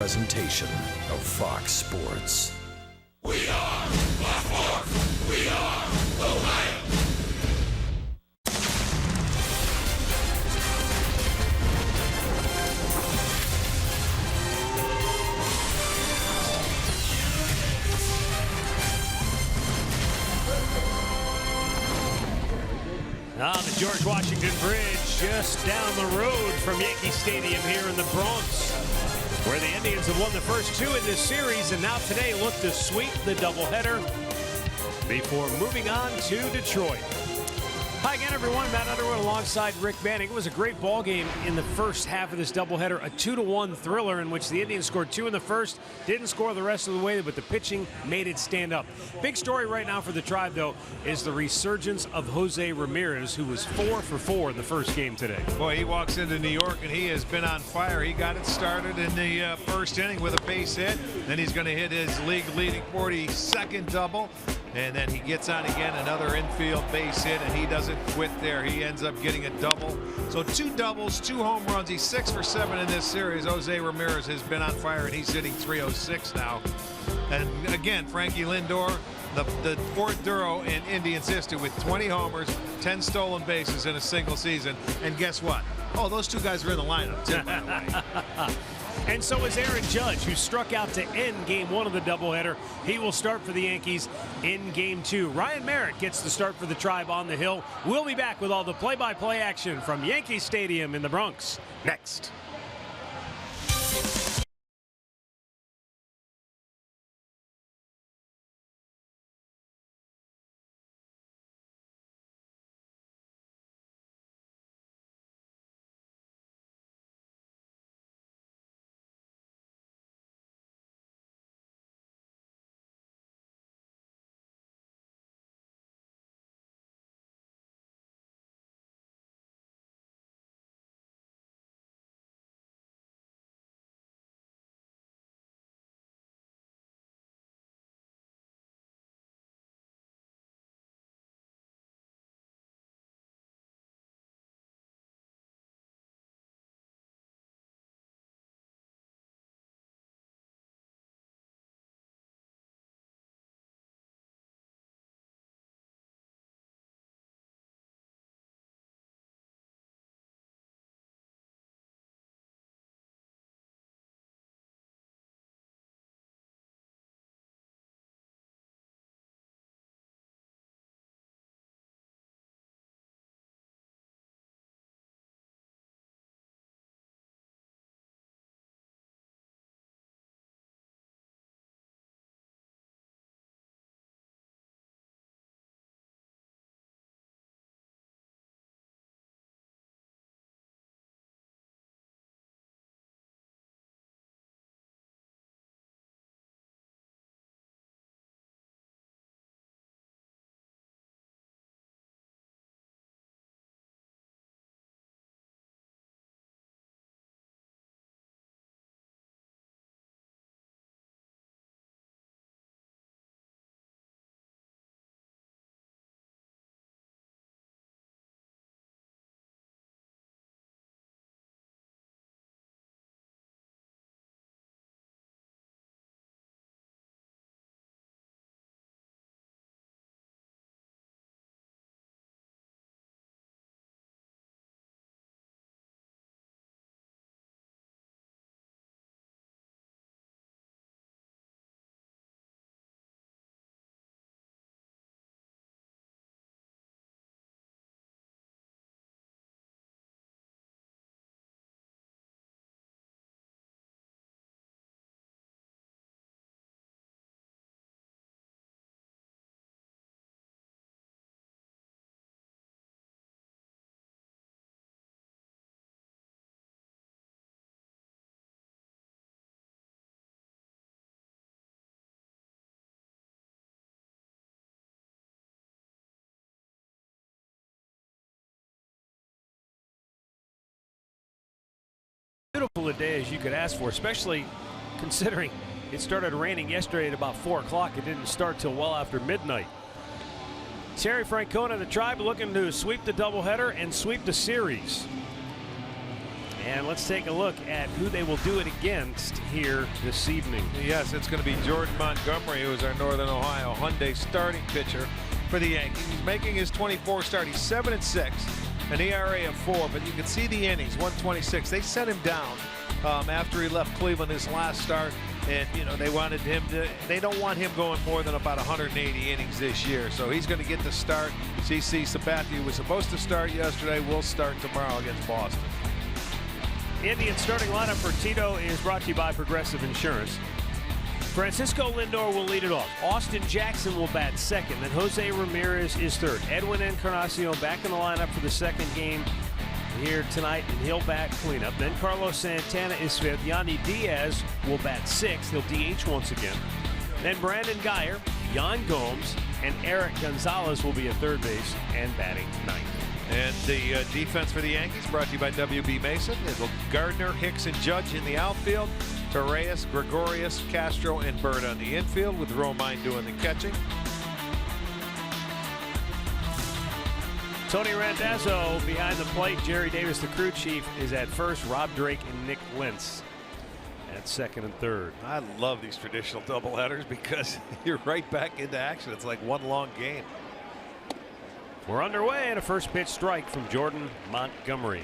Presentation of Fox Sports. We are Baltimore. We are Ohio. On the George Washington Bridge, just down the road from Yankee Stadium here in the Bronx, where the Indians have won the first two in this series and now today look to sweep the doubleheader before moving on to Detroit. Hi again, everyone. Matt Underwood alongside Rick Manning. It was a great ball game in the first half of this doubleheader, a 2-1 thriller in which the Indians scored 2 in the first, didn't score the rest of the way, but the pitching made it stand up. Big story right now for the Tribe, though, is the resurgence of Jose Ramirez, who was 4 for 4 in the first game today. Boy, he walks into New York and he has been on fire. He got it started in the first inning with a base hit. Then he's going to hit his league-leading 42nd double. And then he gets on again, another infield base hit, and he doesn't quit there. He ends up getting a double. So 2 doubles, 2 home runs. He's 6 for 7 in this series. Jose Ramirez has been on fire, and he's hitting .306 now. And again, Frankie Lindor, the 4th Duro in Indians history with 20 homers, 10 stolen bases in a single season. And guess what? Oh, those 2 guys are in the lineup, too, by the way. And so is Aaron Judge, who struck out to end Game 1 of the doubleheader. He will start for the Yankees in Game 2. Ryan Merritt gets the start for the Tribe on the Hill. We'll be back with all the play-by-play action from Yankee Stadium in the Bronx next. Beautiful a day as you could ask for, especially considering it started raining yesterday at about 4 o'clock. It didn't start till well after midnight. Terry Francona, the Tribe, looking to sweep the doubleheader and sweep the series. And let's take a look at who they will do it against here this evening. Yes, it's going to be Jordan Montgomery, who is our Northern Ohio Hyundai starting pitcher for the Yankees. He's making his 24th start. He's 7-6, an ERA of 4, but you can see the innings, 126. They set him down after he left Cleveland his last start, and they wanted him to. They don't want him going more than about 180 innings this year, so he's going to get the start. CC Sabathia was supposed to start yesterday. Will start tomorrow against Boston. Indian starting lineup for Tito is brought to you by Progressive Insurance. Francisco Lindor will lead it off. Austin Jackson will bat second. Then Jose Ramirez is third. Edwin Encarnacion back in the lineup for the second game here tonight, and he'll bat cleanup. Then Carlos Santana is fifth. Yandy Diaz will bat sixth. He'll DH once again. Then Brandon Guyer, Yan Gomes, and Eric Gonzalez will be at third base and batting ninth. And the defense for the Yankees brought to you by WB Mason. It'll Gardner, Hicks, and Judge in the outfield. Torreyes, Gregorius, Castro, and Bird on the infield, with Romine doing the catching. Tony Randazzo behind the plate. Jerry Davis, the crew chief, is at first. Rob Drake and Nick Lentz at second and third. I love these traditional doubleheaders because you're right back into action. It's like one long game. We're underway, and a first pitch strike from Jordan Montgomery.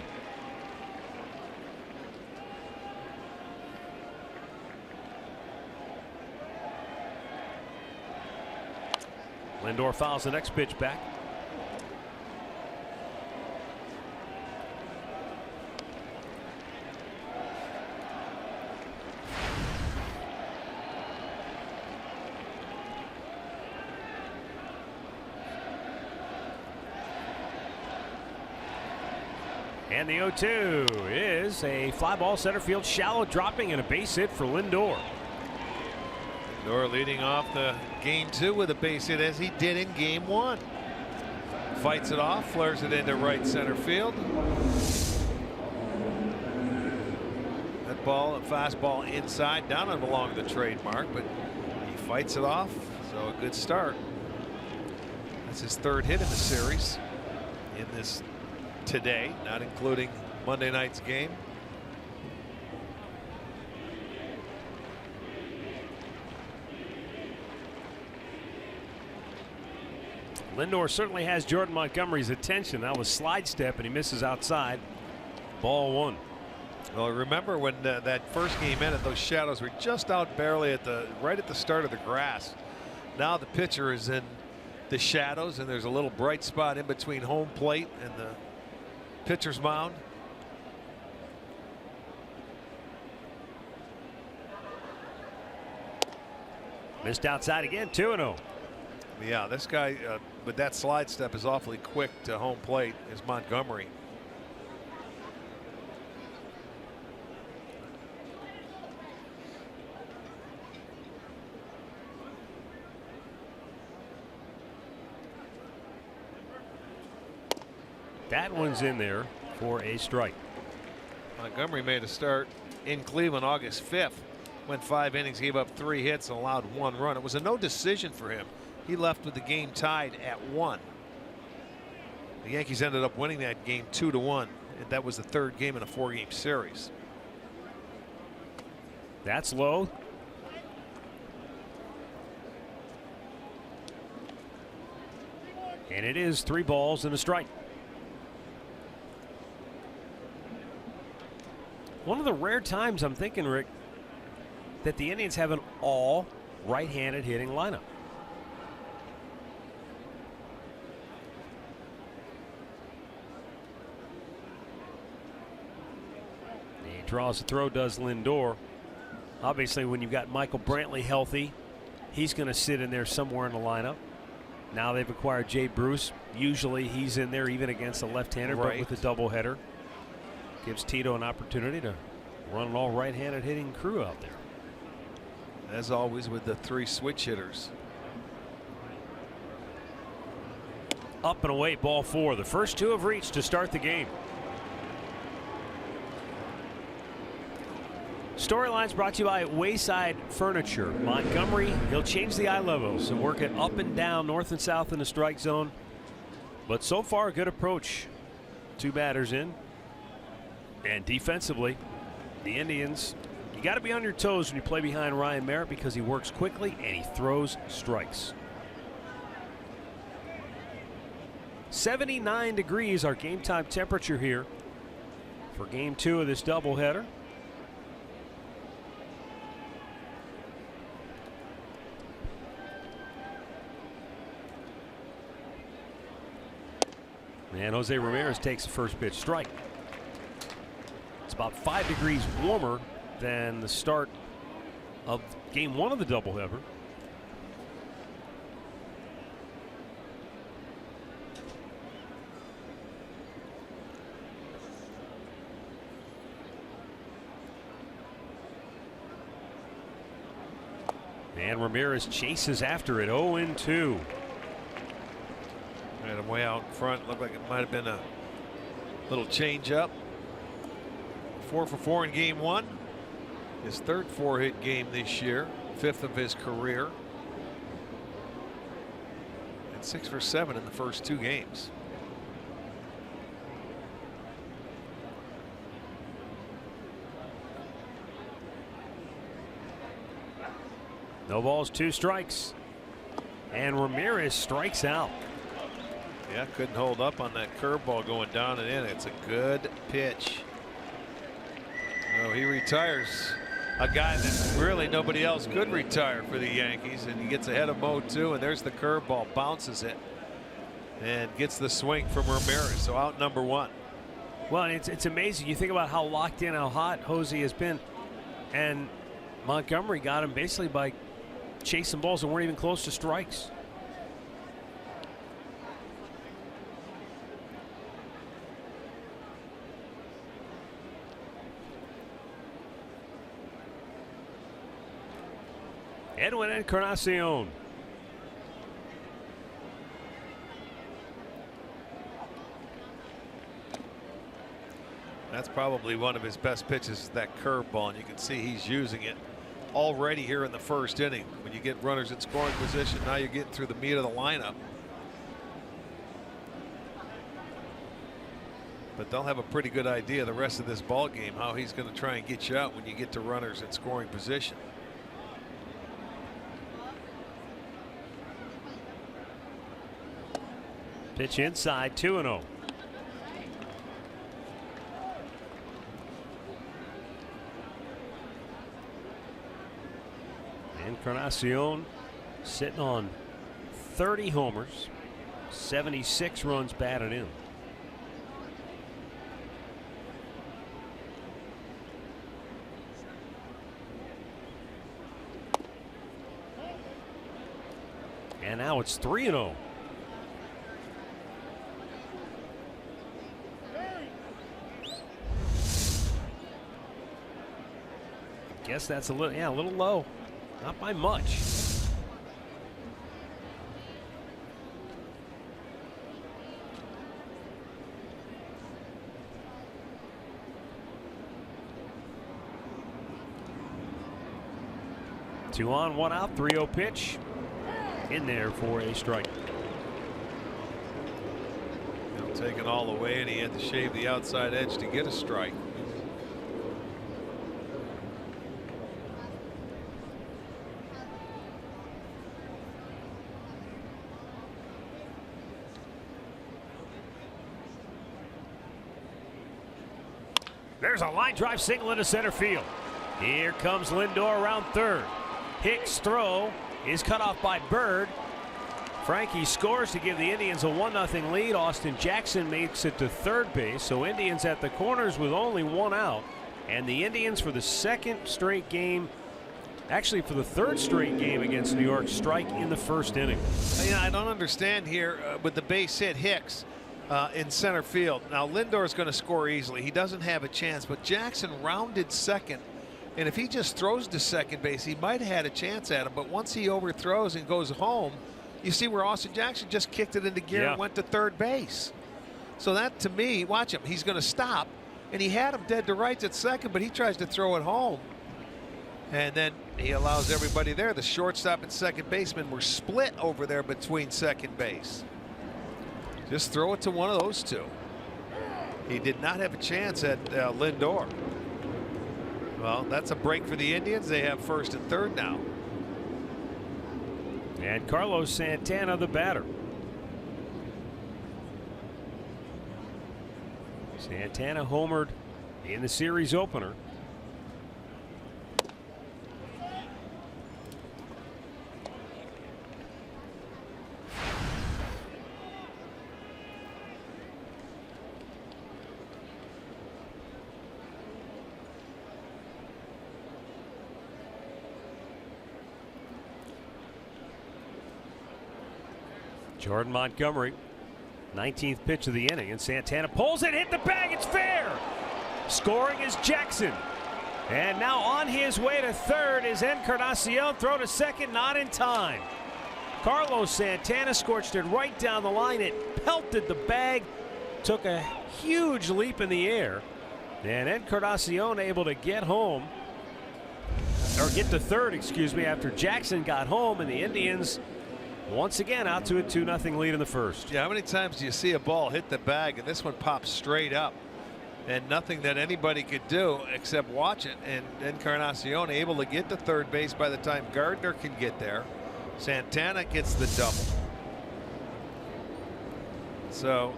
Lindor fouls the next pitch back. And the 0-2 is a fly ball center field, shallow dropping, and a base hit for Lindor. Lindor leading off the game 2 with a base hit, as he did in game 1. Fights it off, flares it into right center field. That ball, a fastball inside, down and along the trademark, but he fights it off, so a good start. That's his third hit in the series in this today, not including Monday night's game. Lindor certainly has Jordan Montgomery's attention. That was slide step, and he misses outside. Ball 1. Well, remember when that first game ended, those shadows were just out barely right at the start of the grass. Now the pitcher is in the shadows, and there's a little bright spot in between home plate and the pitcher's mound. Missed outside again, 2-0. Yeah, this guy with that slide step is awfully quick to home plate, is Montgomery. That one's in there for a strike. Montgomery made a start in Cleveland August 5th. Went 5 innings, gave up 3 hits, and allowed 1 run. It was a no decision for him. He left with the game tied at 1. The Yankees ended up winning that game 2-1. And that was the third game in a 4-game series. That's low. And it is 3 balls and a strike. One of the rare times, I'm thinking, Rick, that the Indians have an all right-handed hitting lineup. He draws the throw, does Lindor. Obviously, when you've got Michael Brantley healthy, he's going to sit in there somewhere in the lineup. Now they've acquired Jay Bruce. Usually he's in there even against a left-hander, right, but with a doubleheader. Gives Tito an opportunity to run an all right-handed hitting crew out there. As always with the 3 switch hitters. Up and away, ball 4. The first 2 have reached to start the game. Storylines brought to you by Wayside Furniture. Montgomery, he'll change the eye levels and work it up and down, north and south in the strike zone. But so far, a good approach. 2 batters in. And defensively, the Indians, you got to be on your toes when you play behind Ryan Merritt because he works quickly and he throws strikes. 79 degrees, our game time temperature here for game 2 of this doubleheader. And Jose Ramirez takes the first pitch strike. It's about 5 degrees warmer than the start of game 1 of the doubleheader. And Ramirez chases after it. 0-2. Had him way out in front. Looked like it might have been a little change up. 4 for 4 in game 1. His third 4-hit game this year. 5th of his career. And 6 for 7 in the first 2 games. No balls, 2 strikes. And Ramirez strikes out. Yeah, couldn't hold up on that curveball going down and in. It's a good pitch. No, he retires a guy that really nobody else could retire for the Yankees, and he gets ahead of Mo too, and there's the curveball, bounces it and gets the swing from Ramirez. So out number 1. Well, it's amazing. You think about how locked in, how hot Jose has been, and Montgomery got him basically by chasing balls that weren't even close to strikes. Edwin Encarnacion. That's probably one of his best pitches, that curveball, and you can see he's using it already here in the first inning. When you get runners in scoring position, now you're getting through the meat of the lineup. But they'll have a pretty good idea the rest of this ball game how he's going to try and get you out when you get to runners in scoring position. Pitch inside, 2-0. Encarnacion sitting on 30 homers, 76 runs batted in. And now it's 3-0. Guess that's a little low. Not by much. Two on, 1 out, 3-0 pitch. In there for a strike. Taken all the way, and he had to shave the outside edge to get a strike. There's a line drive single into center field. Here comes Lindor around third. Hicks' throw is cut off by Bird. Frankie scores to give the Indians a 1-0 lead. Austin Jackson makes it to third base. So Indians at the corners with only 1 out. And the Indians for the second straight game, actually for the third straight game against New York, strike in the first inning. Yeah, I don't understand here with the base hit Hicks in center field. Now Lindor is going to score easily. He doesn't have a chance, but Jackson rounded second. And if he just throws to second base, he might have had a chance at him. But once he overthrows and goes home, you see where Austin Jackson just kicked it into gear and went to third base. So that, to me, watch him. He's going to stop. And he had him dead to rights at second, but he tries to throw it home. And then he allows everybody there. The shortstop and second baseman were split over there between second base. Just throw it to one of those two. He did not have a chance at Lindor. Well, that's a break for the Indians. They have first and third now. And Carlos Santana, the batter. Santana homered in the series opener. Jordan Montgomery, 19th pitch of the inning, and Santana pulls it, hit the bag, it's fair. Scoring is Jackson. And now on his way to third is Encarnacion, throw to second, not in time. Carlos Santana scorched it right down the line. It pelted the bag, took a huge leap in the air, and Encarnacion able to get home, or get to third, excuse me, after Jackson got home, and the Indians once again out to a 2-0 lead in the first. Yeah, how many times do you see a ball hit the bag and this one pops straight up and nothing that anybody could do except watch it? And Encarnacion able to get to third base by the time Gardner can get there. Santana gets the double. So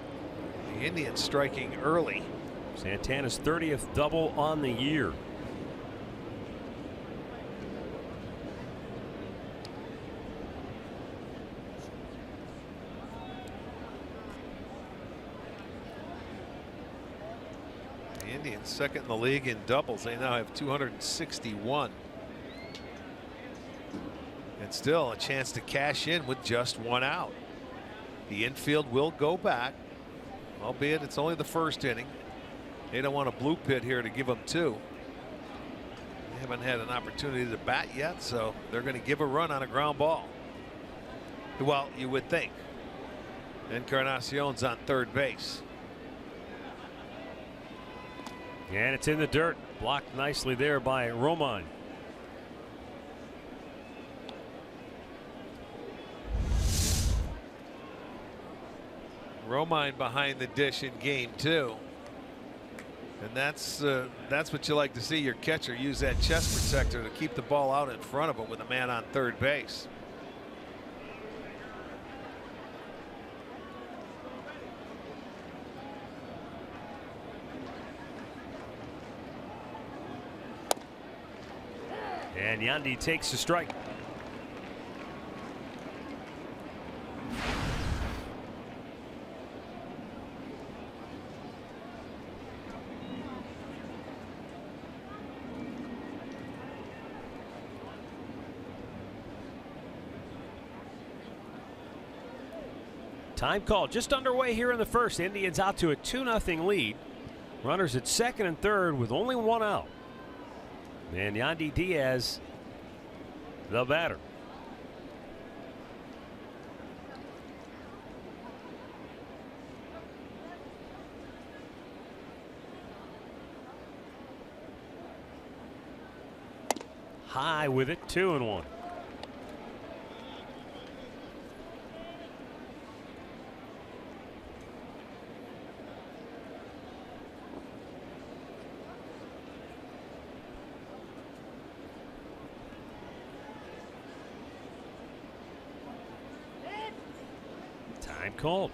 the Indians striking early. Santana's 30th double on the year. Indians second in the league in doubles. They now have 261. And still a chance to cash in with just one out. The infield will go back, albeit it's only the first inning. They don't want a blue pit here to give them two. They haven't had an opportunity to bat yet, so they're going to give a run on a ground ball. Well, you would think. Encarnacion's on third base. And it's in the dirt, blocked nicely there by Romine. Romine behind the dish in game two. And that's what you like to see your catcher use, that chest protector to keep the ball out in front of him with a man on third base. And Yandy takes a strike. Time call just underway here in the first. Indians out to a 2-0 lead. Runners at second and third with only one out. And Yandy Diaz, the batter. High with it, 2-1. Time called.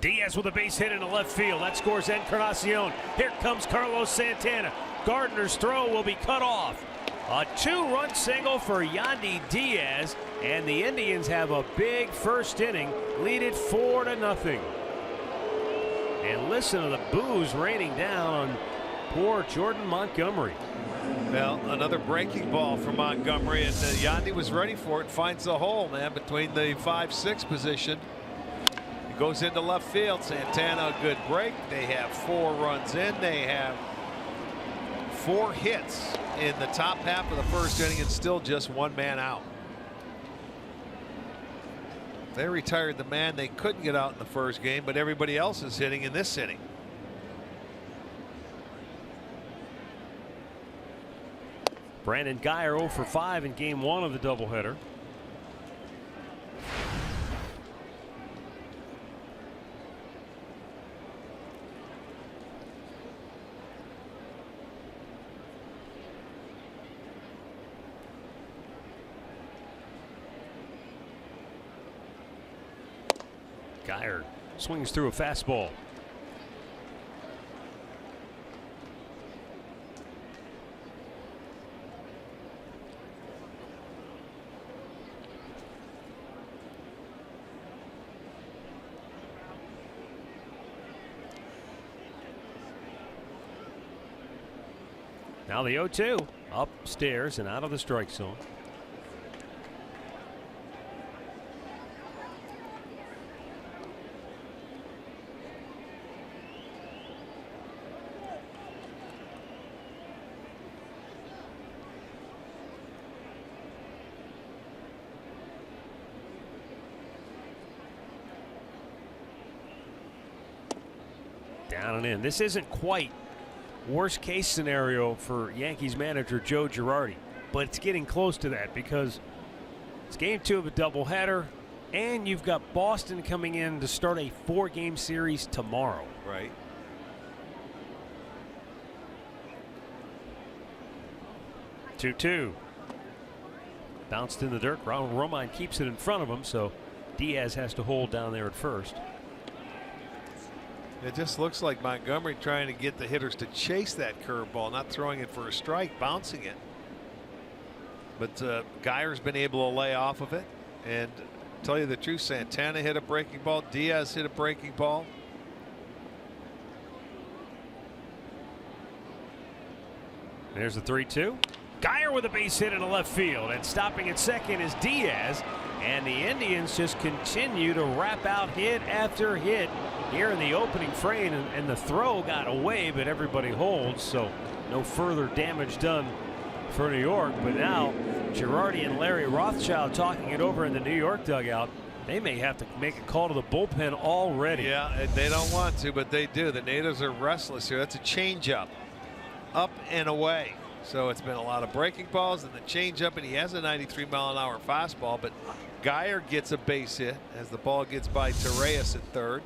Diaz with a base hit into left field. That scores Encarnacion. Here comes Carlos Santana. Gardner's throw will be cut off. A 2-run single for Yandy Diaz, and the Indians have a big first inning, lead it 4-0. And listen to the boos raining down on poor Jordan Montgomery. Well, another breaking ball for Montgomery, and Yandy was ready for it. Finds the hole, man, between the 5-6 position. He goes into left field. Santana, a good break. They have 4 runs in. They have 4 hits in the top half of the first inning, and still just 1 man out. They retired the man they couldn't get out in the first game, but everybody else is hitting in this inning. Brandon Guyer 0 for 5 in game 1 of the doubleheader. Guyer swings through a fastball. Now the 0-2 upstairs and out of the strike zone. Down and in. This isn't quite worst case scenario for Yankees manager Joe Girardi, but it's getting close to that because it's game 2 of a doubleheader, and you've got Boston coming in to start a 4-game series tomorrow. Right. Two. Bounced in the dirt. Ronald Romine keeps it in front of him, so Diaz has to hold down there at first. It just looks like Montgomery trying to get the hitters to chase that curveball, not throwing it for a strike, bouncing it. But Guyer's been able to lay off of it. And tell you the truth, Santana hit a breaking ball. Diaz hit a breaking ball. There's the 3-2. Guyer with a base hit into left field, and stopping at second is Diaz. And the Indians just continue to wrap out hit after hit here in the opening frame, and the throw got away, but everybody holds, so no further damage done for New York. But now Girardi and Larry Rothschild talking it over in the New York dugout. They may have to make a call to the bullpen already. Yeah, they don't want to, but they do. The natives are restless here. That's a changeup, up and away. So it's been a lot of breaking balls and the changeup, and he has a 93-mile-an-hour fastball, but Guyer gets a base hit as the ball gets by Torreyes at third,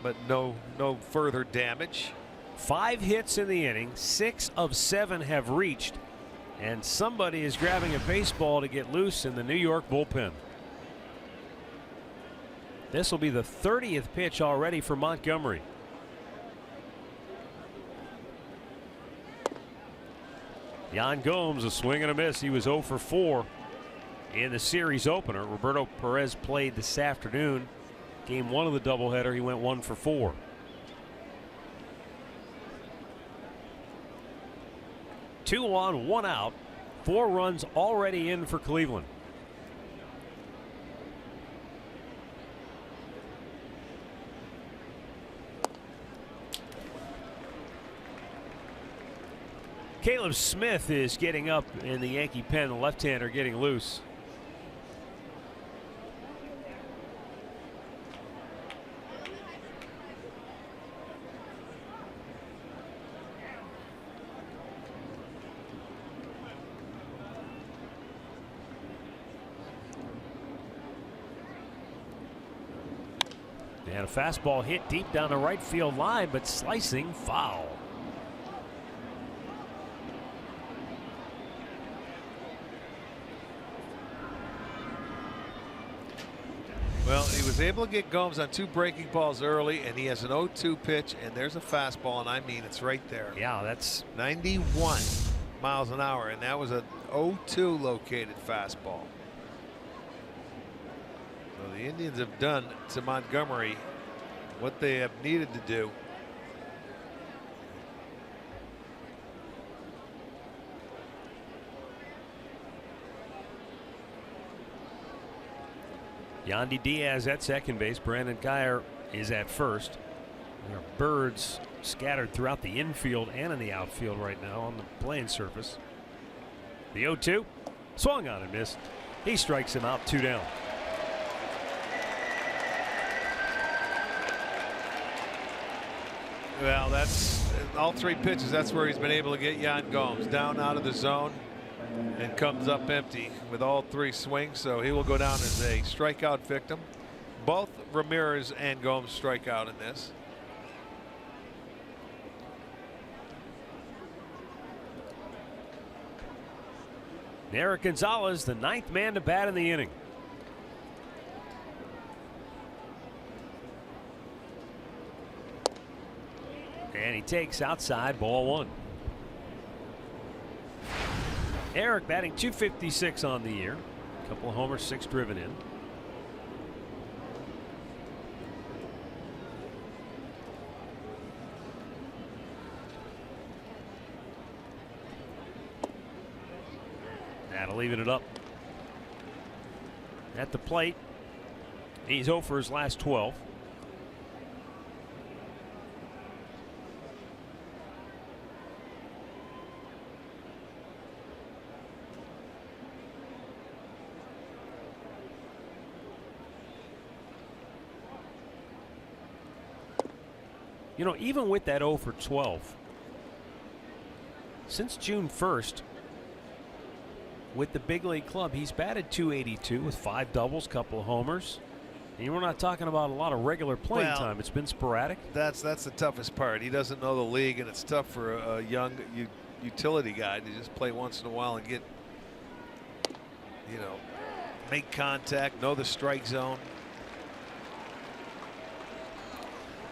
but no further damage. 5 hits in the inning. 6 of 7 have reached, and somebody is grabbing a baseball to get loose in the New York bullpen. This will be the 30th pitch already for Montgomery. Yan Gomes, a swing and a miss. He was 0 for 4 in the series opener. Roberto Perez played this afternoon. Game 1 of the doubleheader, he went 1 for 4. Two on, 1 out. 4 runs already in for Cleveland. Caleb Smith is getting up in the Yankee pen. The left-hander getting loose. And a fastball hit deep down the right field line, but slicing foul. Well, he was able to get Gomes on 2 breaking balls early, and he has an 0-2 pitch, and there's a fastball, and I mean it's right there. Yeah, that's 91 miles an hour, and that was a 0-2 located fastball. So the Indians have done to Montgomery what they have needed to do. Yandy Diaz at second base. Brandon Guyer is at first. There are birds scattered throughout the infield and in the outfield right now on the playing surface. The 0-2 swung on and missed. He strikes him out, 2 down. Well, that's all 3 pitches, that's where he's been able to get Yan Gomes down out of the zone and comes up empty with all 3 swings. So he will go down as a strikeout victim. Both Ramirez and Gomes strike out in this. Eric Gonzalez, the 9th man to bat in the inning. And he takes outside, ball 1. Eric batting .256 on the year. A couple of homers, 6 driven in. That'll even it up. At the plate, he's 0 for his last 12. You know, even with that 0 for 12, since June 1st, with the big league club, he's batted .282 with 5 doubles, couple of homers. And we're not talking about a lot of regular playing time. It's been sporadic. That's the toughest part. He doesn't know the league, and it's tough for a young utility guy to just play once in a while and get, make contact, know the strike zone.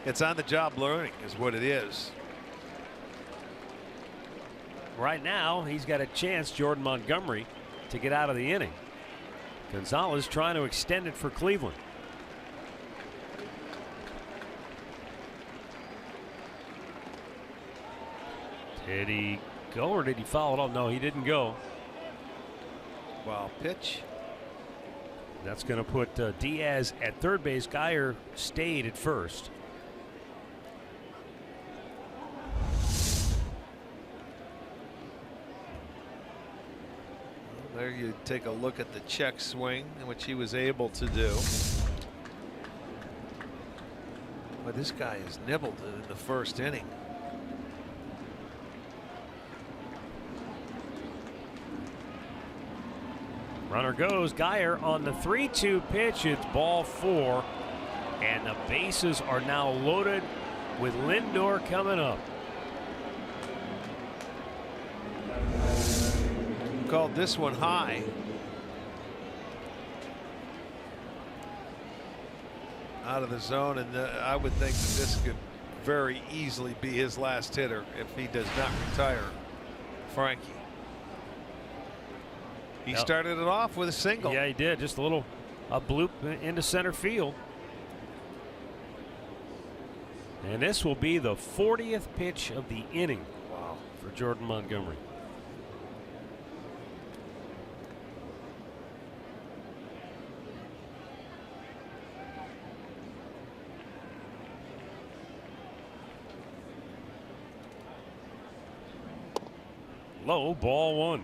It's on the job learning is what it is. Right now, he's got a chance, Jordan Montgomery, to get out of the inning. Gonzalez trying to extend it for Cleveland. Did he go or did he foul it off? No, he didn't go. Wow, pitch. That's going to put Diaz at third base. Geyer stayed at first. There you take a look at the check swing, which he was able to do. But this guy has nibbled it in the first inning. Runner goes. Geyer on the 3-2 pitch. It's ball 4. And the bases are now loaded with Lindor coming up. Called this one high. Out of the zone, and I would think that this could very easily be his last hitter if he does not retire Frankie. He started it off with a single. Yeah, he did. Just a bloop into center field. And this will be the 40th pitch of the inning. Wow. For Jordan Montgomery. Low, ball 1.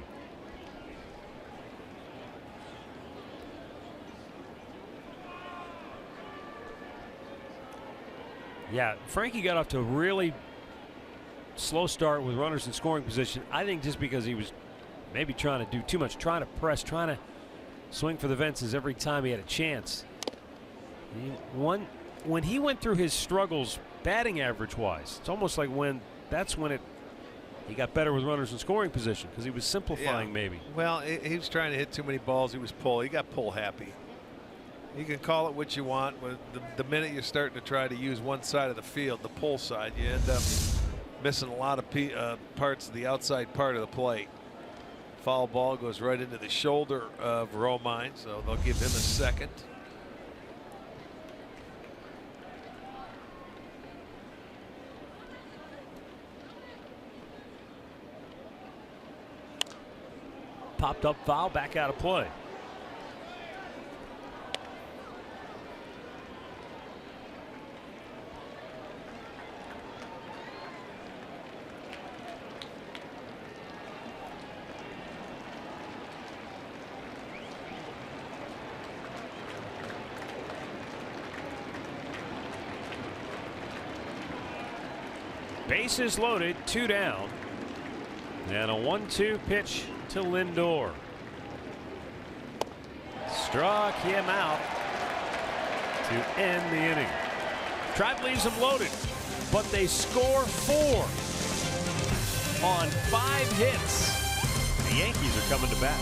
Yeah, Frankie got off to a really slow start with runners in scoring position. I think just because he was maybe trying to do too much, trying to press, trying to swing for the fences every time he had a chance. When he went through his struggles batting average wise, it's almost like that's when he got better with runners in scoring position because he was simplifying maybe. Well, he was trying to hit too many balls. He was pull. He got pull happy. You can call it what you want. The minute you're starting to try to use one side of the field, the pull side, you end up missing a lot of parts of the outside part of the plate. Foul ball goes right into the shoulder of Romine, so they'll give him a second. Popped up foul, back out of play. Bases loaded, 2 down. And a 1-2 pitch to Lindor. Struck him out to end the inning. Tribe leaves them loaded, but they score 4 on 5 hits. The Yankees are coming to bat.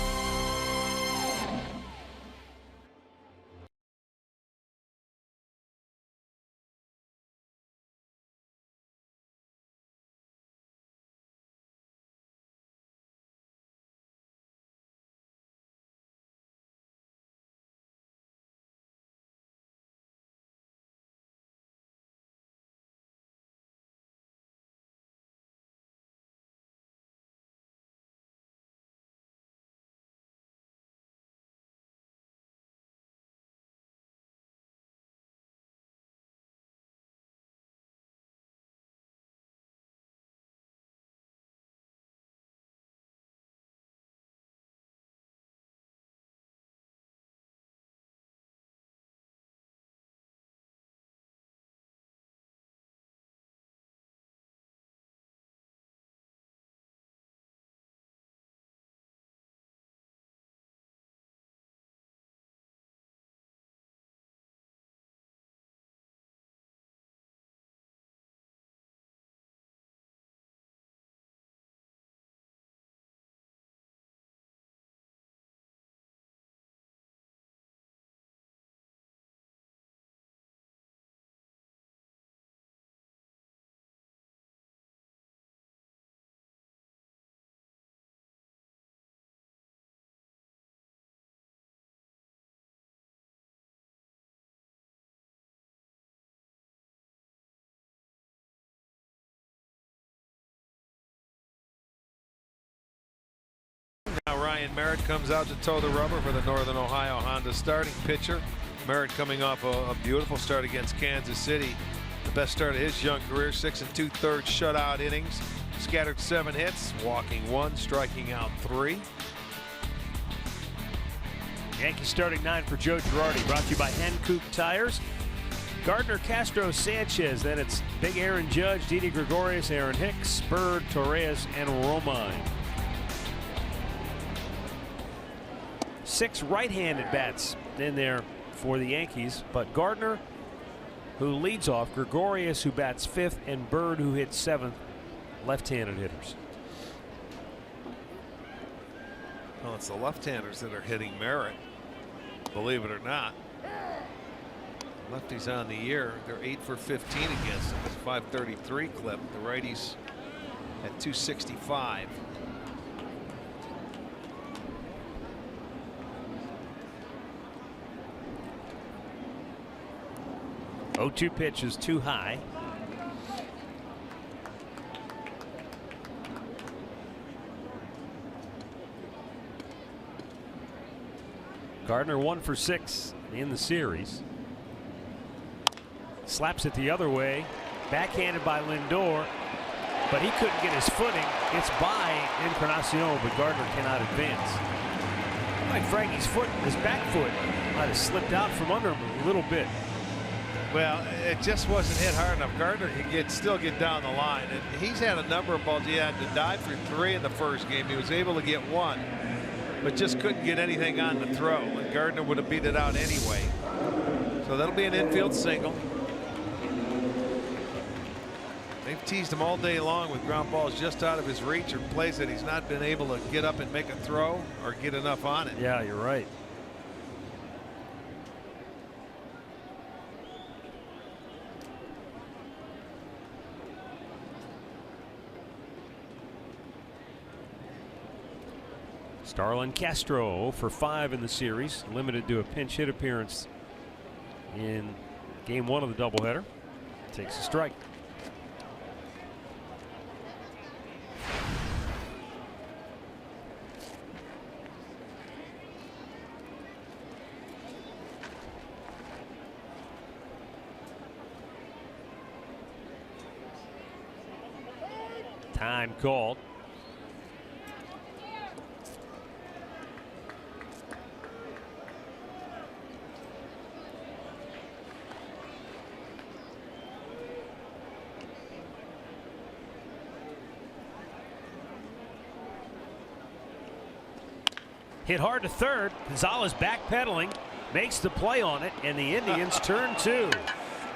Now Ryan Merritt comes out to toe the rubber for the Northern Ohio Honda starting pitcher. Merritt coming off a beautiful start against Kansas City. The best start of his young career, 6 2/3 shutout innings. Scattered 7 hits, walking 1, striking out 3. Yankees starting 9 for Joe Girardi, brought to you by Hankook Tires. Gardner, Castro, Sanchez. Then it's Big Aaron Judge, Didi Gregorius, Aaron Hicks, Bird, Torres, and Romine. 6 right-handed bats in there for the Yankees, but Gardner, who leads off, Gregorius, who bats 5th, and Bird, who hits 7th, left-handed hitters. Well, it's the left-handers that are hitting Merritt, believe it or not. Lefties on the year, they're 8 for 15 against him. It's 533 clip. The righties at 265. Oh, 2 pitch is too high. Gardner 1 for 6 in the series. Slaps it the other way. Backhanded by Lindor, but he couldn't get his footing. It's by Encarnacion, but Gardner cannot advance. Like Frankie's foot, his back foot might have slipped out from under him a little bit. Well, it just wasn't hit hard enough. Gardner could still get down the line, and he's had a number of balls. He had to dive for 3 in the first game. He was able to get 1, but just couldn't get anything on the throw, and Gardner would have beat it out anyway. So that'll be an infield single. They've teased him all day long with ground balls just out of his reach or plays that he's not been able to get up and make a throw or get enough on it. Yeah, you're right. Starlin Castro 0 for 5 in the series, limited to a pinch hit appearance in game 1 of the doubleheader. Takes a strike. Time called. hit hard to third. Gonzalez backpedaling, makes the play on it, and the Indians turn 2.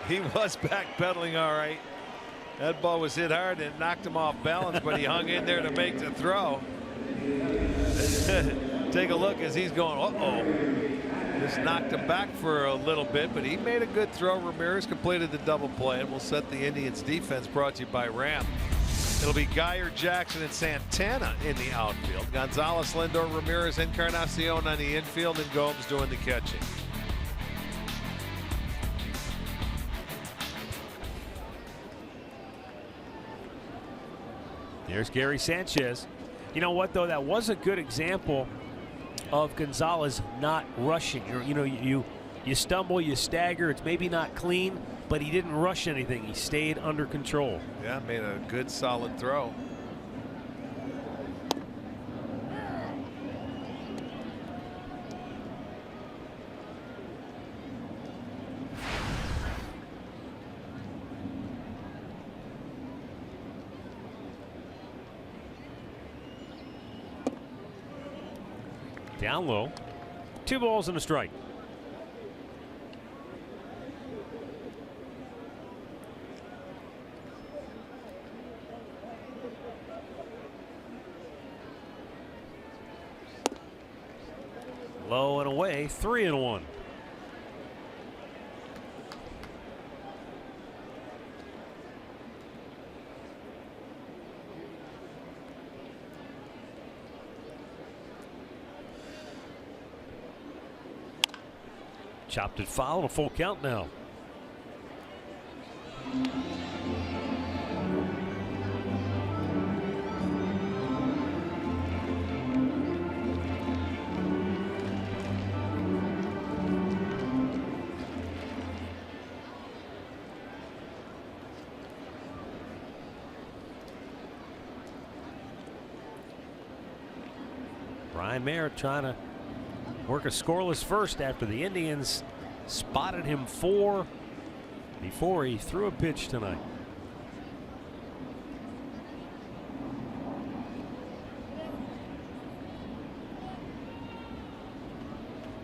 He was backpedaling all right. That ball was hit hard and knocked him off balance, but he hung in there to make the throw. Take a look as he's going, uh-oh. Just knocked him back for a little bit, but he made a good throw. Ramirez completed the double play, and we'll set the Indians defense, brought to you by Ram. It'll be Geyer, Jackson, and Santana in the outfield. Gonzalez, Lindor, Ramirez, Encarnacion on the infield, and Gomes doing the catching. There's Gary Sanchez. You know what, though? That was a good example of Gonzalez not rushing. You stumble, you stagger. It's maybe not clean, but he didn't rush anything. He stayed under control. Yeah, made a good solid throw. Down low. 2 balls and a strike. Low and away, 3-1. Chopped it foul, a full count now. Brian Merritt trying to work a scoreless first after the Indians spotted him 4 before he threw a pitch tonight.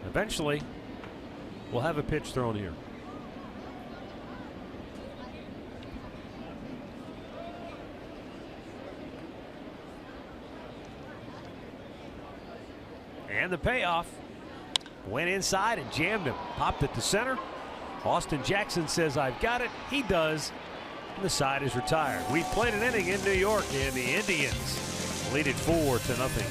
Eventually, we'll have a pitch thrown here. And the payoff. Went inside and jammed him. Popped it to center. Austin Jackson says, "I've got it." He does. And the side is retired. We played an inning in New York, and the Indians lead it 4-0.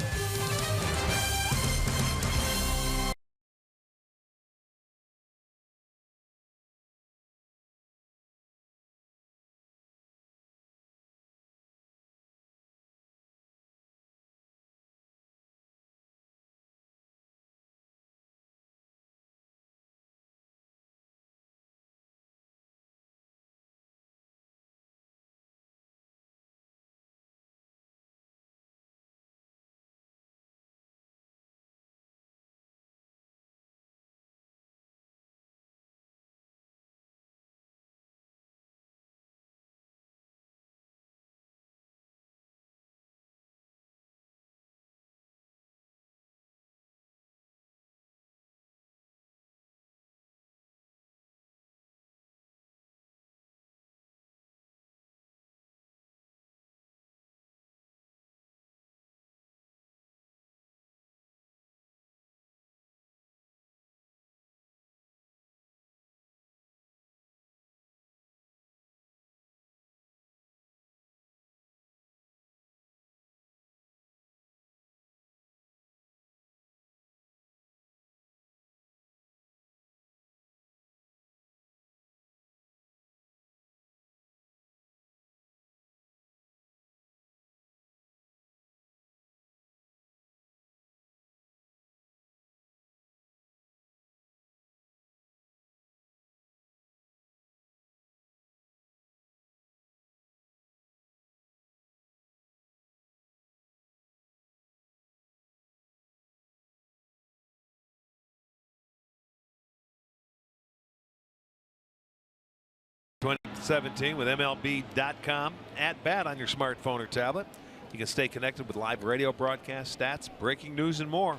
.17 with MLB.com at bat on your smartphone or tablet. You can stay connected with live radio broadcast, stats, breaking news, and more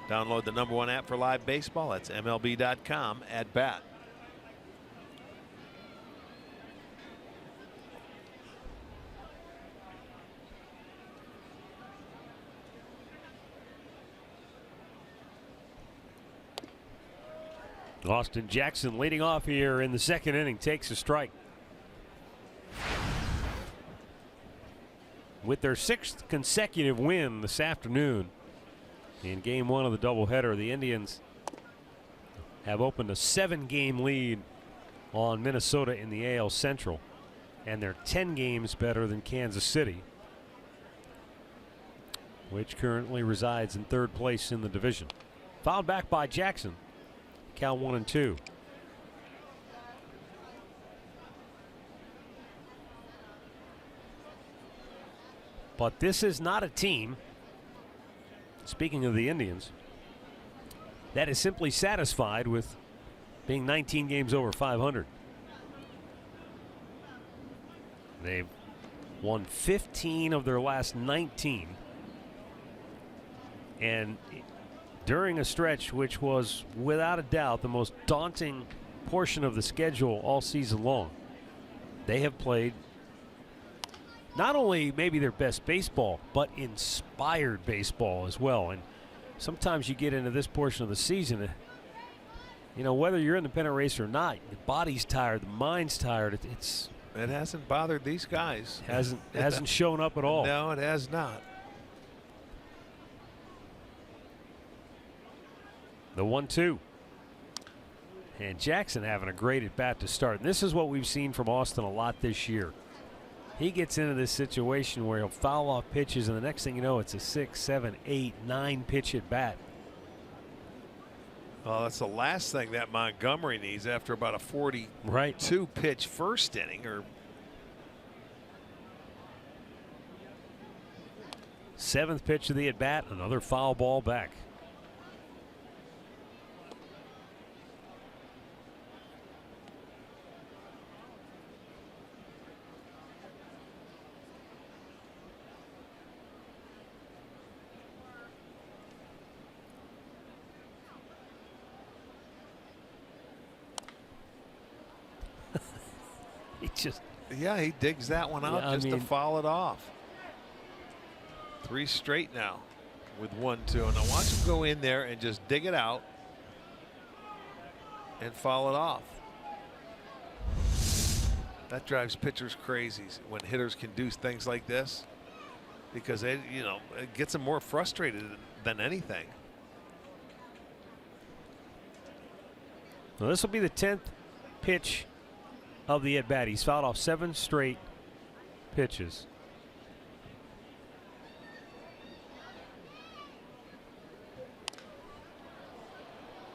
Download the #1 app for live baseball. That's MLB.com at bat. Austin Jackson leading off here in the second inning, takes a strike. With their 6th consecutive win this afternoon in game 1 of the doubleheader, the Indians have opened a 7-game lead on Minnesota in the AL Central, and they're 10 games better than Kansas City, which currently resides in 3rd place in the division. Fouled back by Jackson. Count 1-2. But this is not a team, speaking of the Indians, that is simply satisfied with being 19 games over 500. They've won 15 of their last 19. And during a stretch which was without a doubt the most daunting portion of the schedule all season long, they have played not only maybe their best baseball, but inspired baseball as well. And sometimes you get into this portion of the season, you know, whether you're in the pennant race or not, the body's tired, the mind's tired. It hasn't bothered these guys. Hasn't shown up at all. No, it has not. The 1-2. And Jackson having a great at bat to start. And this is what we've seen from Austin a lot this year. He gets into this situation where he'll foul off pitches, and the next thing you know, it's a 6, 7, 8, 9 pitch at bat. Well, that's the last thing that Montgomery needs after about a 42 pitch first inning. Or 7th pitch of the at bat, another foul ball back. Yeah, he digs that one out to foul it off. 3 straight now with 1-2. Now watch him go in there and just dig it out and foul it off. That drives pitchers crazy when hitters can do things like this, because it gets them more frustrated than anything. Well, this will be the 10th pitch of the at bat. He's fouled off 7 straight pitches.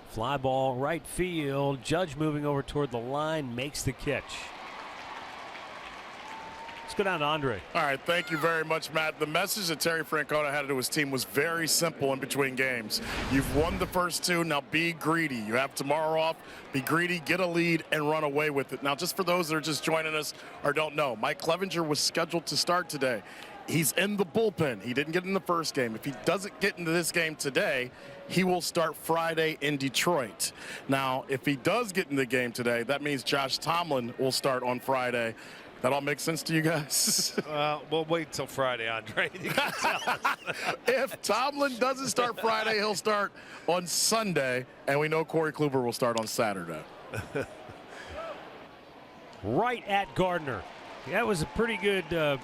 Fly ball right field. Judge moving over toward the line, makes the catch. Let's go down to Andre. All right, thank you very much, Matt. The message that Terry Francona had to his team was very simple in between games. You've won the first 2, now be greedy. You have tomorrow off, be greedy, get a lead, and run away with it. Now, just for those that are just joining us or don't know, Mike Clevenger was scheduled to start today. He's in the bullpen. He didn't get in the first game. If he doesn't get into this game today, he will start Friday in Detroit. Now, if he does get in the game today, that means Josh Tomlin will start on Friday. That all makes sense to you guys? We'll wait till Friday, Andre. If Tomlin doesn't start Friday, he'll start on Sunday, and we know Corey Kluber will start on Saturday. Right at Gardner. That was a pretty good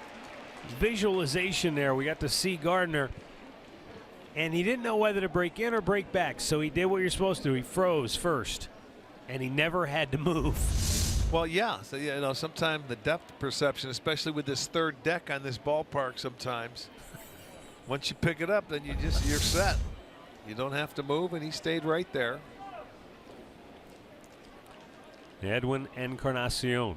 visualization there. We got to see Gardner, and he didn't know whether to break in or break back, so he did what you're supposed to. He froze first, and he never had to move. Well, yeah. So, sometimes the depth perception, especially with this 3rd deck on this ballpark, sometimes once you pick it up, then you're set. You don't have to move, and he stayed right there. Edwin Encarnacion.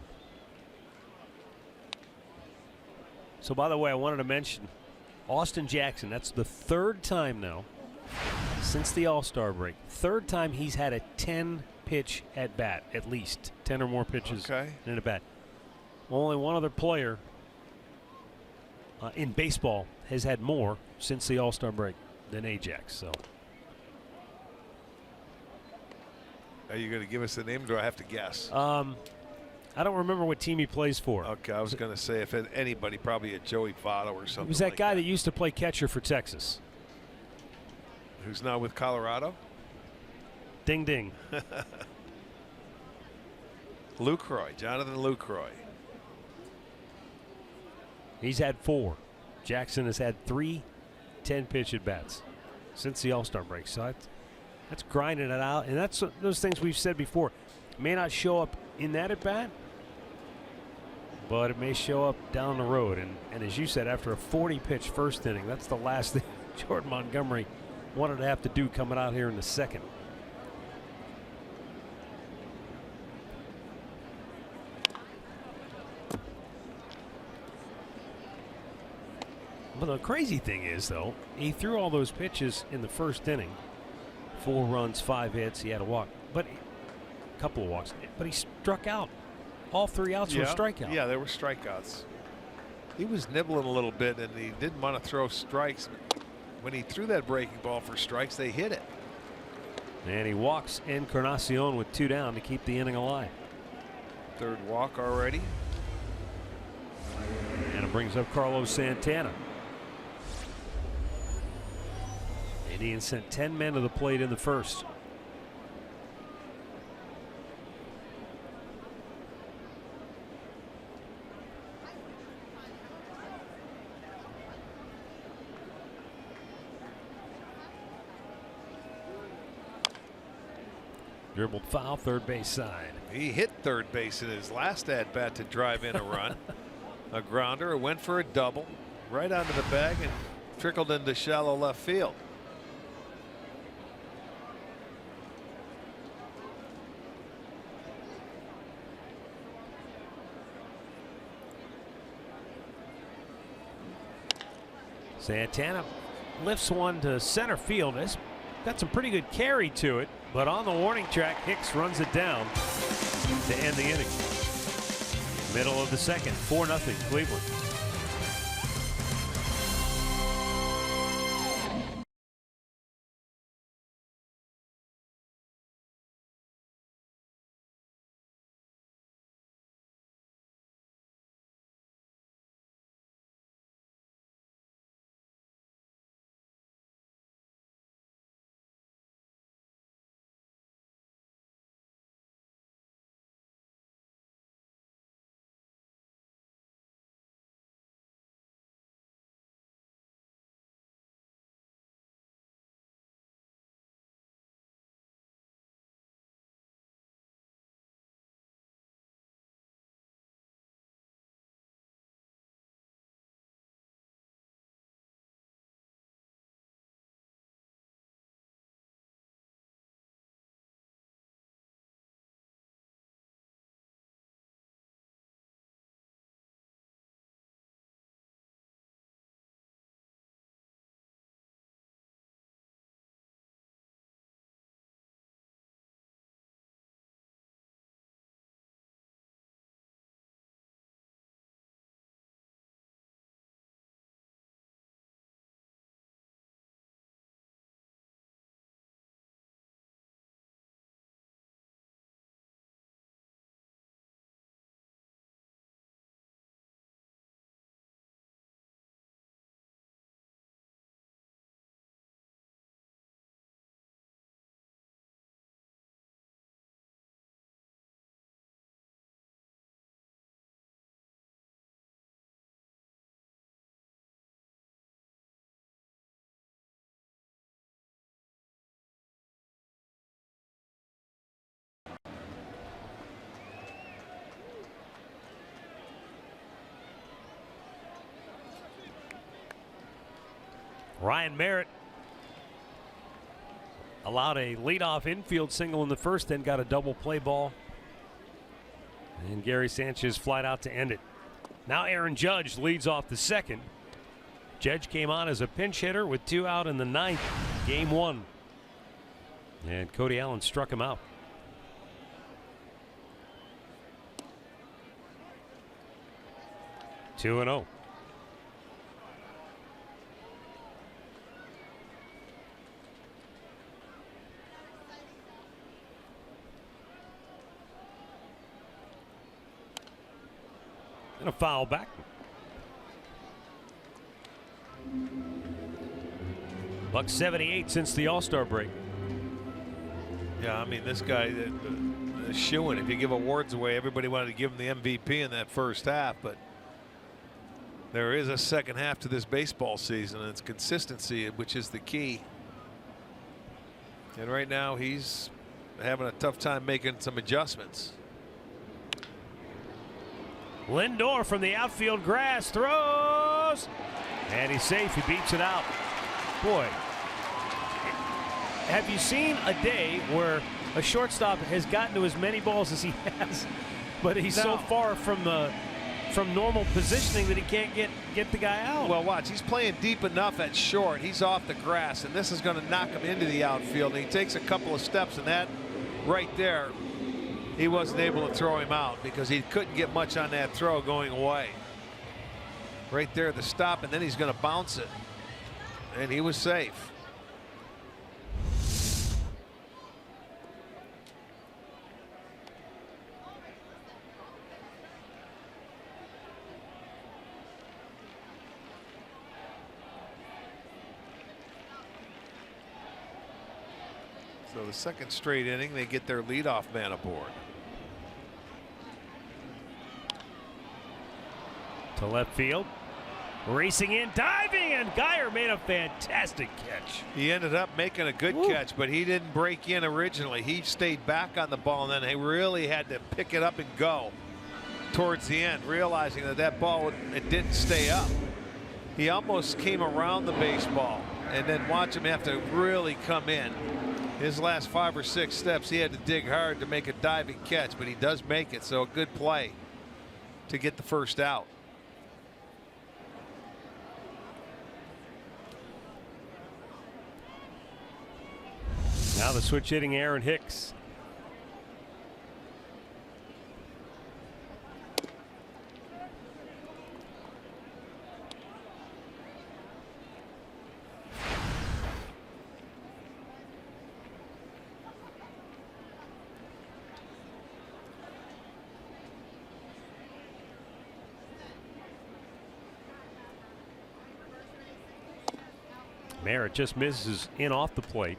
So, by the way, I wanted to mention Austin Jackson. That's the 3rd time now since the All-Star break. 3rd time he's had a 10-pitch at bat, at least 10 or more pitches in a bat. Only one other player in baseball has had more since the All-Star break than Ajax. So Are you going to give us the name, or do I have to guess? I don't remember what team he plays for. Okay, I was going to say if anybody, probably a Joey Votto or something. He was that like guy that used to play catcher for Texas. Who's now with Colorado? Ding ding. Lucroy, Jonathan Lucroy. He's had 4. Jackson has had 3 10-pitch at-bats since the All-Star break. So that's grinding it out. And that's those things we've said before. It may not show up in that at-bat, but it may show up down the road. And as you said, after a 40-pitch first inning, that's the last thing Jordan Montgomery wanted to have to do coming out here in the second. But the crazy thing is, though, he threw all those pitches in the first inning. 4 runs, 5 hits. He had a walk, but a couple of walks. But he struck out. All 3 outs were strikeouts. Yeah, they were strikeouts. He was nibbling a little bit, and he didn't want to throw strikes. When he threw that breaking ball for strikes, they hit it. And he walks Encarnacion with 2 down to keep the inning alive. 3rd walk already. And it brings up Carlos Santana. Indians sent 10 men to the plate in the first. Dribbled foul, third base side. He hit third base in his last at bat to drive in a run. A grounder, went for a double right onto the bag and trickled into shallow left field. Santana lifts one to center field. It's got some pretty good carry to it, but on the warning track, Hicks runs it down to end the inning. Middle of the second, 4-0 Cleveland. Ryan Merritt allowed a leadoff infield single in the first, then got a double play ball. And Gary Sanchez flied out to end it. Now Aaron Judge leads off the second. Judge came on as a pinch hitter with 2 out in the 9th, game 1. And Cody Allen struck him out. Two and 0. And a foul back. $178 since the All-Star break. Yeah, I mean, this guy is shooing. If you give awards away, everybody wanted to give him the MVP in that first half, but there is a second half to this baseball season, and it's consistency, which is the key. And right now, he's having a tough time making some adjustments. Lindor from the outfield grass throws, and he's safe. He beats it out. Boy, have you seen a day where a shortstop has gotten to as many balls as he has, but he's so far from normal positioning that he can't get the guy out? Well, watch, he's playing deep enough at short. He's off the grass, and this is going to knock him into the outfield. And he takes a couple of steps, and that right there, he wasn't able to throw him out because he couldn't get much on that throw going away. Right there, the stop, and then he's going to bounce it. And he was safe. So the second straight inning, they get their leadoff man aboard. To left field. Racing in, diving, and Geyer made a fantastic catch. He ended up making a good catch, but he didn't break in originally. He stayed back on the ball, and then he really had to pick it up and go towards the end, realizing that that ball, it didn't stay up. He almost came around the baseball, and then watch him have to really come in. His last 5 or 6 steps, he had to dig hard to make a diving catch, but he does make it, so a good play to get the first out. Now the switch hitting Aaron Hicks. Merritt just misses in off the plate.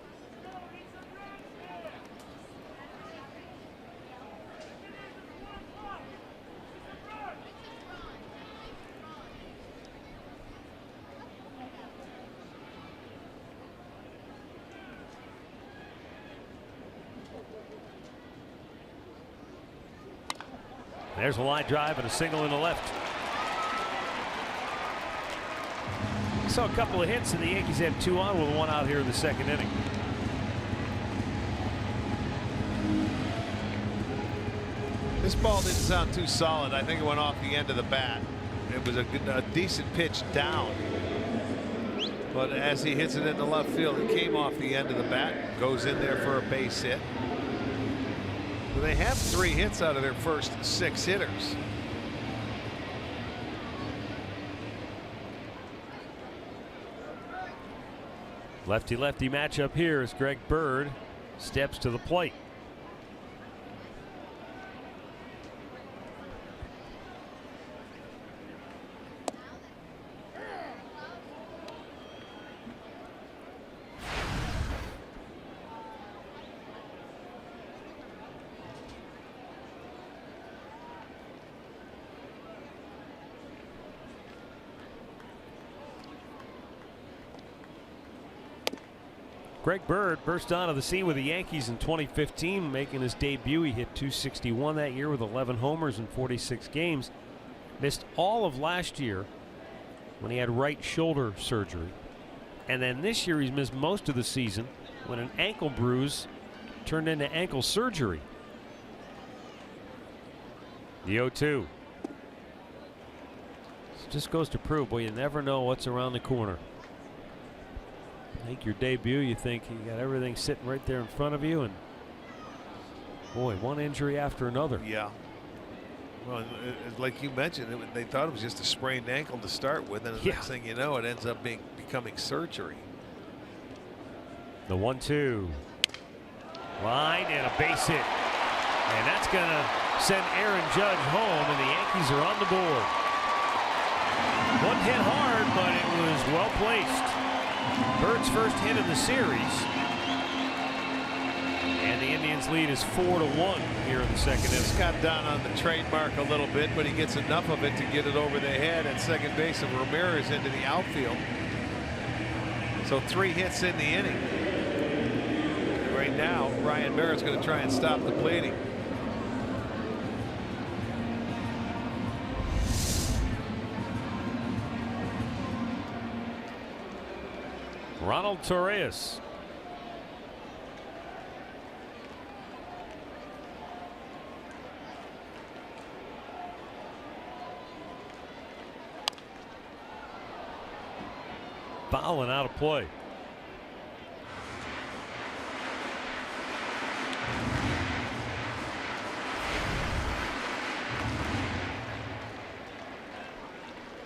There's a line drive and a single in the left. Saw a couple of hits, and the Yankees have 2 on with 1 out here in the second inning. This ball didn't sound too solid. I think it went off the end of the bat. It was a decent pitch down, but as he hits it in the left field, it came off the end of the bat, goes in there for a base hit. But they have 3 hits out of their first 6 hitters. Lefty-lefty matchup here as Greg Bird steps to the plate. Greg Bird burst onto the scene with the Yankees in 2015, making his debut. He hit .261 that year with 11 homers in 46 games. Missed all of last year when he had right shoulder surgery. And then this year he's missed most of the season when an ankle bruise turned into ankle surgery. The 0-2. Just goes to prove, boy, you never know what's around the corner. Make your debut, you think you got everything sitting right there in front of you, and boy, one injury after another. Yeah. Well, like you mentioned, they thought it was just a sprained ankle to start with, and the next thing you know, it ends up becoming surgery. The 1-2. Line and a base hit. And that's going to send Aaron Judge home, and the Yankees are on the board. One hit hard, but it was well placed. Bird's first hit in the series. And the Indians' lead is 4-1 here in the second inning. It's got down on the trademark a little bit, but he gets enough of it to get it over the head at second base of Ramirez into the outfield. So 3 hits in the inning. Right now, Ryan Merritt's going to try and stop the bleeding. Ronald Torres. Foul and out of play.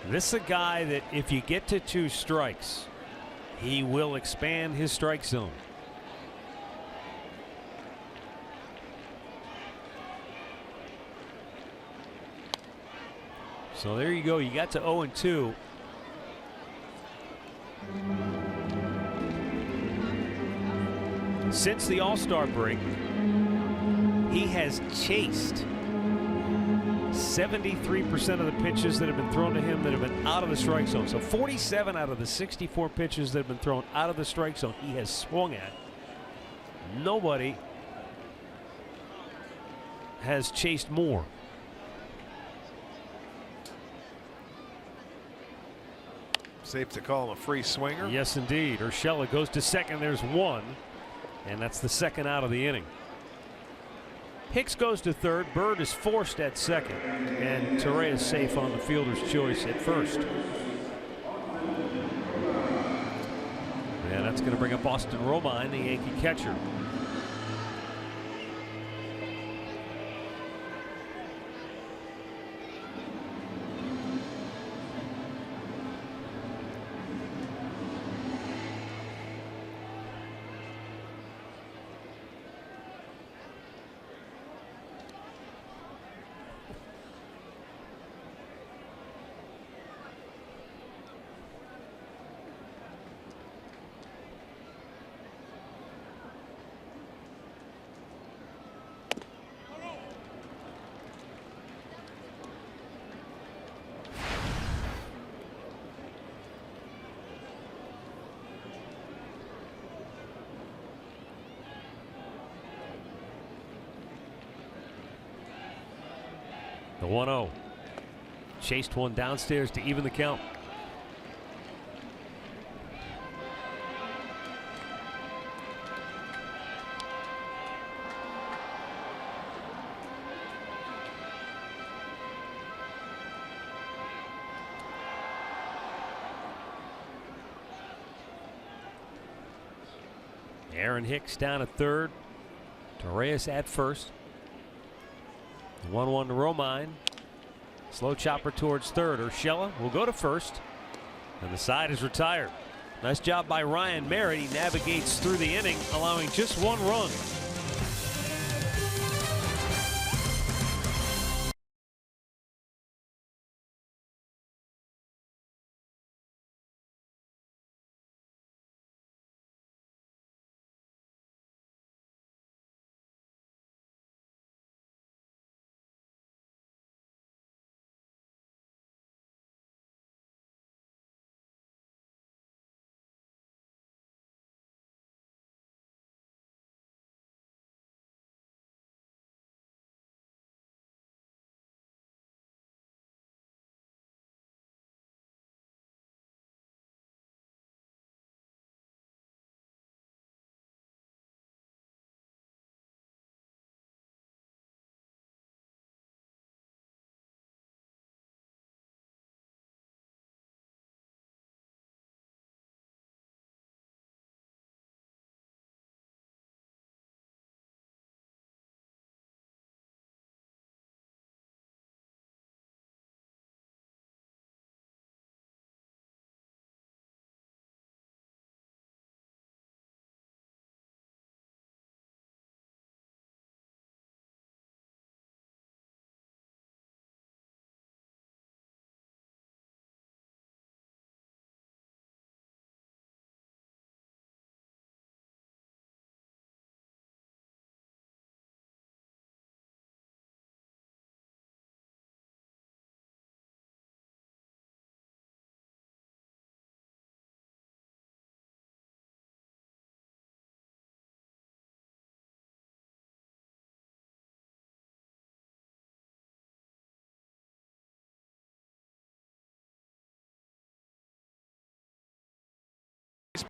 This is a guy that if you get to 2 strikes, he will expand his strike zone. So there you go. You got to 0-2. Since the All-Star break, he has chased 73% of the pitches that have been thrown to him that have been out of the strike zone. So 47 out of the 64 pitches that have been thrown out of the strike zone he has swung at. Nobody has chased more. Safe to call him a free swinger. Yes, indeed. Urshela goes to second. There's 1. And that's the second out of the inning. Hicks goes to third. Bird is forced at second. And Torre is safe on the fielder's choice at first. And that's going to bring up Austin Romine, the Yankee catcher. The 1-0. Chased one downstairs to even the count. Aaron Hicks down at third. Torres at first. 1-1 to Romine. Slow chopper towards third. Urshela will go to first. And the side is retired. Nice job by Ryan Merritt. He navigates through the inning, allowing just 1 run.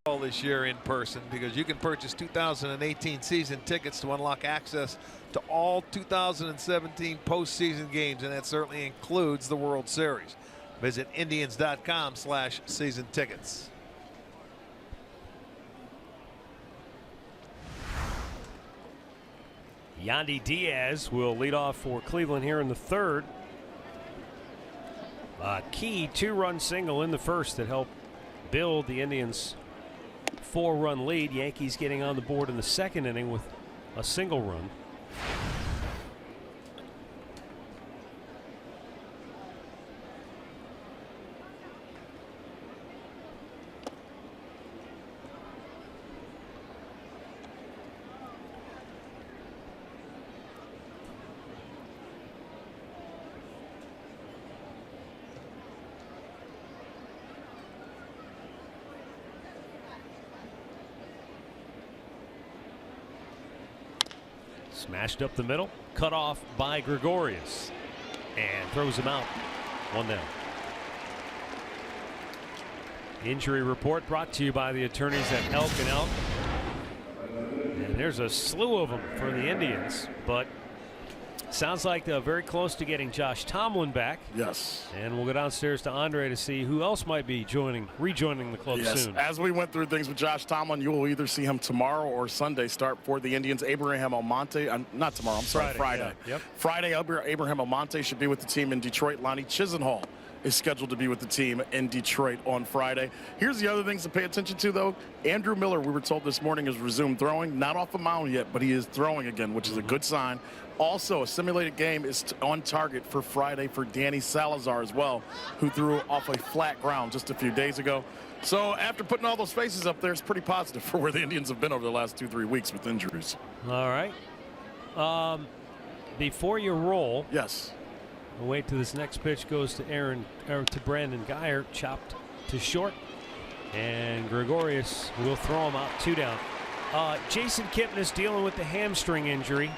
this year in person, because you can purchase 2018 season tickets to unlock access to all 2017 postseason games, and that certainly includes the World Series. Visit Indians.com/season tickets. Yandy Diaz will lead off for Cleveland here in the third. A key 2-run single in the first that helped build the Indians' 4-run lead. Yankees getting on the board in the second inning with a single run. Smashed up the middle, cut off by Gregorius, and throws him out. 1-0. Injury report brought to you by the attorneys at Elk & Elk. And there's a slew of them for the Indians, but sounds like they're very close to getting Josh Tomlin back. Yes. And we'll go downstairs to Andre to see who else might be rejoining the club soon. As we went through things with Josh Tomlin, you will either see him tomorrow or Sunday start for the Indians. Abraham Almonte, not tomorrow, I'm sorry, Friday. Yeah. Yep. Friday, Abraham Almonte should be with the team in Detroit. Lonnie Chisenhall is scheduled to be with the team in Detroit on Friday. Here's the other things to pay attention to, though. Andrew Miller, we were told this morning, has resumed throwing. Not off the mound yet, but he is throwing again, which is a good sign. Also, a simulated game is on target for Friday for Danny Salazar as well, who threw off a flat ground just a few days ago. So after putting all those faces up there, it's pretty positive for where the Indians have been over the last 2-3 weeks with injuries. All right. Before you roll. Yes. We'll wait till this next pitch goes to Brandon Guyer, chopped to short, and Gregorius will throw him out 2 down. Jason Kipnis is dealing with the hamstring injury.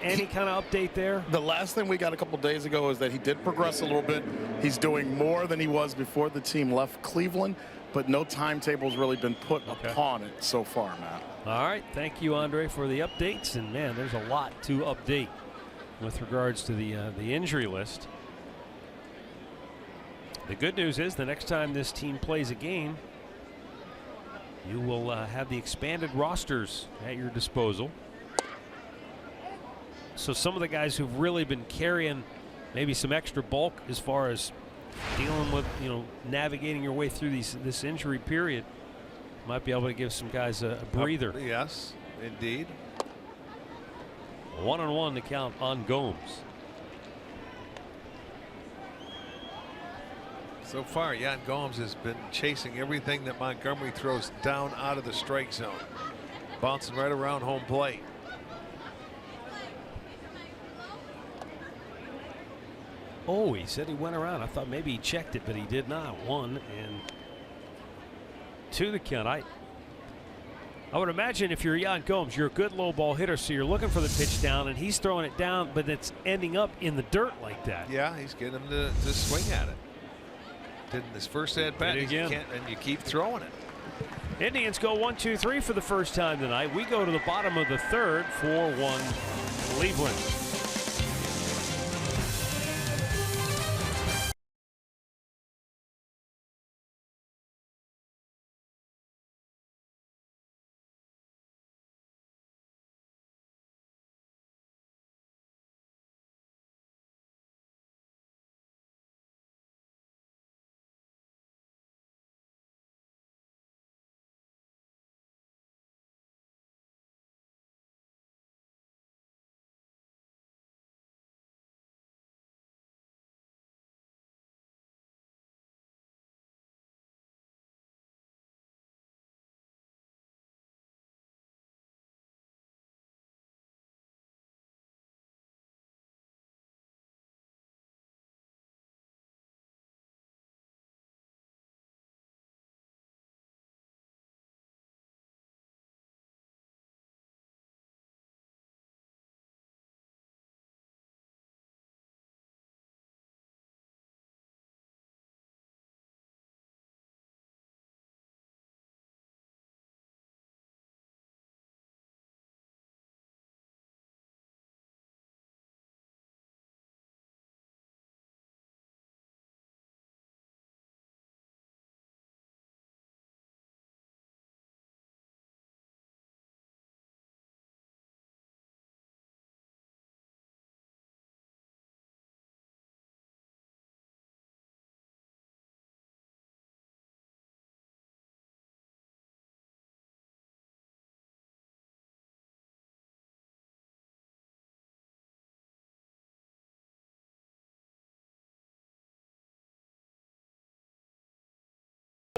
Any kind of update there? The last thing we got a couple days ago is that he did progress a little bit. He's doing more than he was before the team left Cleveland, but no timetable's really been put upon it so far, Matt. All right. Thank you, Andre, for the updates. And, man, there's a lot to update with regards to the injury list. The good news is the next time this team plays a game, you will have the expanded rosters at your disposal. So some of the guys who've really been carrying maybe some extra bulk as far as dealing with, navigating your way through this injury period, might be able to give some guys a breather. Yes, indeed. 1-1 to count on Gomes. So far, Yan Gomes has been chasing everything that Montgomery throws down out of the strike zone, bouncing right around home plate. Oh, he said he went around. I thought maybe he checked it, but he did not. 1-2 the count. I would imagine if you're Yan Gomes, you're a good low ball hitter, so you're looking for the pitch down, and he's throwing it down, but it's ending up in the dirt like that. Yeah, he's getting him to swing at it. Did in his first at bat, and you keep throwing it. Indians go 1-2-3 for the first time tonight. We go to the bottom of the third, 4-1 Cleveland.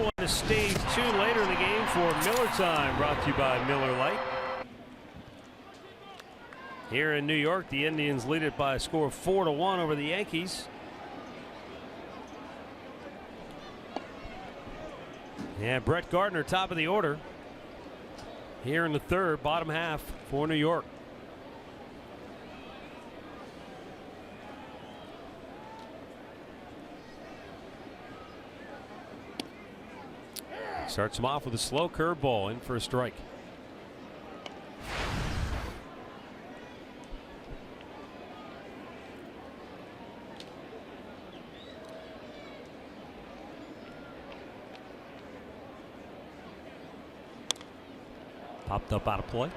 on to stage 2 later in the game for Miller Time, brought to you by Miller Lite. Here in New York, the Indians lead it by a score of 4-1 over the Yankees. And Brett Gardner, top of the order here in the third, bottom half for New York. Starts him off with a slow curveball, in for a strike. Popped up out of play.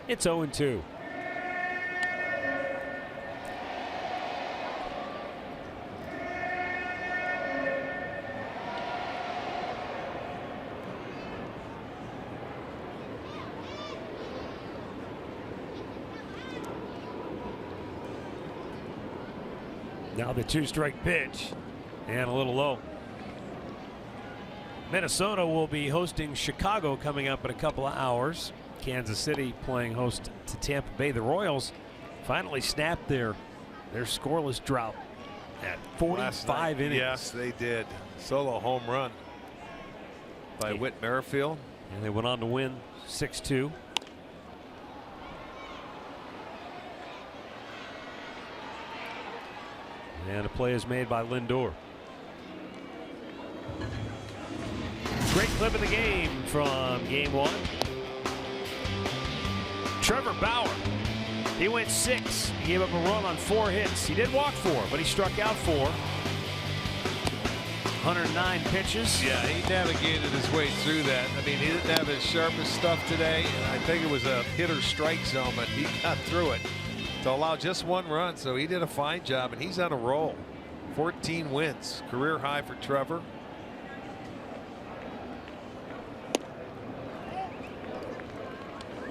It's 0-2. Now the 2-strike pitch, and a little low. Minnesota will be hosting Chicago coming up in a couple of hours. Kansas City playing host to Tampa Bay. The Royals finally snapped their scoreless drought at 45 innings. Yes, they did. Solo home run by Whit Merrifield. And they went on to win 6-2. And a play is made by Lindor. Great clip of the game from game 1. Trevor Bauer. He went 6. He gave up a run on 4 hits. He did walk 4, but he struck out 4. 109 pitches. Yeah, he navigated his way through that. I mean, he didn't have his sharpest stuff today. I think it was a hitter strike zone, but he got through it to allow just 1 run. So he did a fine job, and he's on a roll. 14 wins, career high for Trevor.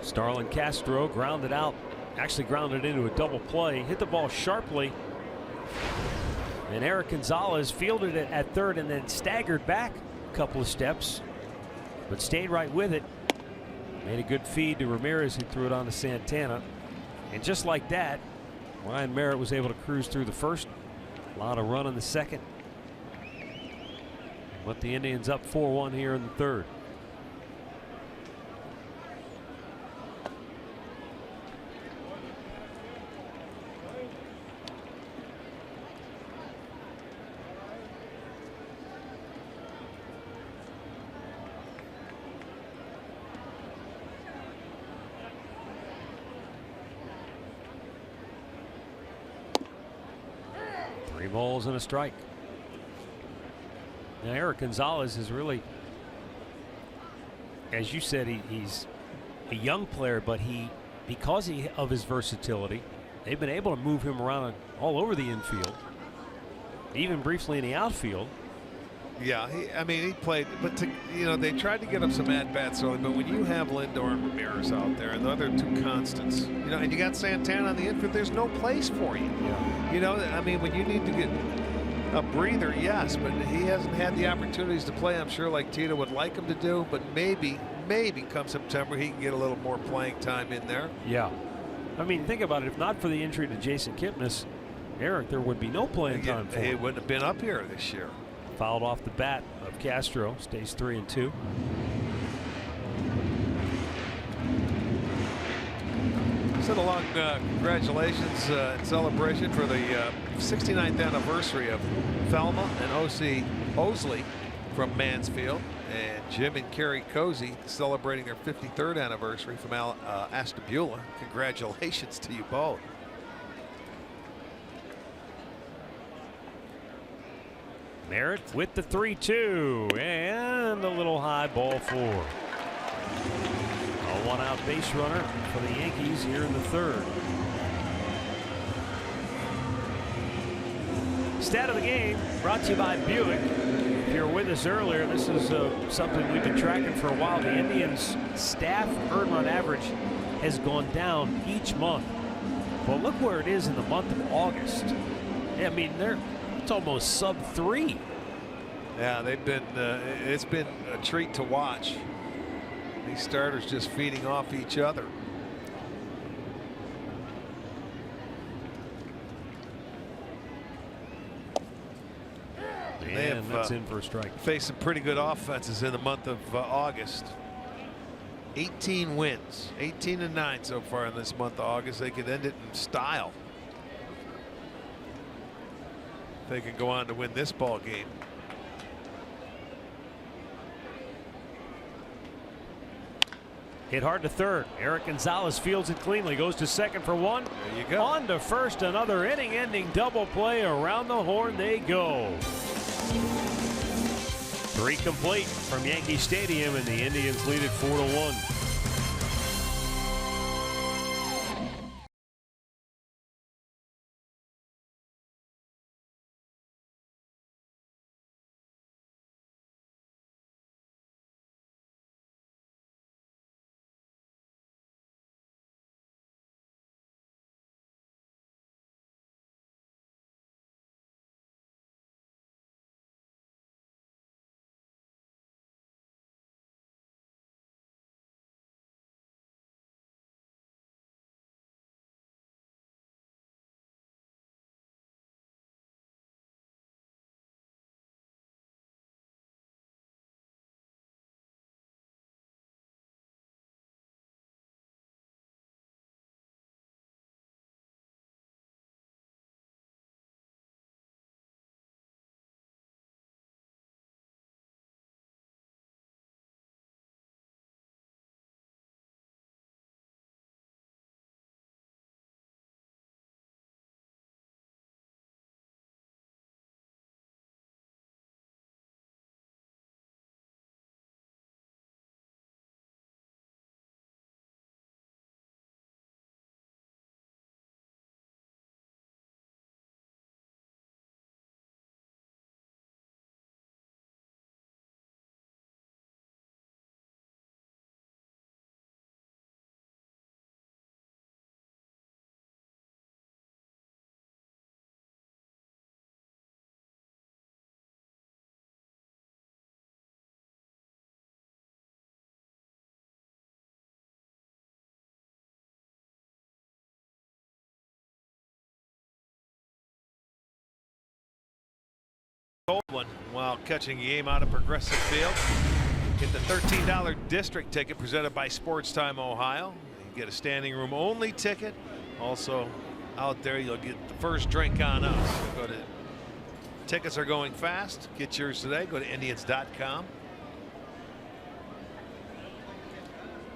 Starlin Castro grounded out, actually grounded into a double play, hit the ball sharply, and Eric Gonzalez fielded it at third and then staggered back a couple of steps, but stayed right with it. Made a good feed to Ramirez, who threw it on to Santana, and just like that, Ryan Merritt was able to cruise through the first. A lot of run in the second, but the Indians up 4-1 here in the third. Balls and a strike. Now Eric Gonzalez is really, as you said, he's a young player, but because of his versatility, they've been able to move him around all over the infield, even briefly in the outfield. Yeah, I mean, he played, but they tried to get him some at-bats early, but when you have Lindor and Ramirez out there, and the other 2 constants, and you got Santana on the infield, there's no place for you. Yeah. I mean, when you need to get a breather, yes, but he hasn't had the opportunities to play, I'm sure, like Tito would like him to do, but maybe come September, he can get a little more playing time in there. Yeah. I mean, think about it. If not for the injury to Jason Kipnis, Eric, there would be no playing time for him. He wouldn't have been up here this year. Fouled off the bat of Castro, stays 3-2. Send along congratulations and celebration for the 69th anniversary of Thelma and O.C. Osley from Mansfield, and Jim and Carrie Cozy celebrating their 53rd anniversary from Ashtabula. Congratulations to you both. Merritt with the 3-2 and a little high, ball 4. A 1-out base runner for the Yankees here in the third. Stat of the game brought to you by Buick. If you were with us earlier, this is something we've been tracking for a while. The Indians staff earned run average has gone down each month. Well, look where it is in the month of August. I mean, it's almost sub 3. Yeah, they've been. It's been a treat to watch. These starters just feeding off each other. And that's in for a strike. Faced some pretty good offenses in the month of August. 18 wins, 18-9 so far in this month of August. They could end it in style. They can go on to win this ball game. Hit hard to third. Eric Gonzalez fields it cleanly, goes to second for one. There you go. On to first, another inning-ending double play. Around the horn they go. 3 complete from Yankee Stadium, and the Indians lead it 4-1. One while catching a game out of Progressive Field. Get the $13 district ticket presented by Sports Time Ohio. You get a standing room only ticket. Also out there you'll get the first drink on us. Go to tickets are going fast. Get yours today. Go to Indians.com.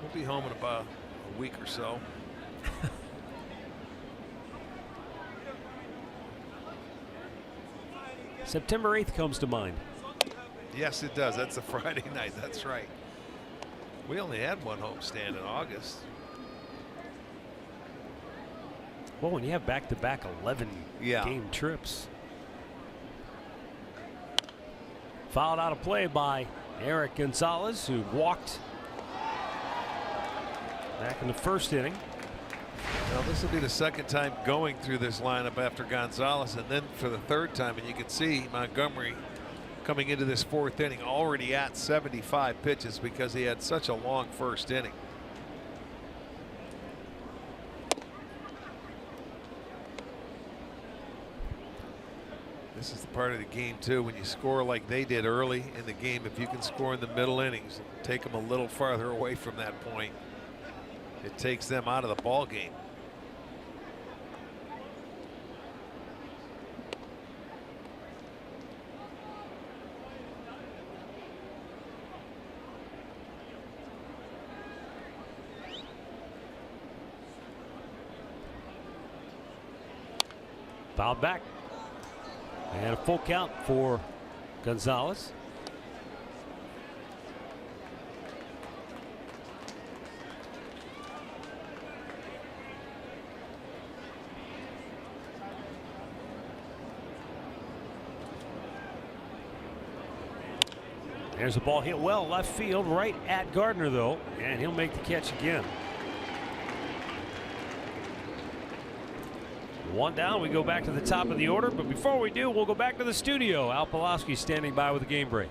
We'll be home in about a week or so. September 8th comes to mind. Yes, it does. That's a Friday night. That's right. We only had one homestand in August. Well, when you have back-to-back 11 game trips. Fouled out of play by Eric Gonzalez, who walked back in the first inning. Well, this will be the second time going through this lineup after Gonzalez, and then for the third time, and you can see Montgomery coming into this 4th inning already at 75 pitches because he had such a long first inning. This is the part of the game too, when you score like they did early in the game, if you can score in the middle innings, take them a little farther away from that point, it takes them out of the ball game. Fouled back. And a full count for Gonzalez. There's a ball hit well left field, right at Gardner though, and he'll make the catch again. One down, we go back to the top of the order, but before we do, we'll go back to the studio. Al Pawlowski standing by with a game break.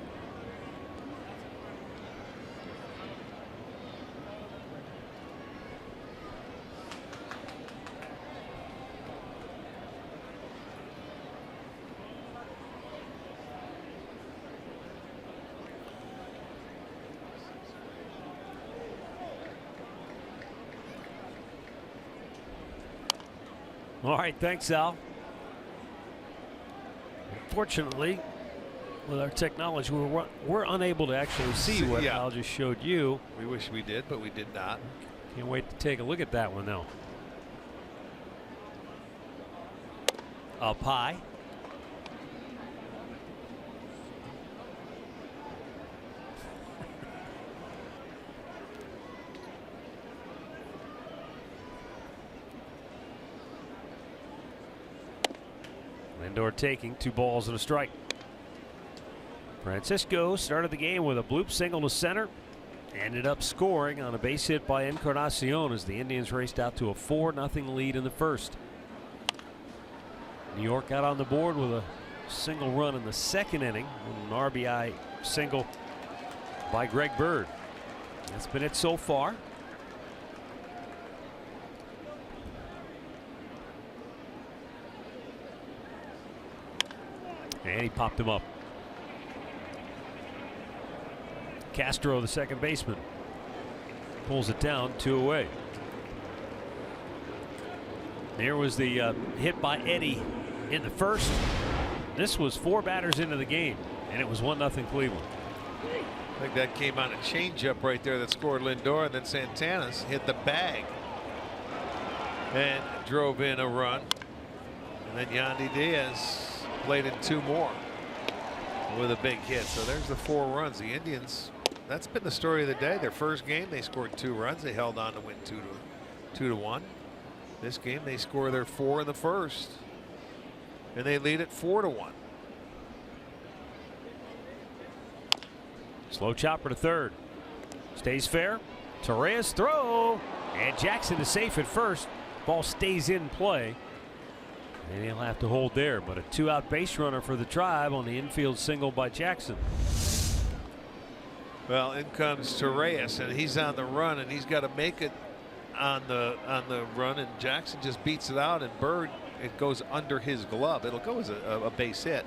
All right, thanks, Al. Unfortunately, with our technology, we're unable to actually see what Al just showed you. We wish we did, but we did not. Can't wait to take a look at that one, though. Up high. Lindor taking 2 balls and a strike. Francisco started the game with a bloop single to center. Ended up scoring on a base hit by Encarnacion as the Indians raced out to a 4-0 lead in the first. New York got on the board with a single run in the second inning with an RBI single by Greg Bird. That's been it so far. And he popped him up. Castro, the second baseman, pulls it down, 2 away. There was the hit by Eddie in the first. This was 4 batters into the game, and it was 1-0 Cleveland. I think that came on a changeup right there that scored Lindor, and then Santana's hit the bag and drove in a run. And then Yandy Diaz played in 2 more with a big hit. So there's the 4 runs. The Indians, that's been the story of the day. Their first game, they scored 2 runs. They held on to win 2-1. This game, they score their 4 in the first, and they lead it 4-1. Slow chopper to third. Stays fair. Torres throw, and Jackson is safe at first. Ball stays in play. And he'll have to hold there, but a 2-out base runner for the Tribe on the infield single by Jackson. Well, in comes Torres, and he's on the run, and he's got to make it on the run, and Jackson just beats it out, and Bird, it goes under his glove. It'll go as a base hit.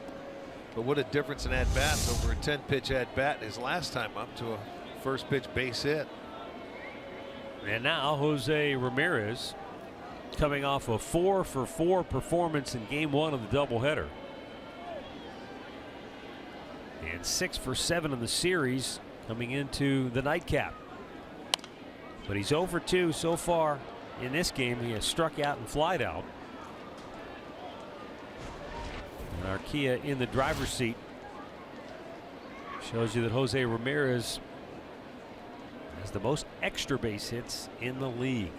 But what a difference in at-bats over a 10-pitch at-bat his last time up to a first-pitch base hit. And now Jose Ramirez, coming off a 4-for-4 performance in game 1 of the doubleheader. And 6-for-7 in the series coming into the nightcap. But he's 0-for-2 so far in this game. He has struck out and flied out. And Arcia in the driver's seat shows you that Jose Ramirez has the most extra base hits in the league.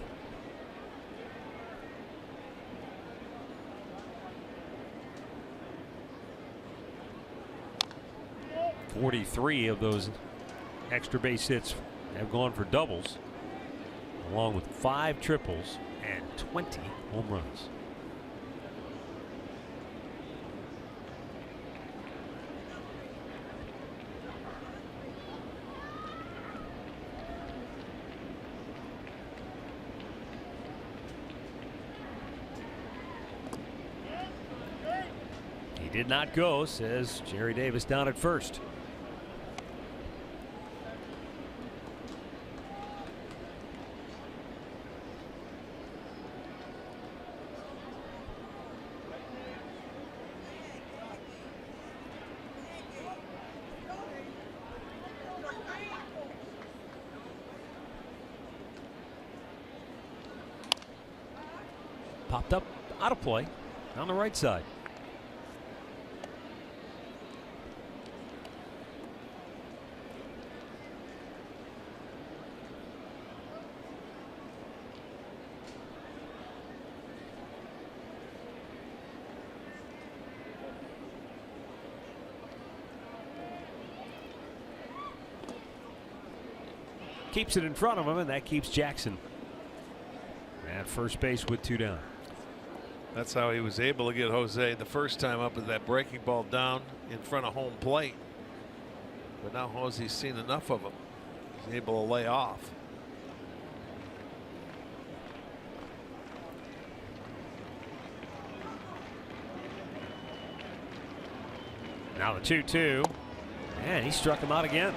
43 of those extra base hits have gone for doubles, along with 5 triples and 20 home runs. He did not go, says Jerry Davis down at first. Popped up out of play on the right side. Keeps it in front of him, and that keeps Jackson at first base with 2 down. That's how he was able to get Jose the first time up with that breaking ball down in front of home plate. But now Jose's seen enough of him. He's able to lay off. Now the 2-2, and he struck him out again.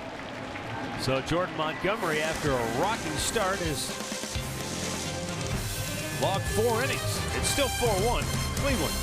So Jordan Montgomery, after a rocking start, has logged 4 innings. It's still 4-1 Cleveland.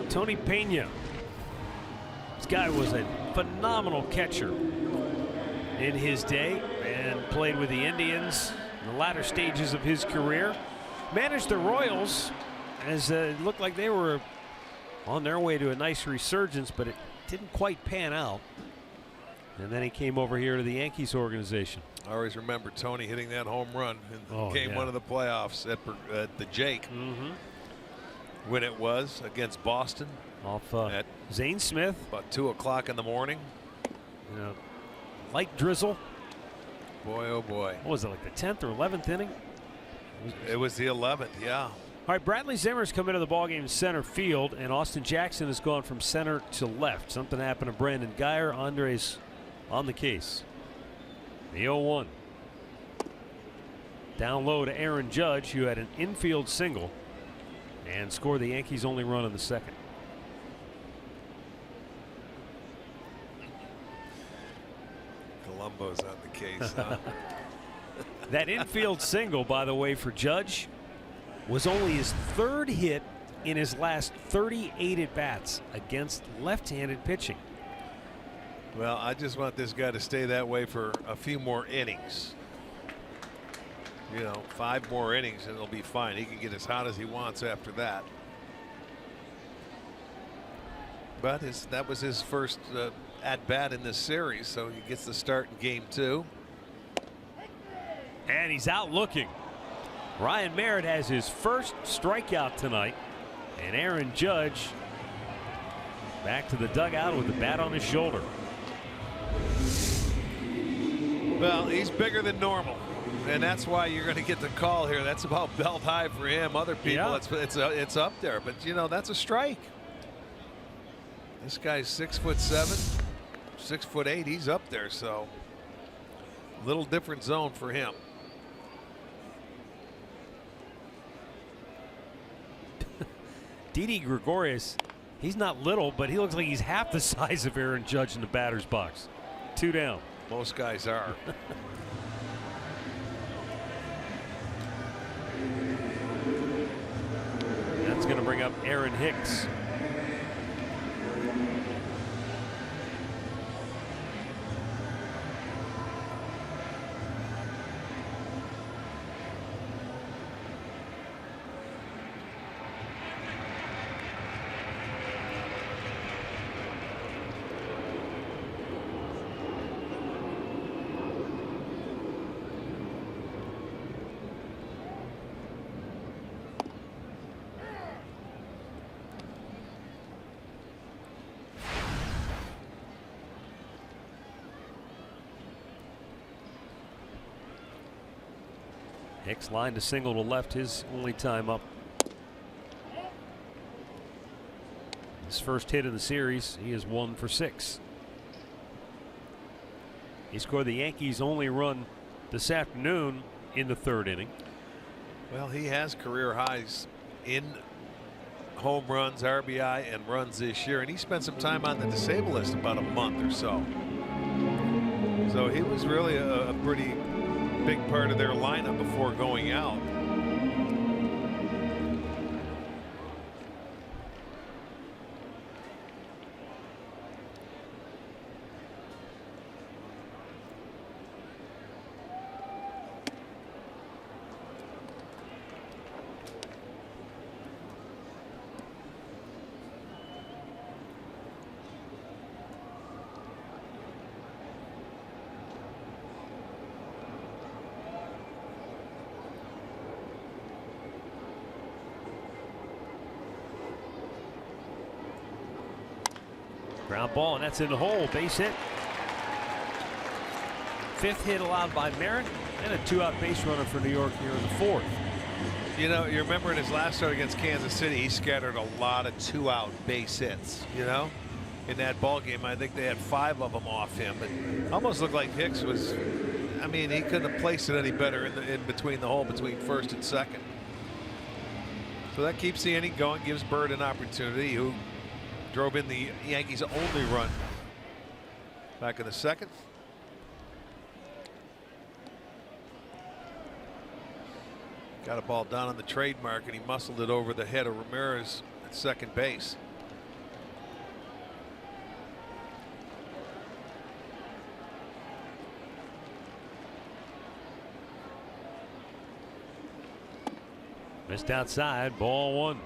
Tony Pena. This guy was a phenomenal catcher in his day and played with the Indians in the latter stages of his career. Managed the Royals as it looked like they were on their way to a nice resurgence, but it didn't quite pan out. And then he came over here to the Yankees organization. I always remember Tony hitting that home run in game 1 of the playoffs at the Jake. When it was against Boston Off at Zane Smith. About 2 o'clock in the morning. You know, light drizzle. Boy, oh boy. What was it, like the 10th or 11th inning? It was the 11th, yeah. All right, Bradley Zimmer's come into the ballgame in center field, and Austin Jackson has gone from center to left. Something happened to Brandon Geyer. Andres on the case. The 0-1. Down low to Aaron Judge, who had an infield single and scored the Yankees' only run in the second. Colombo's on the case, huh? That infield single, by the way, for Judge was only his 3rd hit in his last 38 at-bats against left-handed pitching. Well, I just want this guy to stay that way for a few more innings. You know, 5 more innings and it'll be fine. He can get as hot as he wants after that. But that was his first at bat in this series, so he gets the start in game 2. And he's out looking. Ryan Merritt has his first strikeout tonight, and Aaron Judge back to the dugout with the bat on his shoulder. Well, he's bigger than normal, and that's why you're going to get the call here. That's about belt high for him. Other people, it's up there, but you know that's a strike. This guy's 6'7", 6'8". He's up there, so little different zone for him. Didi Gregorius, he's not little, but he looks like he's half the size of Aaron Judge in the batter's box. 2 down. Most guys are. That's going to bring up Aaron Hicks. Hicks lined a single to left, his only time up. His first hit of the series, he is 1 for 6. He scored the Yankees' only run this afternoon in the 3rd inning. Well, he has career highs in home runs, RBI, and runs this year, and he spent some time on the disabled list, about a month or so. So he was really a pretty big part of their lineup before going out. Ground ball, and that's in the hole. Base hit. 5th hit allowed by Merritt, and a 2-out base runner for New York here in the 4th. You know, you remember in his last start against Kansas City, he scattered a lot of 2-out base hits. You know, in that ball game, I think they had 5 of them off him. But almost looked like Hicks was. I mean, he couldn't have placed it any better in between the hole, between 1st and 2nd. So that keeps the inning going, gives Bird an opportunity, who drove in the Yankees' only run back in the 2nd. Got a ball down on the trademark, and he muscled it over the head of Ramirez at second base. Missed outside, ball 1.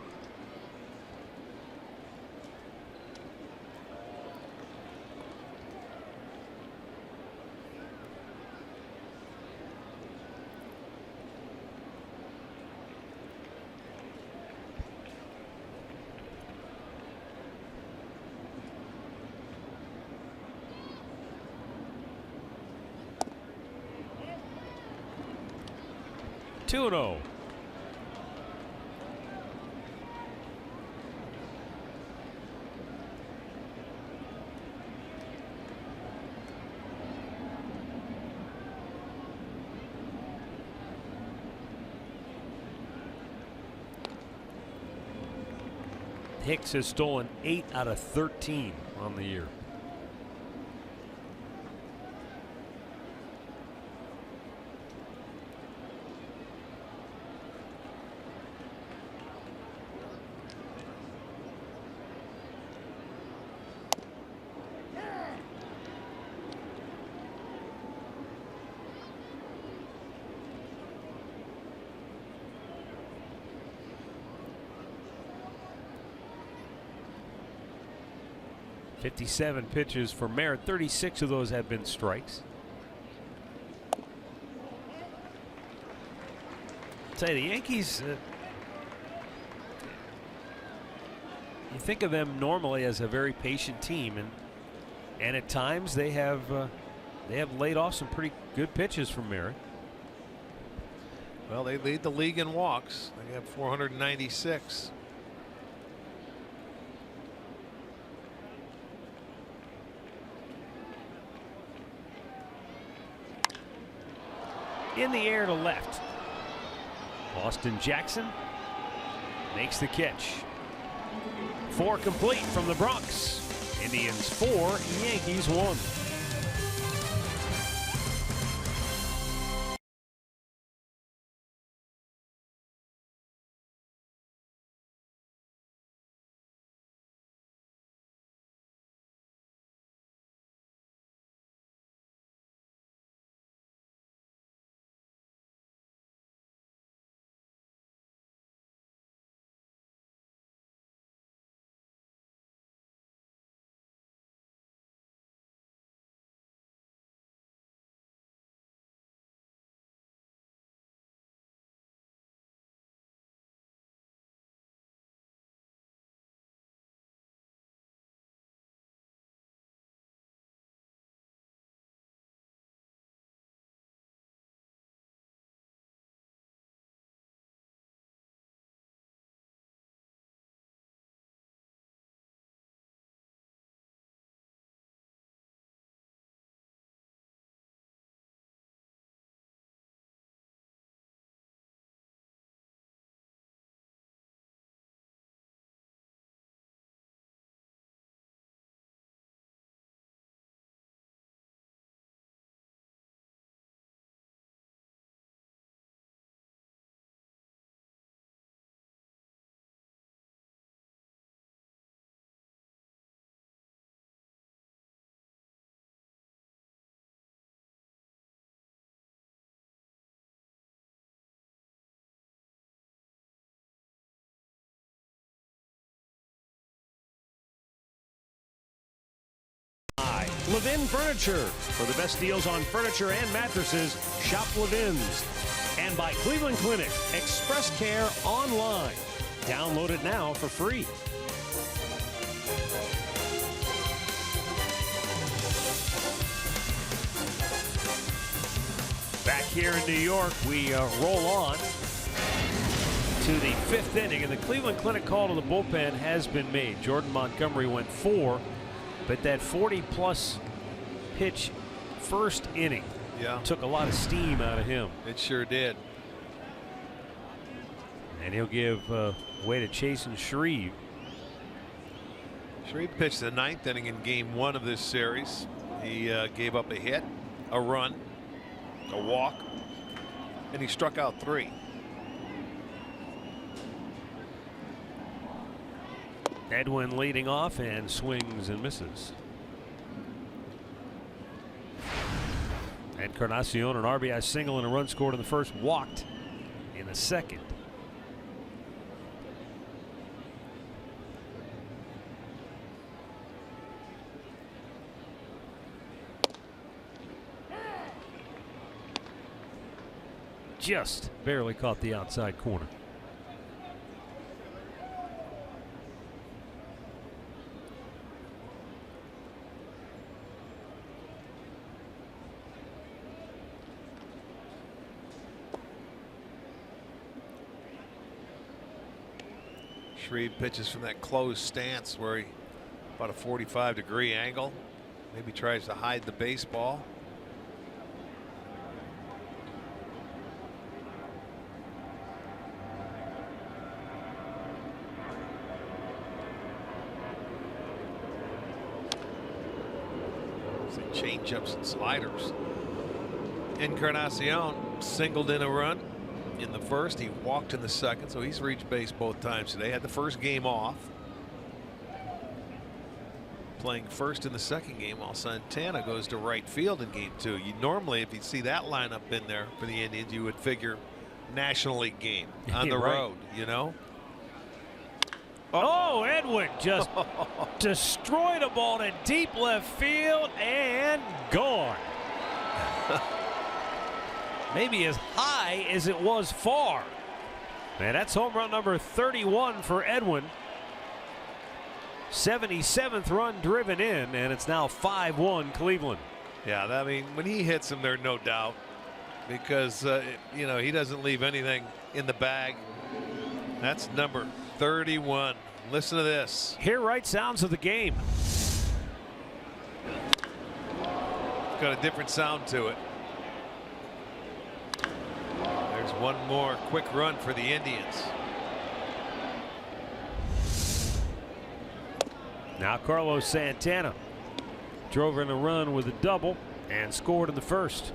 Two and 0. Hicks has stolen 8 out of 13 on the year. .57 pitches for Merritt. 36 of those have been strikes. I'll tell you, the Yankees, you think of them normally as a very patient team, and at times they have laid off some pretty good pitches from Merritt. Well, they lead the league in walks. They have 496. In the air to left. Austin Jackson makes the catch. 4 complete from the Bronx. Indians 4, Yankees 1. Levin Furniture. For the best deals on furniture and mattresses, shop Levin's. And by Cleveland Clinic, Express Care online. Download it now for free. Back here in New York, we roll on to the 5th inning, and the Cleveland Clinic call to the bullpen has been made. Jordan Montgomery went 4, but that 40-plus pitch first inning took a lot of steam out of him. It sure did. And he'll give way to Chasen Shreve. Shreve pitched the 9th inning in Game 1 of this series. He gave up a hit, a run, a walk, and he struck out 3. Edwin leading off and swings and misses. Encarnacion, an RBI single and a run scored in the first, walked in the second. Just barely caught the outside corner. Shreve pitches from that closed stance where he about a 45-degree angle. Maybe tries to hide the baseball. Changeups and sliders. Encarnacion singled in a run in the first. He walked in the second, so he's reached base both times today. Had the first game off. Playing first in the second game while Santana goes to right field in Game 2. You normally, if you see that lineup in there for the Indians, you would figure National League game on the road, you know. Oh, Edwin just destroyed a ball to deep left field and gone. Maybe as high as it was far. Man, that's home run number 31 for Edwin. 77th run driven in, and it's now 5-1 Cleveland. Yeah, I mean, when he hits them, there's no doubt, because you know, he doesn't leave anything in the bag. That's number 31. Listen to this. Hear right sounds of the game. Got a different sound to it. There's one more quick run for the Indians. Now Carlos Santana drove in a run with a double and scored in the first.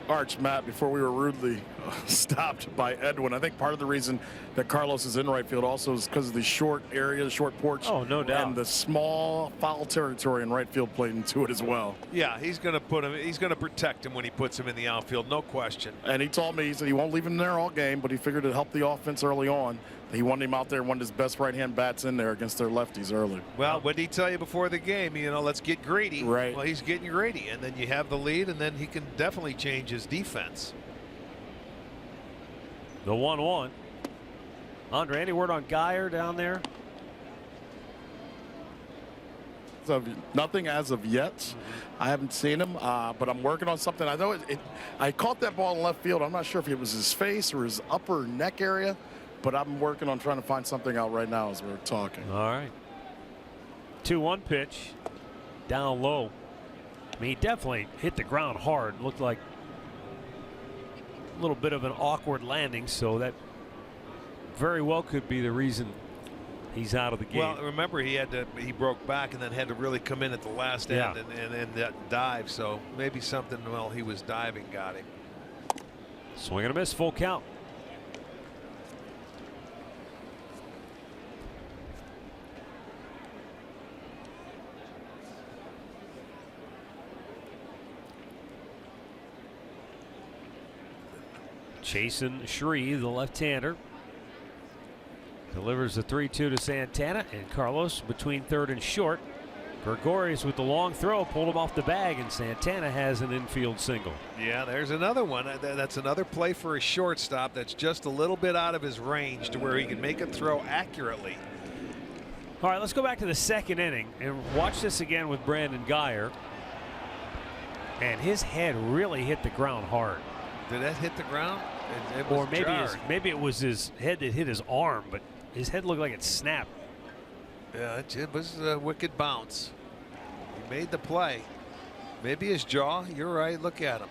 Arch, Matt, before we were rudely stopped by Edwin, I think part of the reason that Carlos is in right field also is because of the short area, the short porch. Oh, no doubt. And the small foul territory in right field played into it as well. Yeah, he's going to put him. He's going to protect him when he puts him in the outfield, no question. And he told me, he said he won't leave him there all game, but he figured it'd help the offense early on. He wanted him out there, one of his best right-hand bats in there against their lefties early. Well, what did he tell you before the game? You know, let's get greedy. Right. Well, he's getting greedy, and then you have the lead, and then he can definitely change his defense. The 1-1. Andre, any word on Geyer down there? So nothing as of yet. I haven't seen him, but I'm working on something. I know I caught that ball in left field. I'm not sure if it was his face or his upper neck area, but I'm working on trying to find something out right now as we're talking. All right. 2-1 pitch down low. I mean, he definitely hit the ground hard. Looked like a little bit of an awkward landing, so that very well could be the reason he's out of the game. Well, remember, he broke back and then had to really come in at the last end and that dive. So maybe something while he was diving got him. Swing and a miss, full count. Chasing Shreve, the left-hander. Delivers the 3-2 to Santana, and Carlos between third and short. Gregorius with the long throw pulled him off the bag, and Santana has an infield single. Yeah, there's another one. That's another play for a shortstop that's just a little bit out of his range to where he can make a throw accurately. All right, let's go back to the second inning and watch this again with Brandon Guyer. And his head really hit the ground hard. Did that hit the ground? It was or maybe it was his head that hit his arm, but his head looked like it snapped. Yeah, it was a wicked bounce. He made the play. Maybe his jaw. You're right. Look at him.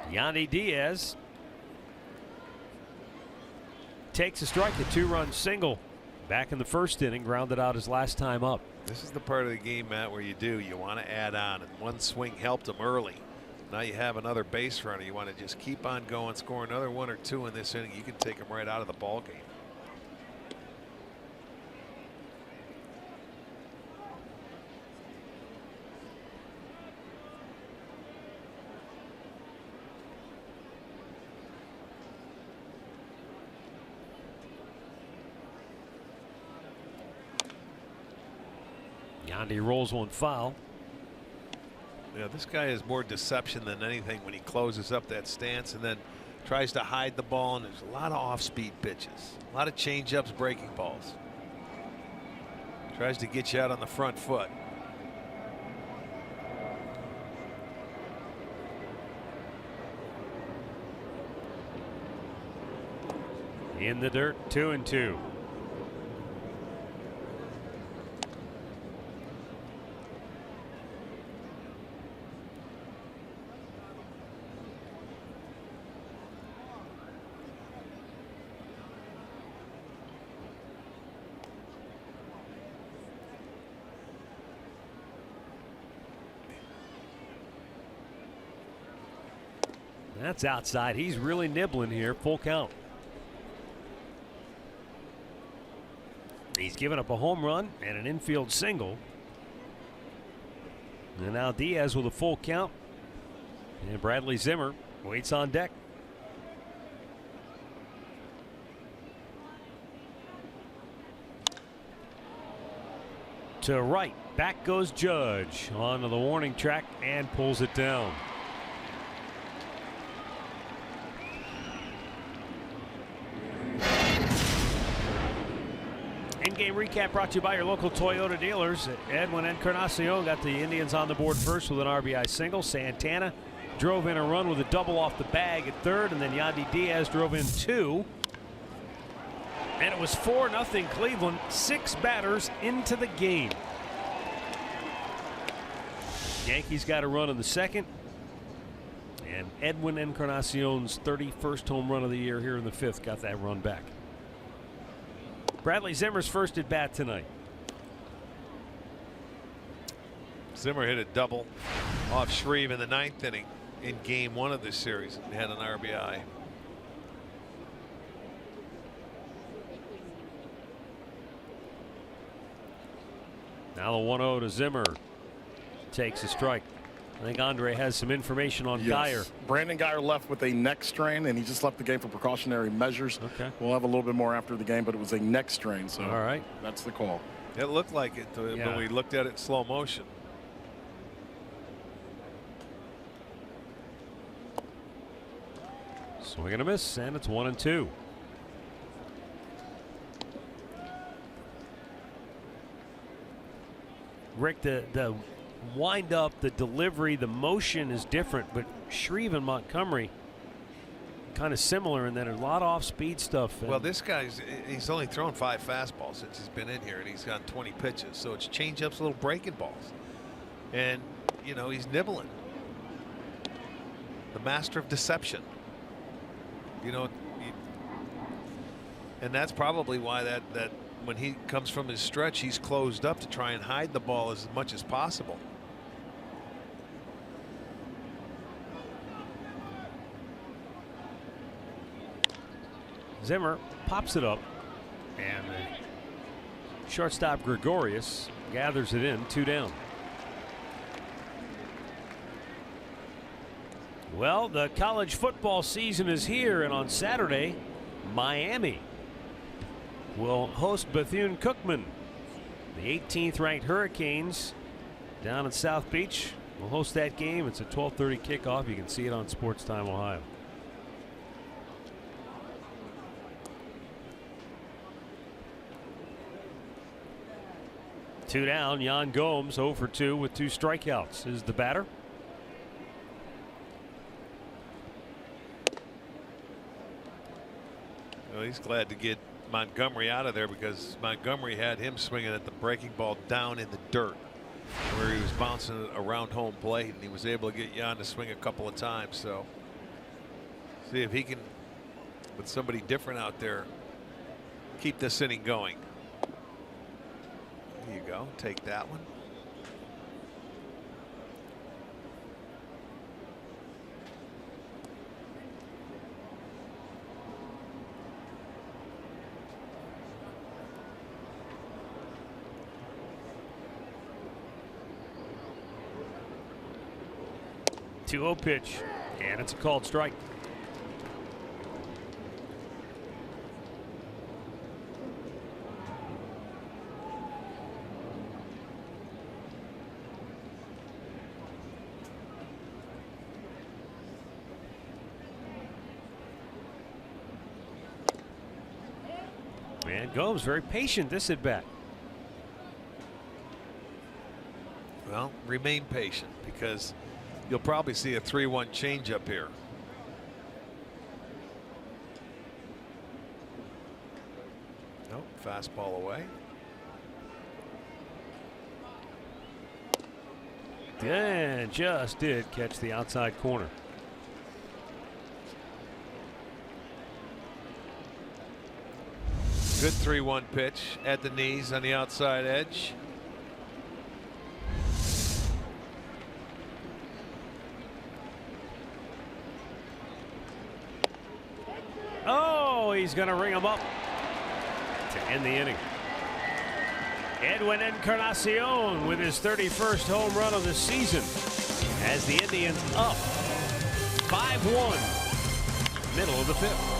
Yandy Diaz takes a strike, a 2-run single back in the first inning, grounded out his last time up. This is the part of the game, Matt, where you want to add on, and one swing helped him early. Now you have another base runner. You want to just keep on going, score another 1 or 2 in this inning. You can take him right out of the ball game. Yandy rolls one foul. Yeah, this guy is more deception than anything when he closes up that stance and then tries to hide the ball, and there's a lot of off-speed pitches, a lot of change-ups, breaking balls. Tries to get you out on the front foot. In the dirt, 2-2. That's outside. He's really nibbling here. Full count. He's given up a home run and an infield single. And now Diaz with a full count. And Bradley Zimmer waits on deck. To right. Back goes Judge onto the warning track and pulls it down. In-game recap brought to you by your local Toyota dealers. Edwin Encarnacion got the Indians on the board first with an RBI single. Santana drove in a run with a double off the bag at third, and then Yandy Diaz drove in 2. And it was 4-0 Cleveland. 6 batters into the game. Yankees got a run in the second. And Edwin Encarnacion's 31st home run of the year here in the 5th got that run back. Bradley Zimmer's first at bat tonight. Zimmer hit a double off Shreve in the 9th inning in game 1 of this series and had an RBI. Now the 1-0 to Zimmer. Takes a strike. I think Andre has some information on Guyer. Brandon Guyer left with a neck strain, and he just left the game for precautionary measures. Okay. We'll have a little bit more after the game, but it was a neck strain. So all right, that's the call. It looked like it when we looked at it in slow motion. Swing and a miss, and it's 1-2. Rick, the wind up, the delivery, the motion is different, but Shreve and Montgomery kind of similar in that a lot of off-speed stuff. Well, this guy's he's only thrown 5 fastballs since he's been in here, and he's got 20 pitches, so it's change-ups, little breaking balls, and you know he's nibbling. The master of deception. You know, and that's probably why that when he comes from his stretch, he's closed up to try and hide the ball as much as possible. Zimmer pops it up, and Shortstop Gregorius gathers it in, 2 down. Well, the college football season is here, and on Saturday, Miami will host Bethune-Cookman. The 18th ranked Hurricanes down in South Beach will host that game. It's a 12:30 kickoff. You can see it on Sports Time Ohio. Two down. Yan Gomes 0 for 2 with 2 strikeouts is the batter. Well, he's glad to get Montgomery out of there because Montgomery had him swinging at the breaking ball down in the dirt where he was bouncing it around home plate, and he was able to get Yan to swing a couple of times. So see if he can, with somebody different out there, keep this inning going. There you go. Take that one. Two-0 pitch, and it's a called strike. And Gomes very patient this at bat. Well, remain patient because you'll probably see a 3-1 changeup here. Nope, fastball away. And just did catch the outside corner. Good 3-1 pitch at the knees on the outside edge. Oh, he's going to ring him up to end the inning. Edwin Encarnacion with his 31st home run of the season as the Indians up 5-1, middle of the 5th.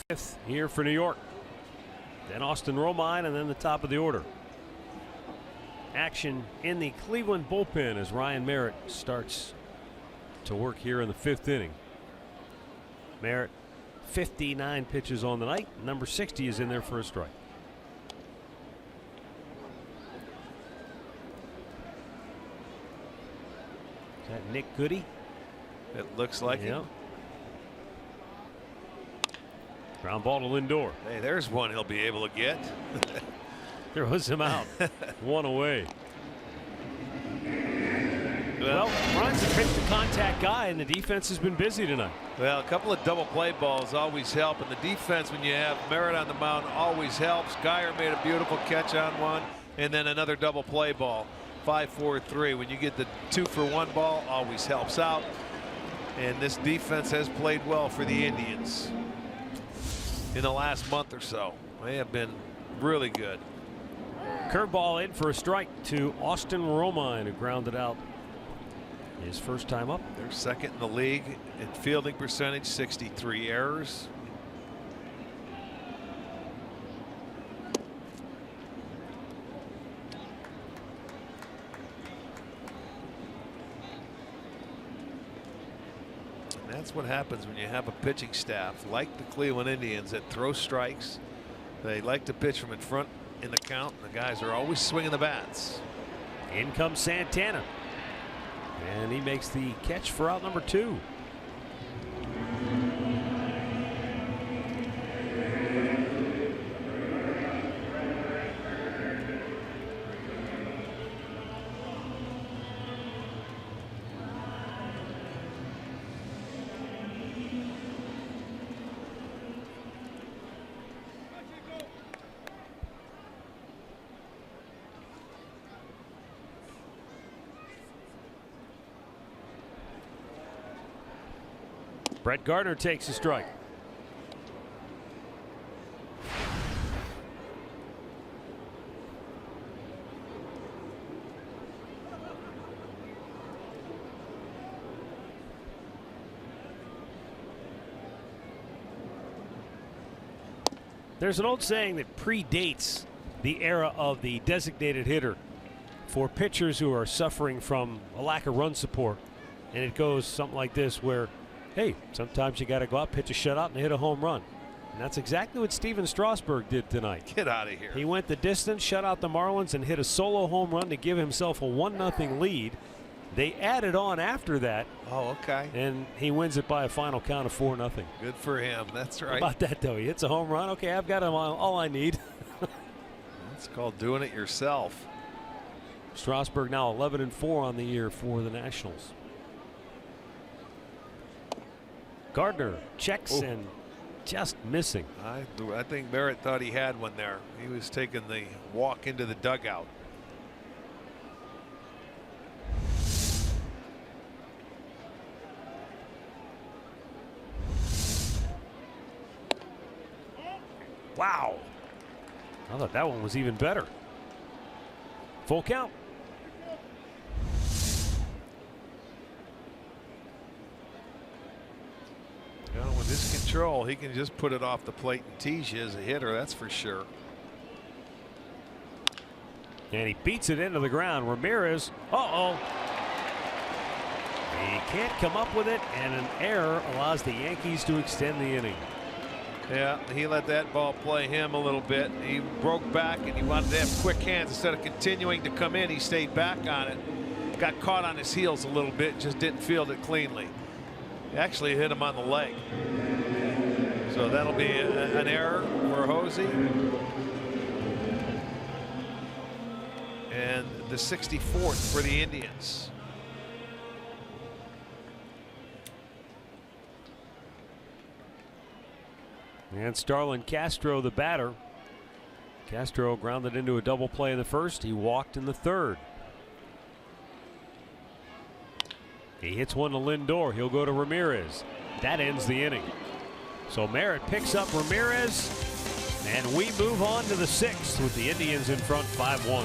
The 5th here for New York. Then Austin Romine, and then the top of the order. Action in the Cleveland bullpen as Ryan Merritt starts to work here in the 5th inning. Merritt, 59 pitches on the night. Number 60 is in there for a strike. Nick Goody. It looks like it. Ground ball to Lindor. Hey, there's one he'll be able to get. Throws him out. One away. Well, Ryan's a pitch to contact guy, and the defense has been busy tonight. Well, a couple of double play balls always help, and the defense, when you have Merritt on the mound, always helps. Geyer made a beautiful catch on one, and then another double play ball. 5-4-3. When you get the 2-for-1 ball, always helps out. And this defense has played well for the Indians in the last month or so. They have been really good. Curveball in for a strike to Austin Romine, who grounded out his first time up. They're second in the league in fielding percentage, 63 errors. And that's what happens when you have a pitching staff like the Cleveland Indians that throw strikes. They like to pitch from in front in the count. The guys are always swinging the bats. In comes Santana. And he makes the catch for out number 2. Brett Gardner takes a strike. There's an old saying that predates the era of the designated hitter for pitchers who are suffering from a lack of run support. And it goes something like this, where hey, sometimes you got to go out, pitch a shutout, and hit a home run. And that's exactly what Steven Strasburg did tonight. Get out of here. He went the distance, shut out the Marlins, and hit a solo home run to give himself a 1-0 lead. They added on after that. Oh, okay. And he wins it by a final count of 4-0. Good for him. That's right. How about that, though? He hits a home run. Okay, I've got all I need. That's called doing it yourself. Strasburg now 11-4 on the year for the Nationals. Gardner checks and just missing. I think Merritt thought he had one there. He was taking the walk into the dugout. Wow. I thought that one was even better. Full count. You know, with his control, he can just put it off the plate and tease you as a hitter, that's for sure. And he beats it into the ground. Ramirez, he can't come up with it, and an error allows the Yankees to extend the inning. Yeah, he let that ball play him a little bit. He broke back and he wanted to have quick hands. Instead of continuing to come in, he stayed back on it. Got caught on his heels a little bit, just didn't field it cleanly. He actually hit him on the leg. So that'll be an error for Hosey. And the 64th for the Indians. And Starlin Castro, the batter. Castro grounded into a double play in the first. He walked in the third. He hits one to Lindor. He'll go to Ramirez. That ends the inning. So Merritt picks up Ramirez, and we move on to the 6th with the Indians in front 5-1.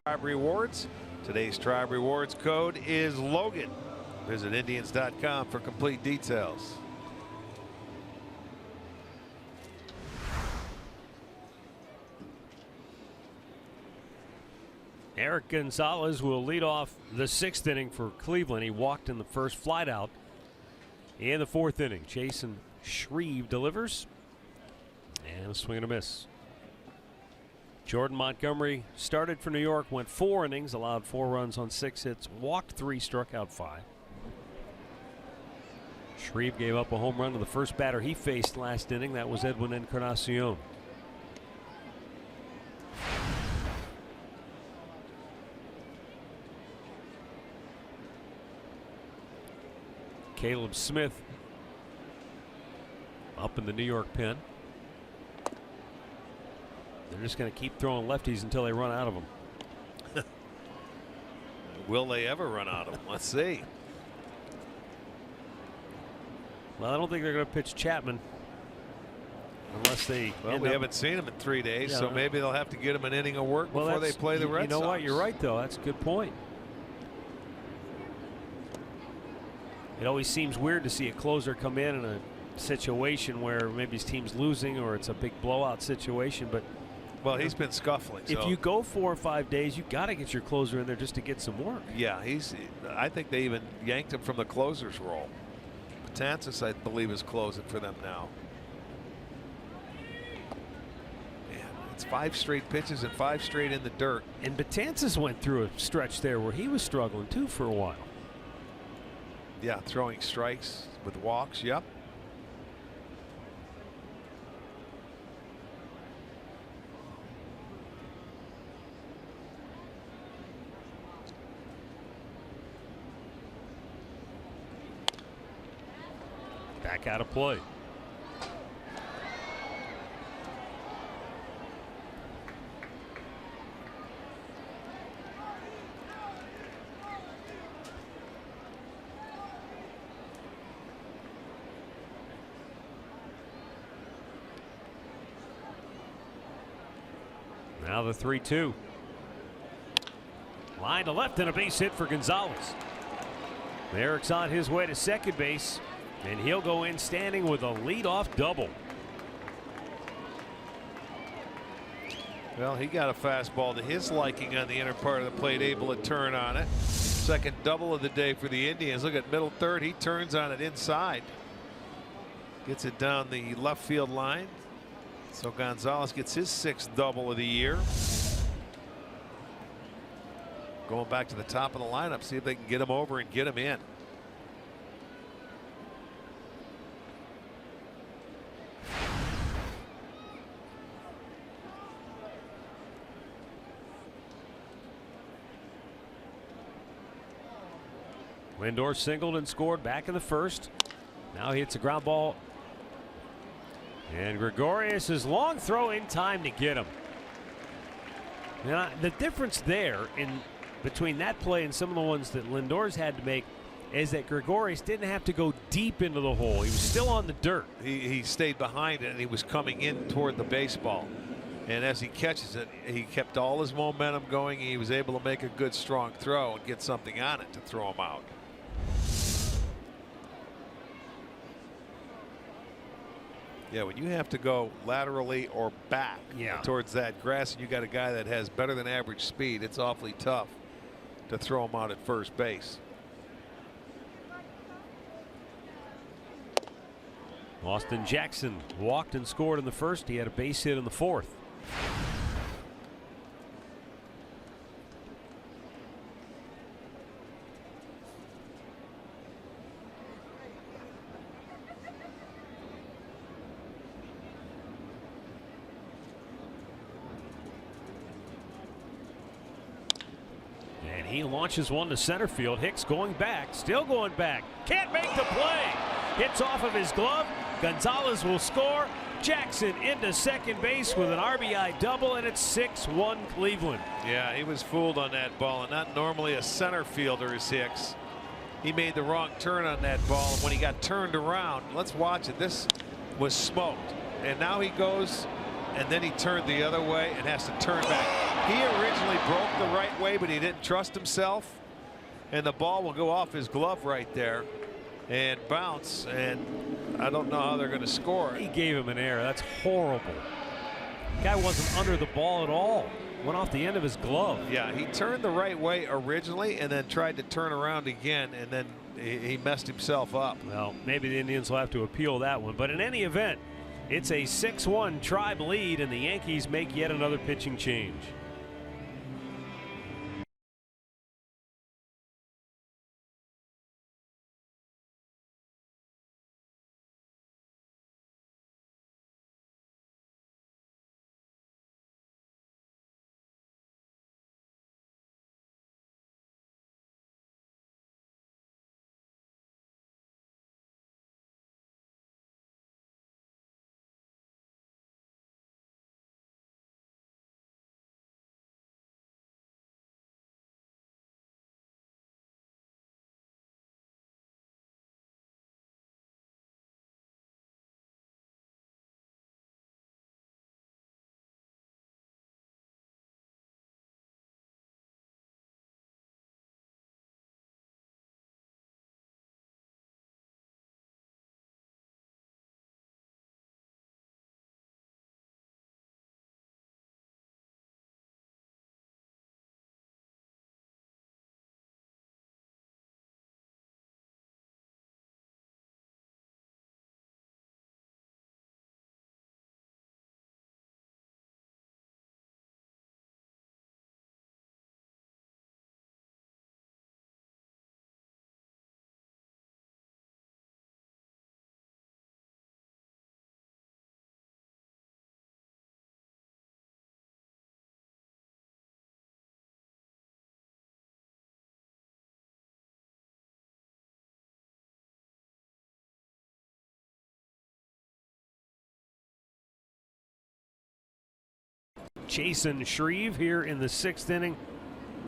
Tribe Rewards. Today's Tribe Rewards code is Logan. Visit Indians.com for complete details. Eric Gonzalez will lead off the 6th inning for Cleveland. He walked in the first, flight out in the 4th inning. Jason Shreve delivers, and a swing and a miss. Jordan Montgomery started for New York, went 4 innings, allowed 4 runs on 6 hits, walked 3, struck out 5. Shreve gave up a home run to the first batter he faced last inning. That was Edwin Encarnacion. Caleb Smith up in the New York pen. They're just going to keep throwing lefties until they run out of them. Will they ever run out of them? Let's see. Well, I don't think they're going to pitch Chapman unless they. Well, we haven't seen him in 3 days, so maybe they'll have to get him an inning of work before they play the Red Sox. You know what? You're right, though. That's a good point. It always seems weird to see a closer come in a situation where maybe his team's losing or it's a big blowout situation. But well, he's been scuffling. If you go 4 or 5 days, you got to get your closer in there just to get some work. Yeah, I think they even yanked him from the closer's role. Betances, I believe, is closing for them now. Man, it's 5 straight pitches and 5 straight in the dirt. And Betances went through a stretch there where he was struggling too for a while. Yeah, throwing strikes with walks. Yep. Back out of play. Now the 3-2. Line to left and a base hit for Gonzalez. Eric's on his way to second base, and he'll go in standing with a leadoff double. Well, he got a fastball to his liking on the inner part of the plate, able to turn on it. Second double of the day for the Indians. Look at middle third. He turns on it inside. Gets it down the left field line. So Gonzalez gets his 6th double of the year. Going back to the top of the lineup, see if they can get him over and get him in. Lindor singled and scored back in the first. Now he hits a ground ball. And Gregorius' long throw in time to get him. Now, the difference there in between that play and some of the ones that Lindor's had to make is that Gregorius didn't have to go deep into the hole. He was still on the dirt. He stayed behind it and he was coming in toward the baseball. And as he catches it, he kept all his momentum going. He was able to make a good strong throw and get something on it to throw him out. Yeah, when you have to go laterally or back towards that grass and you got a guy that has better than average speed, it's awfully tough to throw him out at first base. Austin Jackson walked and scored in the first. He had a base hit in the 4th. He launches one to center field. Hicks going back, still going back. Can't make the play. Hits off of his glove. Gonzalez will score. Jackson into second base with an RBI double, and it's 6-1 Cleveland. Yeah, he was fooled on that ball, and not normally a center fielder is Hicks. He made the wrong turn on that ball, and when he got turned around, let's watch it. This was smoked, and now he goes, and then he turned the other way and has to turn back. He originally broke the right way, but he didn't trust himself, and the ball will go off his glove right there and bounce, and I don't know how they're going to score it. He gave him an error. That's horrible. Guy wasn't under the ball at all. Went off the end of his glove. Yeah, he turned the right way originally and then tried to turn around again, and then he messed himself up. Well, maybe the Indians will have to appeal that one, but in any event, it's a 6-1 Tribe lead, and the Yankees make yet another pitching change. Jason Shreve here in the 6th inning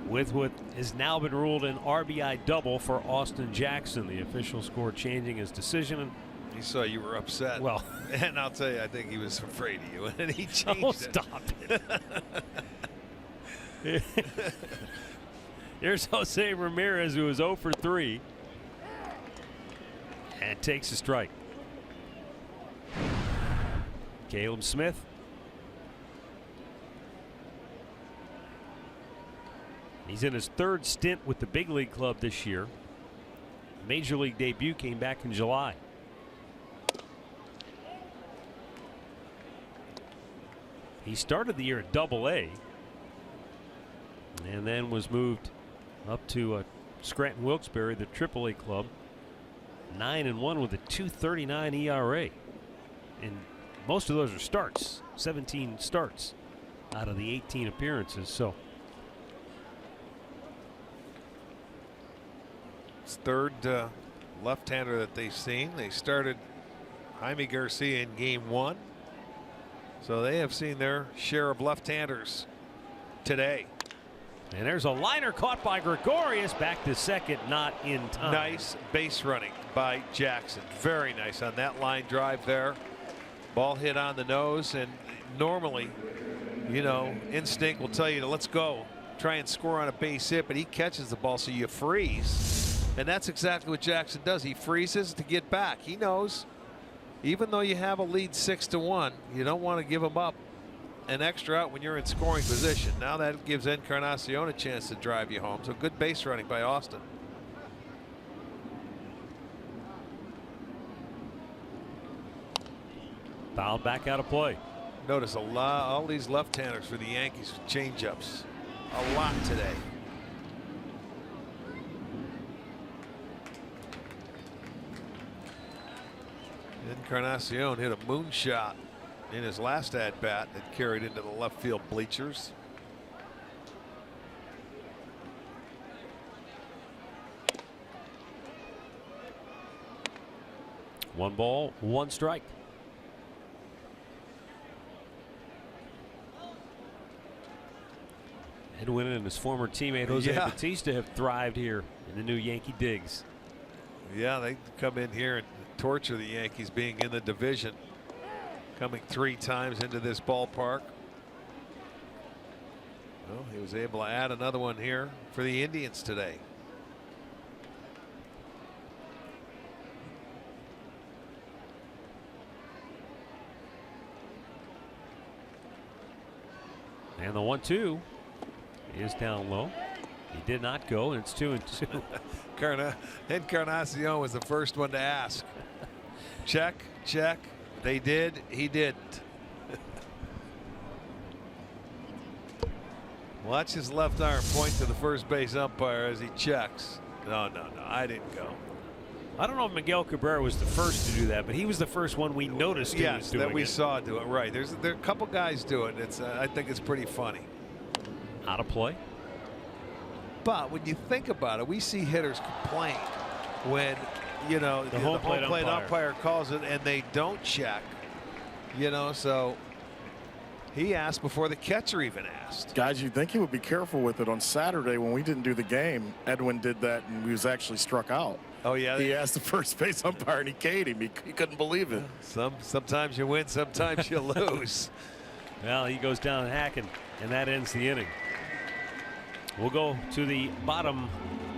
with what has now been ruled an RBI double for Austin Jackson. The official score changing his decision. He saw you were upset. Well, and I'll tell you, I think he was afraid of you, and he changed oh, it. stop it. Here's Jose Ramirez, who is 0 for 3 and takes a strike. Caleb Smith. He's in his 3rd stint with the big league club this year. Major league debut came back in July. He started the year at Double-A and then was moved up to Scranton Wilkes-Barre, the Triple-A club. 9-1 with a 2.39 ERA, and most of those are starts. 17 starts out of the 18 appearances. So It's 3rd left-hander that they've seen. They started Jaime Garcia in game 1, so they have seen their share of left-handers today. And there's a liner caught by Gregorius, back to second, not in time. Nice base running by Jackson. Very nice on that line drive there. Ball hit on the nose, and normally, you know, instinct will tell you to let's go, try and score on a base hit, but he catches the ball, so you freeze. And that's exactly what Jackson does. He freezes to get back. He knows, even though you have a lead 6-1, you don't want to give him up an extra out when you're in scoring position. Now that gives Encarnacion a chance to drive you home. So good base running by Austin. Fouled back out of play. Notice all these left-handers for the Yankees with change-ups. A lot today. Encarnacion hit a moonshot in his last at-bat that carried into the left field bleachers. One ball, one strike. Edwin and his former teammate Jose Bautista have thrived here in the new Yankee digs. Yeah, they come in here and torture the Yankees being in the division, coming 3 times into this ballpark. Well, he was able to add another one here for the Indians today. And the 1-2 is down low. He did not go, and it's 2-2. Encarnacion was the first one to ask. Check, check. They did. He didn't. Watch his left arm point to the first base umpire as he checks. No, I didn't go. I don't know if Miguel Cabrera was the first to do that, but he was the first one we noticed. Yes, that we saw do it. Right. There are a couple guys do it. It's I think it's pretty funny. Out of play. But when you think about it, we see hitters complain when the home plate umpire calls it and they don't check. So he asked before the catcher even asked. Guys, you'd think he would be careful with it. On Saturday when we didn't do the game, Edwin did that and he was actually struck out. Oh yeah, he asked the first base umpire and he K'd him. He couldn't believe it. Sometimes you win, sometimes you lose. Well, he goes down hacking, and that ends the inning. We'll go to the bottom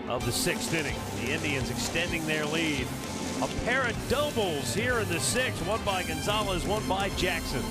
of the 6th inning. The Indians extending their lead. A pair of doubles here in the 6th, one by Gonzalez, one by Jackson.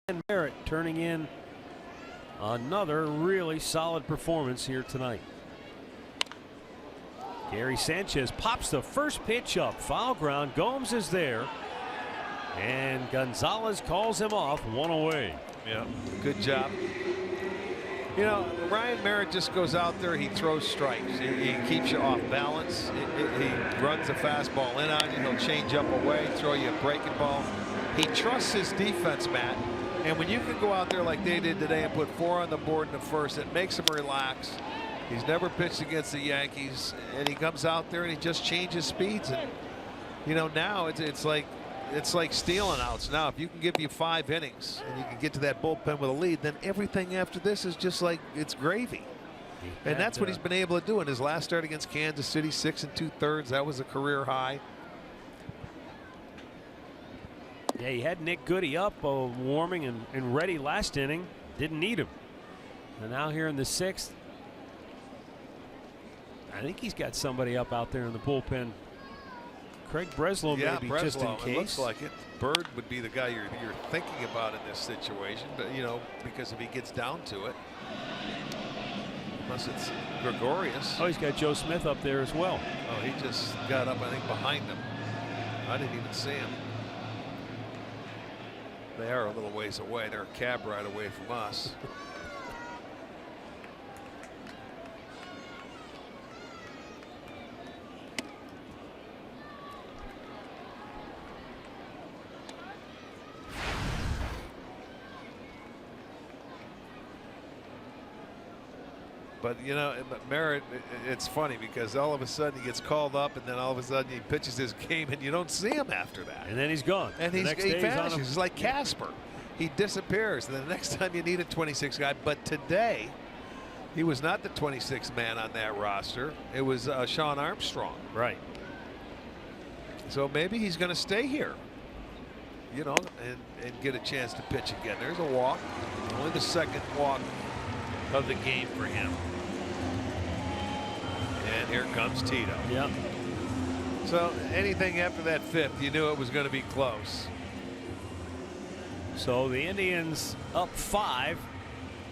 And Merritt turning in another really solid performance here tonight. Gary Sanchez pops the first pitch up, foul ground. Gomes is there, and Gonzalez calls him off, one away. Yeah, good job. Ryan Merritt just goes out there, he throws strikes. He keeps you off balance. He runs a fastball in on you. He'll change up away, throw you a breaking ball. He trusts his defense, Matt. And when you can go out there like they did today and put 4 on the board in the first, it makes him relax. He's never pitched against the Yankees, and he comes out there and he just changes speeds. And now it's like stealing outs. Now, if you can give you 5 innings and you can get to that bullpen with a lead, then everything after this is just like it's gravy. And that's what he's been able to do in his last start against Kansas City, 6 2/3. That was a career high. Yeah, he had Nick Goody up, warming and ready last inning. Didn't need him. And now here in the 6th, I think he's got somebody up out there in the bullpen. Craig Breslow, maybe, Breslow, just in case. It looks like it. Bird would be the guy you're thinking about in this situation, but because if he gets down to it, unless it's Gregorius. Oh, he's got Joe Smith up there as well. Oh, he just got up, I think, behind him. I didn't even see him. They are a little ways away. They're a cab ride away from us. But you know, Merritt, it's funny because all of a sudden he gets called up, and then all of a sudden he pitches his game, and you don't see him after that. And then he's gone. And he vanishes. He's like Casper. He disappears. And the next time you need a 26 guy, but today he was not the 26th man on that roster. It was Sean Armstrong. Right. So maybe he's going to stay here, you know, and get a chance to pitch again. There's a walk. Only the second walk of the game for him. And here comes Tito. Yep. So anything after that fifth, you knew it was going to be close. So the Indians up 5.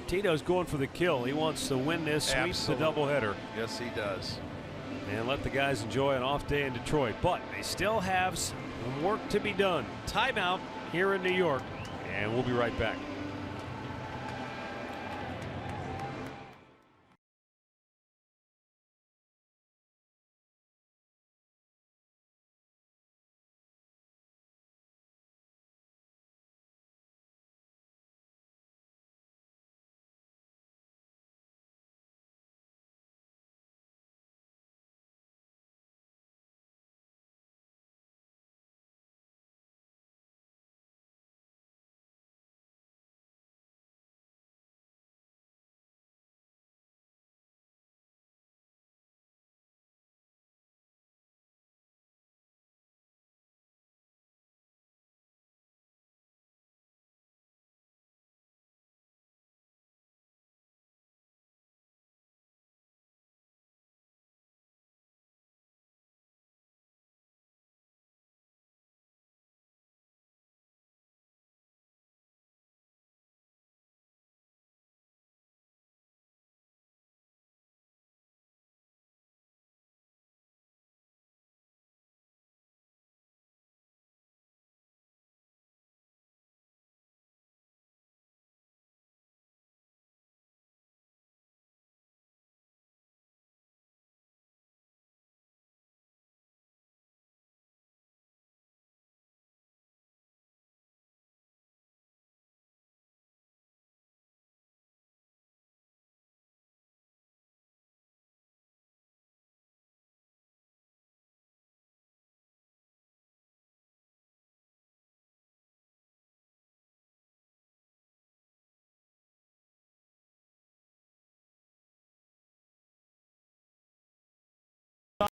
Tito's going for the kill. He wants to win this, sweeps the doubleheader. Yes, he does. And let the guys enjoy an off day in Detroit. But they still have some work to be done. Timeout here in New York. And we'll be right back.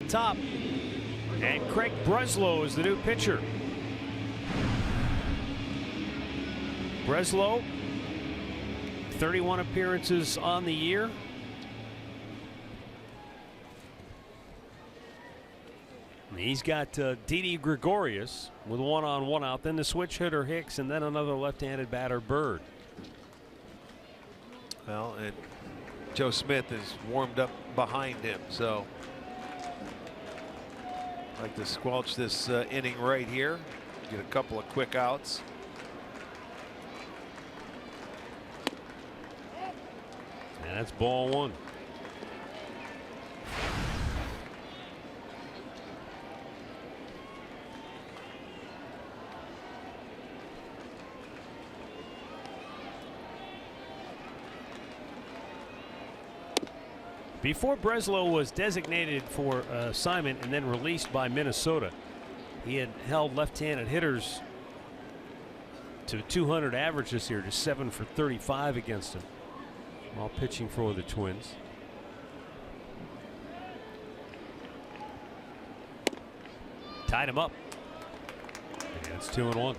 Top. And Craig Breslow is the new pitcher. Breslow, 31 appearances on the year. He's got Didi Gregorius with 1-on-1 out, then the switch hitter Hicks, and then another left-handed batter Bird. Well, and Joe Smith is warmed up behind him, so like to squelch this inning right here, get a couple of quick outs. And that's ball 1. Before Breslow was designated for assignment and then released by Minnesota, he had held left-handed hitters to 200 average this year, just 7 for 35 against him while pitching for the Twins. Tied him up. And it's 2-1.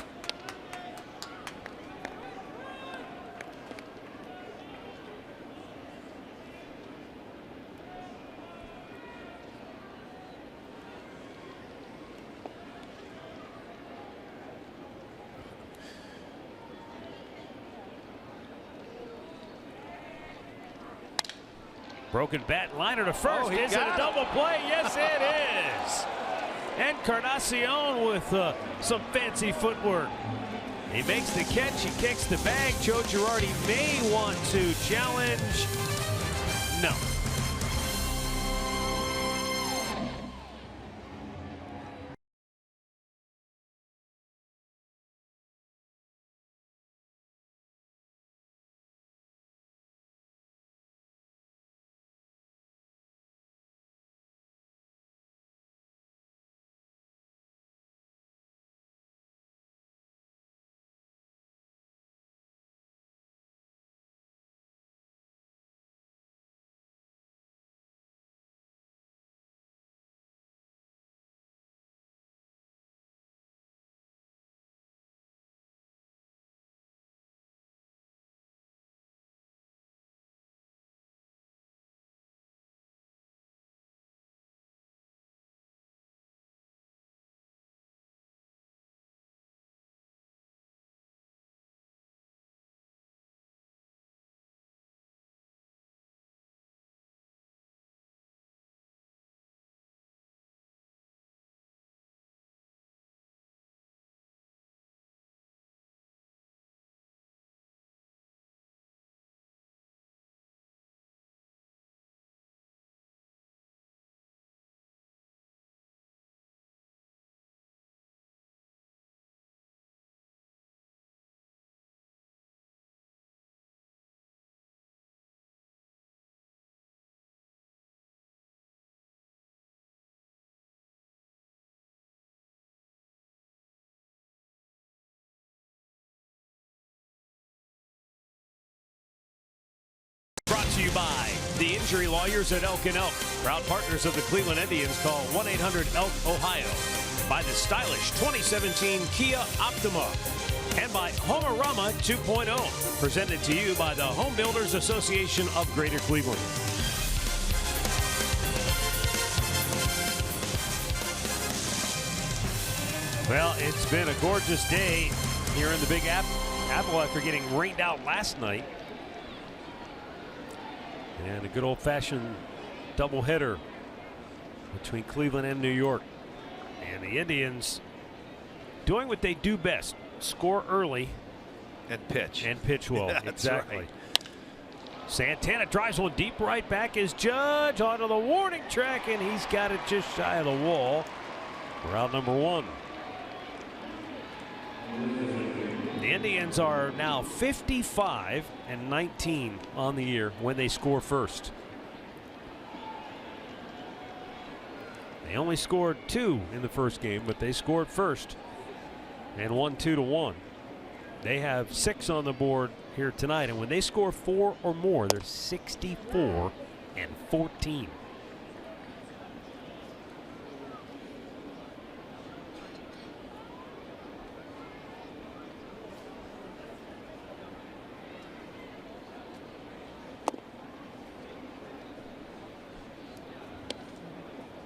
Broken bat, liner to first. Is it a double play? Yes, it is. Encarnacion with some fancy footwork. He makes the catch. He kicks the bag. Joe Girardi may want to challenge. No. to you by the injury lawyers at Elk & Elk. Proud partners of the Cleveland Indians. Call 1-800-ELK-OHIO. By the stylish 2017 Kia Optima. And by Homerama 2.0. Presented to you by the Home Builders Association of Greater Cleveland. Well, it's been a gorgeous day here in the Big Apple after getting rained out last night. And a good old-fashioned doubleheader between Cleveland and New York. And the Indians doing what they do best. Score early. And pitch. And pitch well. That's exactly. Right. Santana drives one deep right back as Judge onto the warning track, and he's got it just shy of the wall. We're out number one. The Indians are now 55-19 on the year when they score first. They only scored 2 in the first game, but they scored first and won 2-1. They have 6 on the board here tonight, and when they score 4 or more, they're 64-14.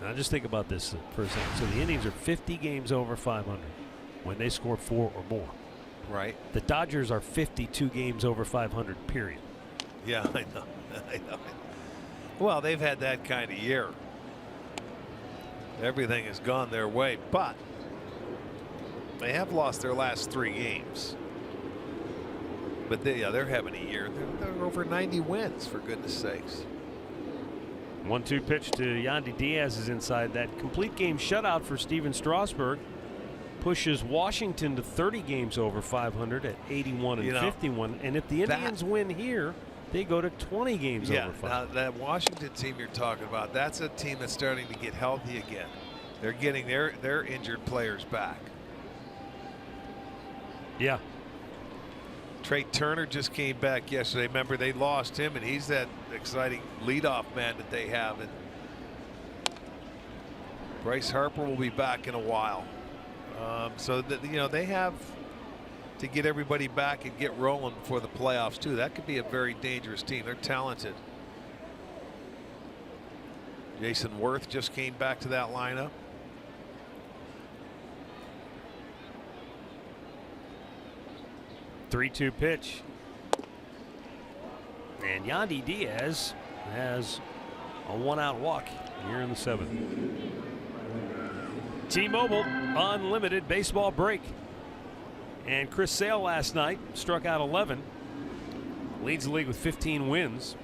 Now just think about this for a second. So the Indians are 50 games over 500 when they score 4 or more. Right. The Dodgers are 52 games over 500, period. Yeah, I know. I know. Well, they've had that kind of year. Everything has gone their way, but they have lost their last 3 games. But they're having a year. They're over 90 wins, for goodness sakes. 1-2 pitch to Yandy Diaz is inside. That complete game shutout for Steven Strasburg pushes Washington to 30 games over 500 at 81-51. And if the Indians win here, they go to 20 games over 500. Now that Washington team you're talking about, that's a team that's starting to get healthy again. They're getting their injured players back. Yeah. Trey Turner just came back yesterday. Remember, they lost him, and he's that exciting leadoff man that they have. And Bryce Harper will be back in a while. So that they have to get everybody back and get rolling before the playoffs too. That could be a very dangerous team. They're talented. Jason Worth just came back to that lineup. Three-two pitch. And Yandy Diaz has a 1-out walk here in the 7th. T-Mobile unlimited baseball break. And Chris Sale last night struck out 11. Leads the league with 15 wins.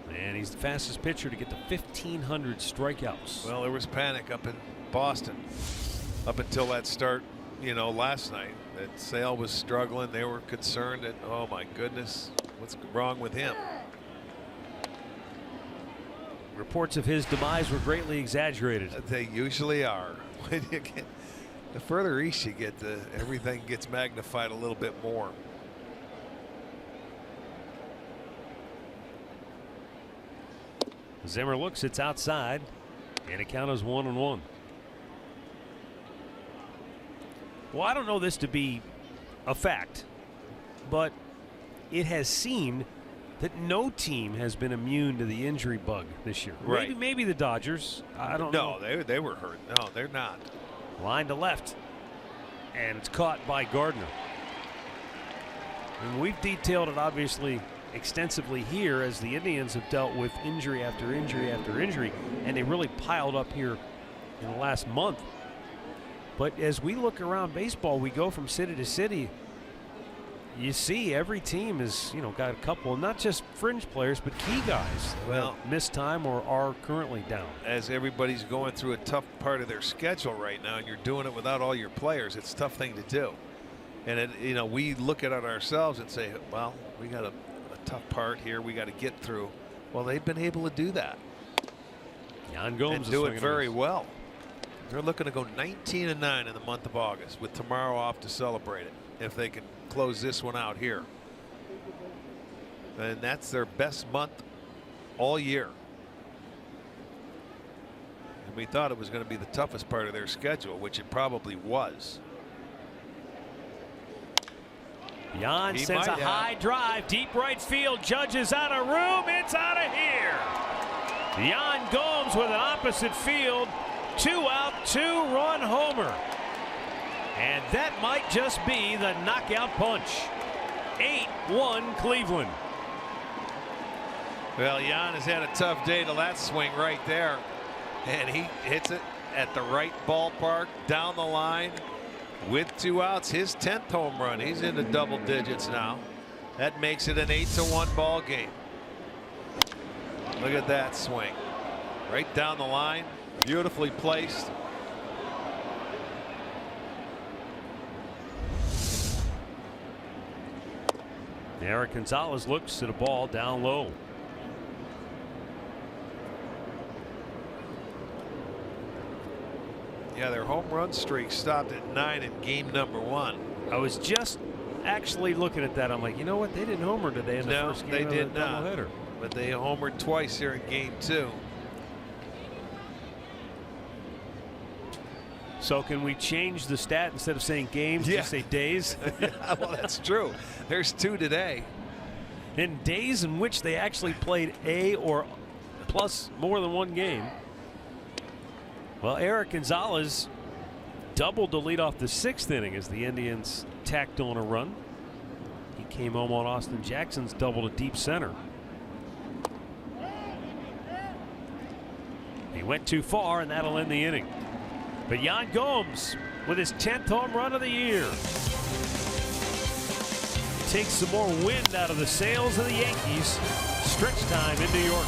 And he's the fastest pitcher to get to 1,500 strikeouts. Well, there was panic up in Boston up until that start, last night. That Sale was struggling. They were concerned that, oh my goodness, what's wrong with him? Reports of his demise were greatly exaggerated. They usually are. When you get, the further east you get, everything gets magnified a little bit more. Zimmer looks, it's outside, and it counts as 1-1. Well, I don't know this to be a fact, but it has seemed that no team has been immune to the injury bug this year. Right. Maybe the Dodgers. I don't know. No, they were hurt. No, they're not. Line to left, and it's caught by Gardner. And we've detailed it obviously extensively here as the Indians have dealt with injury after injury after injury, and they really piled up here in the last month. But as we look around baseball, we go from city to city. You see every team has, got a couple, not just fringe players, but key guys that missed time or are currently down. As everybody's going through a tough part of their schedule right now, and you're doing it without all your players, it's a tough thing to do. And we look at it ourselves and say, well, we got a tough part here we got to get through. Well, they've been able to do that. Gomes and do it very well. They're looking to go 19-9 in the month of August with tomorrow off to celebrate it if they can close this one out here. and that's their best month all year. And we thought it was going to be the toughest part of their schedule, which it probably was. Yan sends a high drive, deep right field. Judge is out of room. It's out of here. Yan Gomes with an opposite field. 2-out, 2-run homer. And that might just be the knockout punch. 8-1 Cleveland. Well, Yan has had a tough day to that swing right there. And he hits it at the right ballpark, down the line. With 2 outs, his 10th home run. He's into double digits now. That makes it an 8-1 ball game. Look at that swing. Right down the line. Beautifully placed. Eric Gonzalez looks at a ball down low. Yeah, their home run streak stopped at 9 in game number 1. I was just actually looking at that. I'm like, you know what? They didn't homer today in the first game. They did of the not. doubleheader. But they homered twice here in game 2. So can we change the stat instead of saying games, just say days? Yeah, well, that's true. There's 2 today. In days in which they actually played a or plus more than 1 game. Well, Eric Gonzalez doubled to lead off the 6th inning as the Indians tacked on a run. He came home on Austin Jackson's double to deep center. He went too far, and that'll end the inning. But Yan Gomes with his 10th home run of the year takes some more wind out of the sails of the Yankees. Stretch time in New York.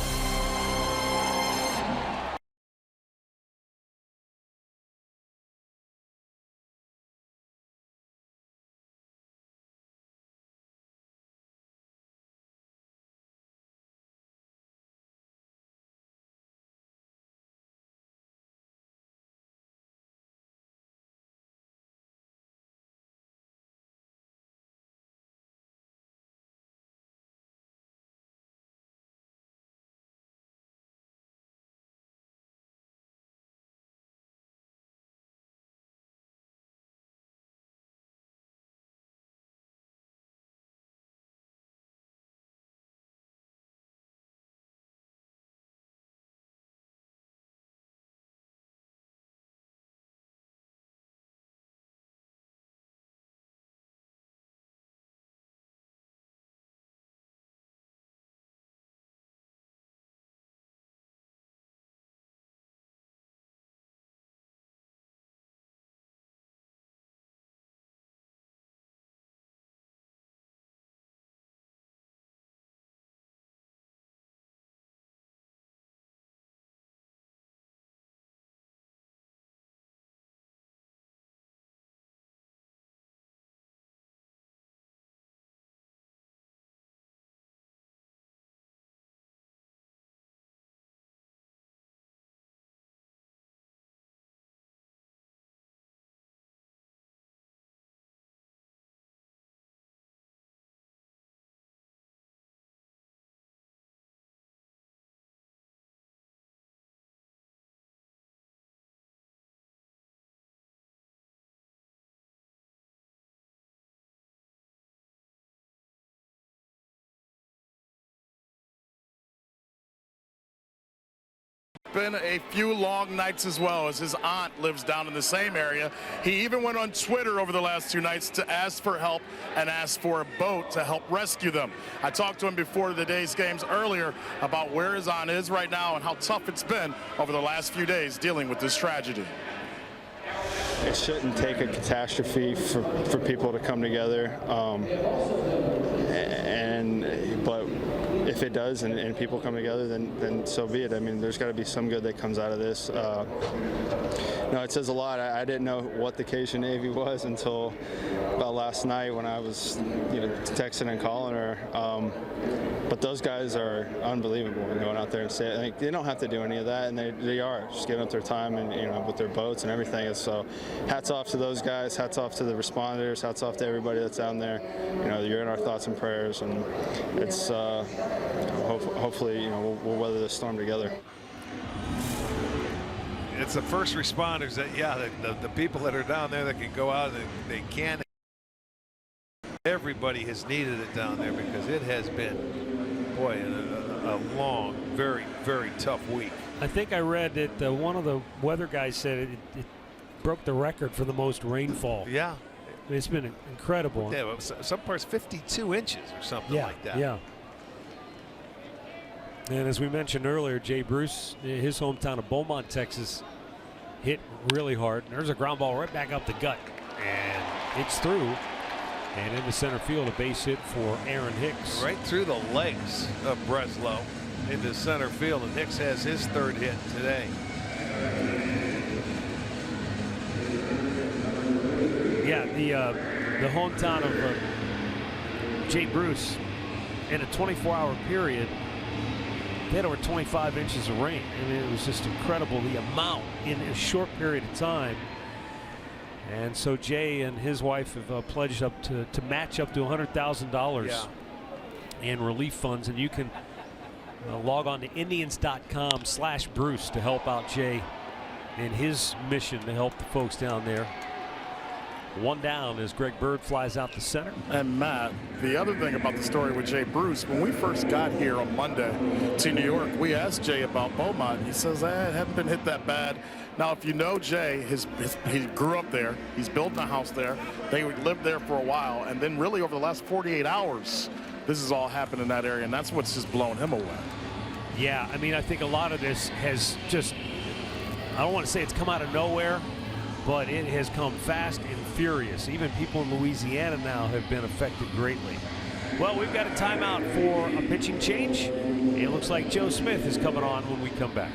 Been a few long nights as well, as his aunt lives down in the same area. He even went on Twitter over the last 2 nights to ask for help and ask for a boat to help rescue them. I talked to him before the day's games earlier about where his aunt is right now and how tough it's been over the last few days dealing with this tragedy. It shouldn't take a catastrophe for people to come together, but if it does and people come together, then so be it. I mean, there's got to be some good that comes out of this. No, it says a lot. I didn't know what the Cation Navy was until about last night when I was, texting and calling her. But those guys are unbelievable going out there and say, like, they don't have to do any of that, and they are just giving up their time and with their boats and everything. And so, hats off to those guys, hats off to the responders, hats off to everybody that's down there. You're in our thoughts and prayers, and it's hopefully we'll weather this storm together. It's the first responders that, the people that are down there that can go out and they can. Everybody has needed it down there because it has been, boy, a long, very, very tough week. I think I read that one of the weather guys said it broke the record for the most rainfall. Yeah. It's been incredible. Yeah, some parts 52 inches or something like that. Yeah. And as we mentioned earlier, Jay Bruce, his hometown of Beaumont, Texas, hit really hard. And there's a ground ball right back up the gut. And it's through. And into center field, a base hit for Aaron Hicks. Right through the legs of Breslow into center field. And Hicks has his third hit today. Yeah, the hometown of Jay Bruce, in a 24-hour period, they had over 25 inches of rain. I mean, it was just incredible, the amount in a short period of time. And so Jay and his wife have pledged up to match up to $100,000 in relief funds. And you can log on to Indians.com/Bruce to help out Jay in his mission to help the folks down there. One down as Greg Bird flies out to center. And Matt, the other thing about the story with Jay Bruce, when we first got here on Monday to New York, we asked Jay about Beaumont. He says, it hadn't been hit that bad. Now, if you know Jay, he grew up there. He's built a house there. They lived there for a while. And then really over the last 48 hours, this has all happened in that area. And that's what's just blown him away. Yeah, I mean, I think a lot of this has just, I don't want to say it's come out of nowhere, but it has come fast and furious. Even people in Louisiana now have been affected greatly. Well, we've got a timeout for a pitching change. It looks like Joe Smith is coming on when we come back.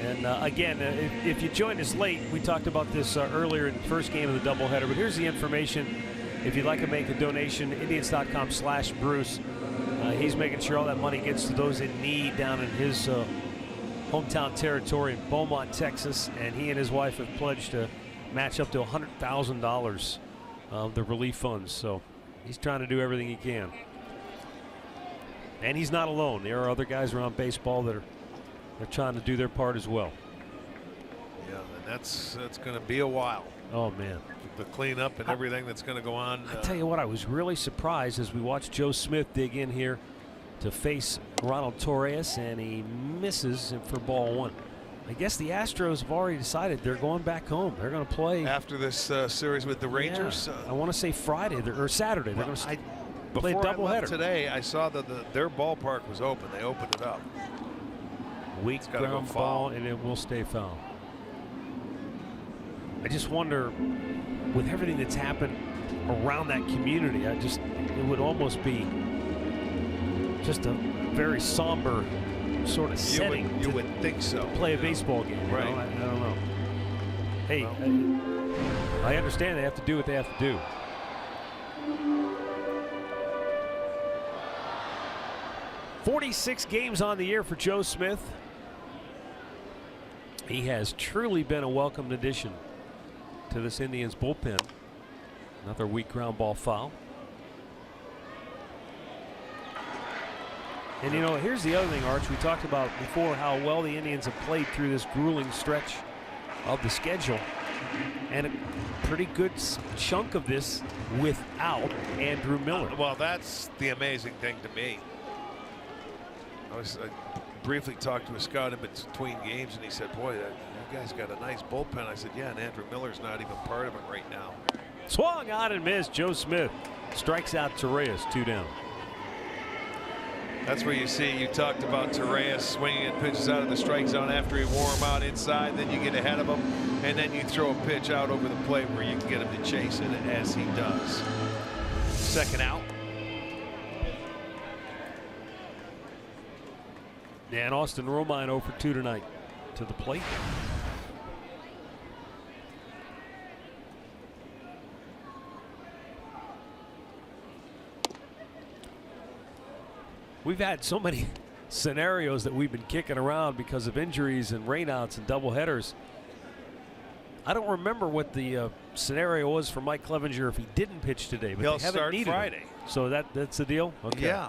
And again, if you joined us late, we talked about this earlier in the first game of the doubleheader. But here's the information. If you'd like to make a donation, Indians.com/Bruce. He's making sure all that money gets to those in need down in his hometown territory in Beaumont, Texas. And he and his wife have pledged to match up to $100,000 of the relief funds. So he's trying to do everything he can. And he's not alone. There are other guys around baseball that are trying to do their part as well. Yeah, and that's going to be a while. Oh, man. The cleanup and everything that's going to go on. I tell you what, I was really surprised as we watched Joe Smith dig in here to face Ronald Torres, and he misses for ball 1. I guess the Astros have already decided they're going back home. They're going to play after this series with the Rangers. I want to say Friday or Saturday. They're going to play a doubleheader. Today, I saw that their ballpark was open. They opened it up. Weak ground ball, and it will stay foul. I just wonder, with everything that's happened around that community, it would almost be just a very somber sort of setting. You would think so. Play a baseball game, right? I don't know. Hey, I understand they have to do what they have to do. "46 games on the year for Joe Smith. He has truly been a welcomed addition to this Indians bullpen. Another weak ground ball foul. And, you know, here's the other thing, Arch. We talked about before how well the Indians have played through this grueling stretch of the schedule. And a pretty good chunk of this without Andrew Miller. Well, that's the amazing thing to me. I briefly talked to a scout in between games, and he said, boy, you guys got a nice bullpen. I said, yeah, and Andrew Miller's not even part of it right now. Swung on and missed. Joe Smith strikes out Torres, 2 down. That's where you talked about Torres swinging at pitches out of the strike zone after he wore him out inside. Then you get ahead of him, and then you throw a pitch out over the plate where you can get him to chase it, as he does. Second out. And Austin Romine 0 for 2 tonight to the plate. We've had so many scenarios that we've been kicking around because of injuries and rainouts and doubleheaders. I don't remember what the scenario was for Mike Clevenger if he didn't pitch today, but he'll they haven't start needed Friday. him. So that's the deal. Okay. Yeah.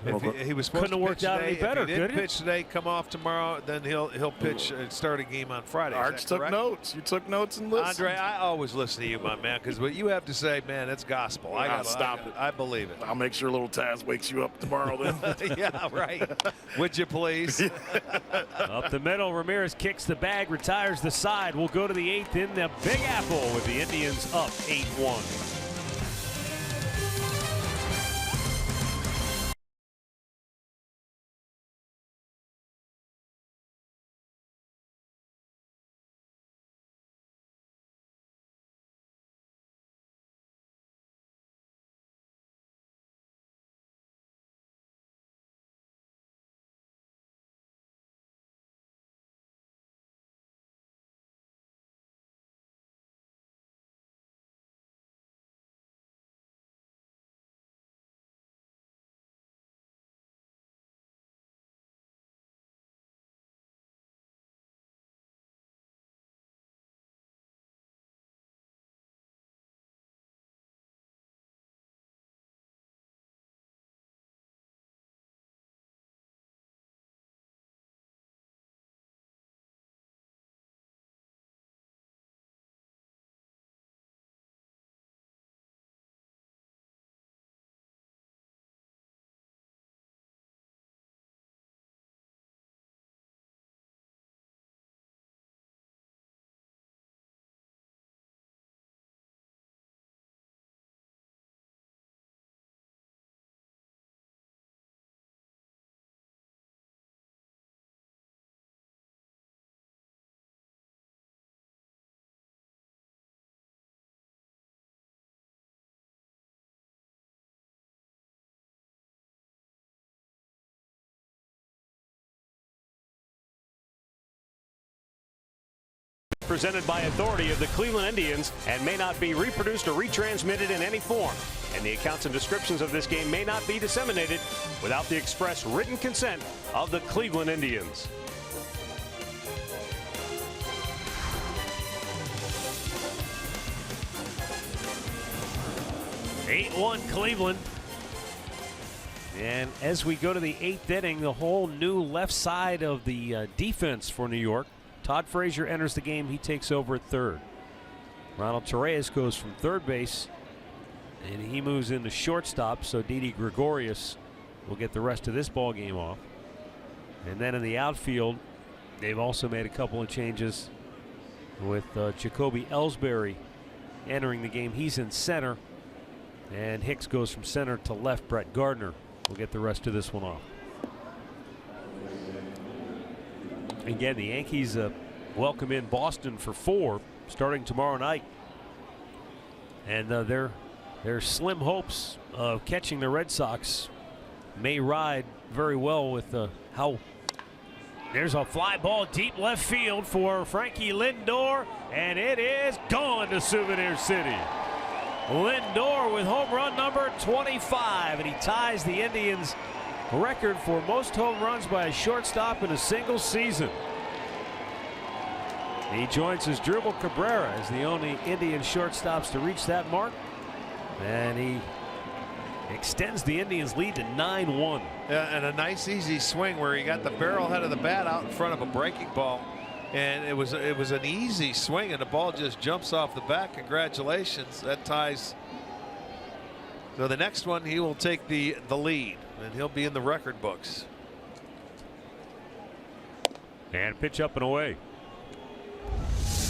If he was supposed couldn't to have worked pitch out today, any better, if he didn't could it? pitch today, come off tomorrow, then he'll pitch and start a game on Friday. Arch took notes. You took notes and listened. Andre, I always listen to you, my man, because what you have to say, man, it's gospel. Stop it. I believe it. I'll make sure little Taz wakes you up tomorrow then. Yeah, right. Would you please? Up the middle, Ramirez kicks the bag, retires the side. We'll go to the 8th in the Big Apple with the Indians up 8-1. Presented by authority of the Cleveland Indians and may not be reproduced or retransmitted in any form. And the accounts and descriptions of this game may not be disseminated without the express written consent of the Cleveland Indians. (8-1) Cleveland. And as we go to the 8th inning, the whole new left side of the defense for New York. Todd Frazier enters the game. He takes over at third. Ronald Torres goes from third base, and he moves into shortstop. So Didi Gregorius will get the rest of this ball game off. And then in the outfield, they've also made a couple of changes with Jacoby Ellsbury entering the game. He's in center, and Hicks goes from center to left. Brett Gardner will get the rest of this one off. Again, the Yankees welcome in Boston for 4 starting tomorrow night. And their slim hopes of catching the Red Sox may ride very well with how. There's a fly ball deep left field for Frankie Lindor, and it is gone to Souvenir City. Lindor with home run number 25, and he ties the Indians' record for most home runs by a shortstop in a single season. He joins Asdrubal Cabrera as the only Indian shortstops to reach that mark, and he extends the Indians' lead to 9-1. Yeah, and a nice easy swing where he got the barrel head of the bat out in front of a breaking ball, and it was an easy swing, and the ball just jumps off the bat. Congratulations, that ties. So the next one, he will take the lead, and he'll be in the record books. And pitch up and away.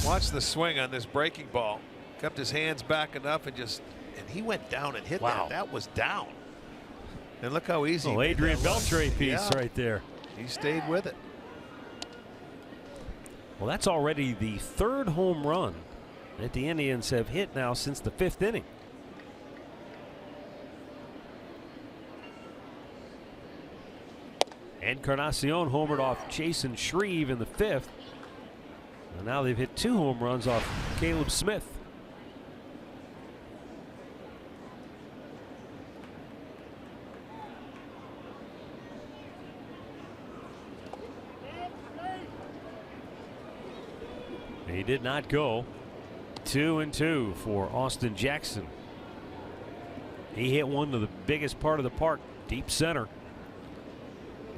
Watch the swing on this breaking ball. Kept his hands back enough and he went down and hit that. That was down. And look how easy. Oh, Adrian Beltre piece right there. He stayed with it. Well, that's already the 3rd home run that the Indians have hit now since the 5th inning. Encarnacion homered off Jason Shreve in the 5th. And now they've hit 2 home runs off Caleb Smith. He did not go. 2-2 for Austin Jackson. He hit one to the biggest part of the park, deep center.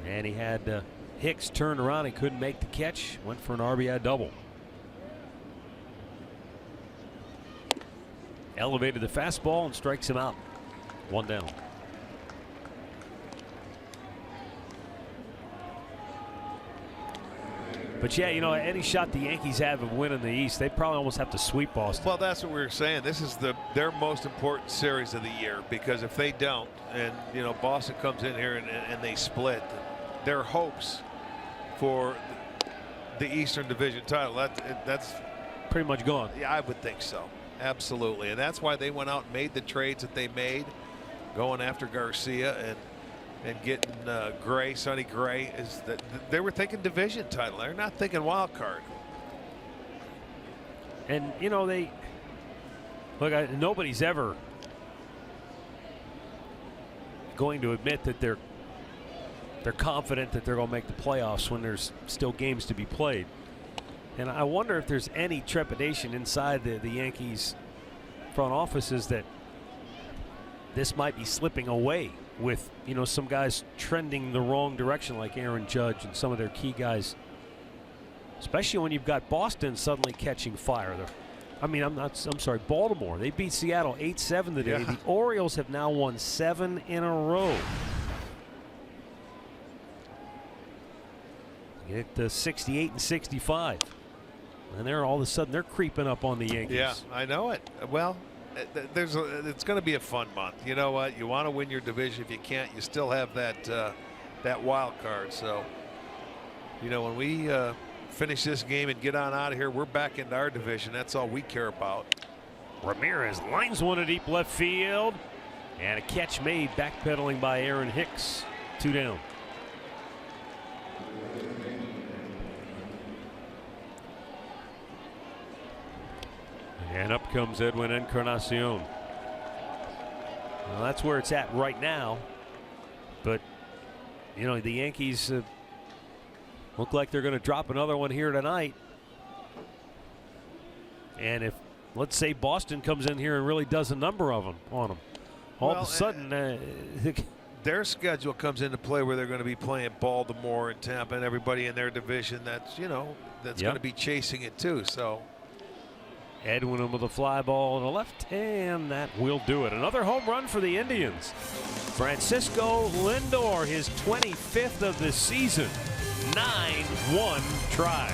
And he had Hicks turned around. He couldn't make the catch. Went for an RBI double. Elevated the fastball and strikes him out. 1 down. But yeah, you know, any shot the Yankees have of winning the East, they probably almost have to sweep Boston. Well, that's what we were saying. This is their most important series of the year, because if they don't, and you know, Boston comes in here and they split, their hopes for the Eastern Division title, that's pretty much gone. Yeah, I would think so. Absolutely. And that's why they went out and made the trades that they made, going after Garcia and getting Gray, Sonny Gray. Is that they were thinking division title. They're not thinking wild card. And you know, they look, nobody's ever going to admit that they're confident that they're going to make the playoffs when there's still games to be played. And I wonder if there's any trepidation inside the Yankees front offices that this might be slipping away with, you know, some guys trending the wrong direction like Aaron Judge and some of their key guys, especially when you've got Boston suddenly catching fire. I'm sorry, Baltimore. They beat Seattle 8-7 today. Yeah. The Orioles have now won 7 in a row. Get the 68 and 65. And they're all of a sudden they're creeping up on the Yankees. Yeah, I know it. Well, it's going to be a fun month. You know what? You want to win your division. If you can't, you still have that wild card. So, you know, when we finish this game and get on out of here, we're back into our division. That's all we care about. Ramirez lines one to deep left field, and a catch made, backpedaling by Aaron Hicks. 2 down. And up comes Edwin Encarnacion. Well, that's where it's at right now. But, you know, the Yankees look like they're going to drop another one here tonight. And if, let's say, Boston comes in here and really does a number of them on them, all of a sudden their schedule comes into play where they're going to be playing Baltimore and Tampa and everybody in their division that's, you know, that's going to be chasing it too. So Edwin with a fly ball and a left hand. That will do it. Another home run for the Indians. Francisco Lindor, his 25th of the season. 9-1 try.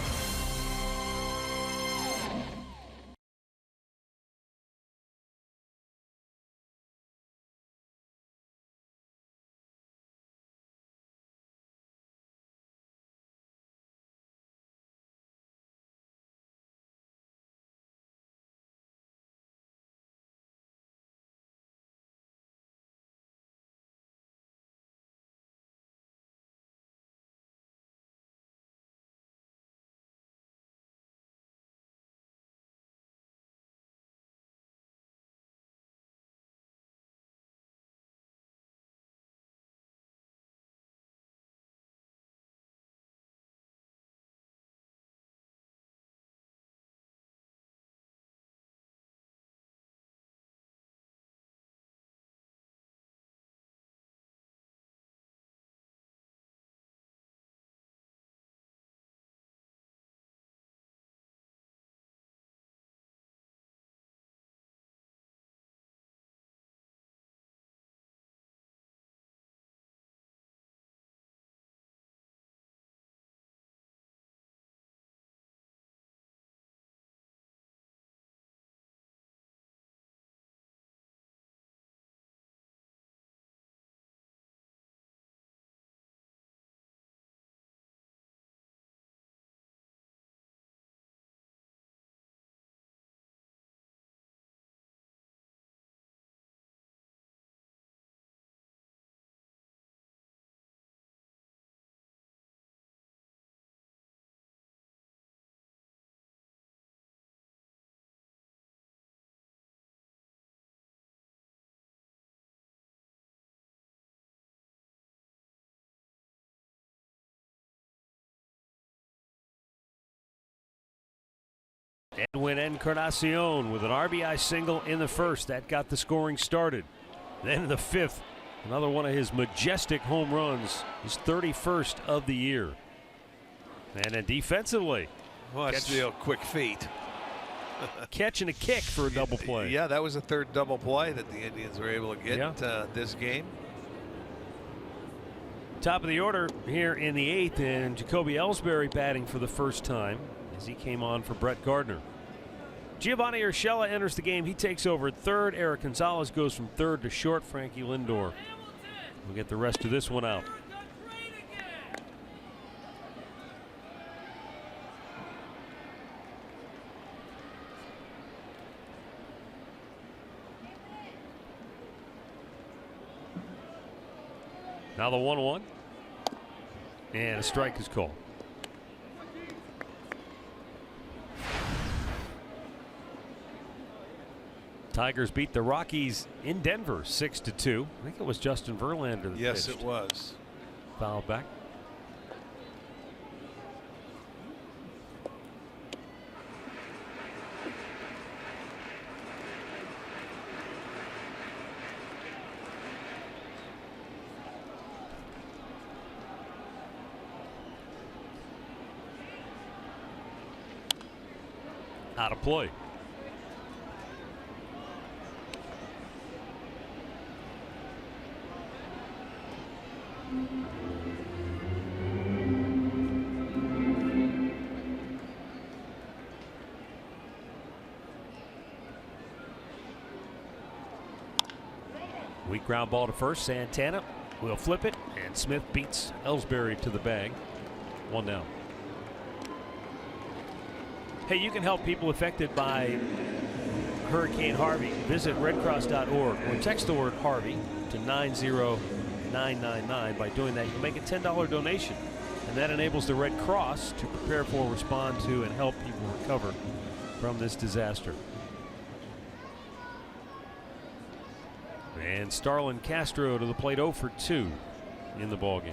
Edwin Encarnacion with an RBI single in the first. That got the scoring started. Then in the fifth, another one of his majestic home runs, his 31st of the year. And then defensively, Watch the quick feet. Catch and a kick for a double play. Yeah, that was a third double play that the Indians were able to get this game. Top of the order here in the 8th, and Jacoby Ellsbury batting for the first time as he came on for Brett Gardner. Giovanni Urshela enters the game. He takes over at third. Eric Gonzalez goes from third to short. Frankie Lindor will get the rest of this one out. Now the 1-1. And a strike is called. Tigers beat the Rockies in Denver 6-2. I think it was Justin Verlander that Yes, pitched. it was. Foul back. Out of play. Weak ground ball to first. Santana will flip it, and Smith beats Ellsbury to the bag. 1 down. Hey, you can help people affected by Hurricane Harvey. Visit redcross.org or text the word Harvey to 90999. By doing that, you can make a $10 donation, and that enables the Red Cross to prepare for, respond to, and help people recover from this disaster. And Starlin Castro to the plate, 0 for 2 in the ballgame.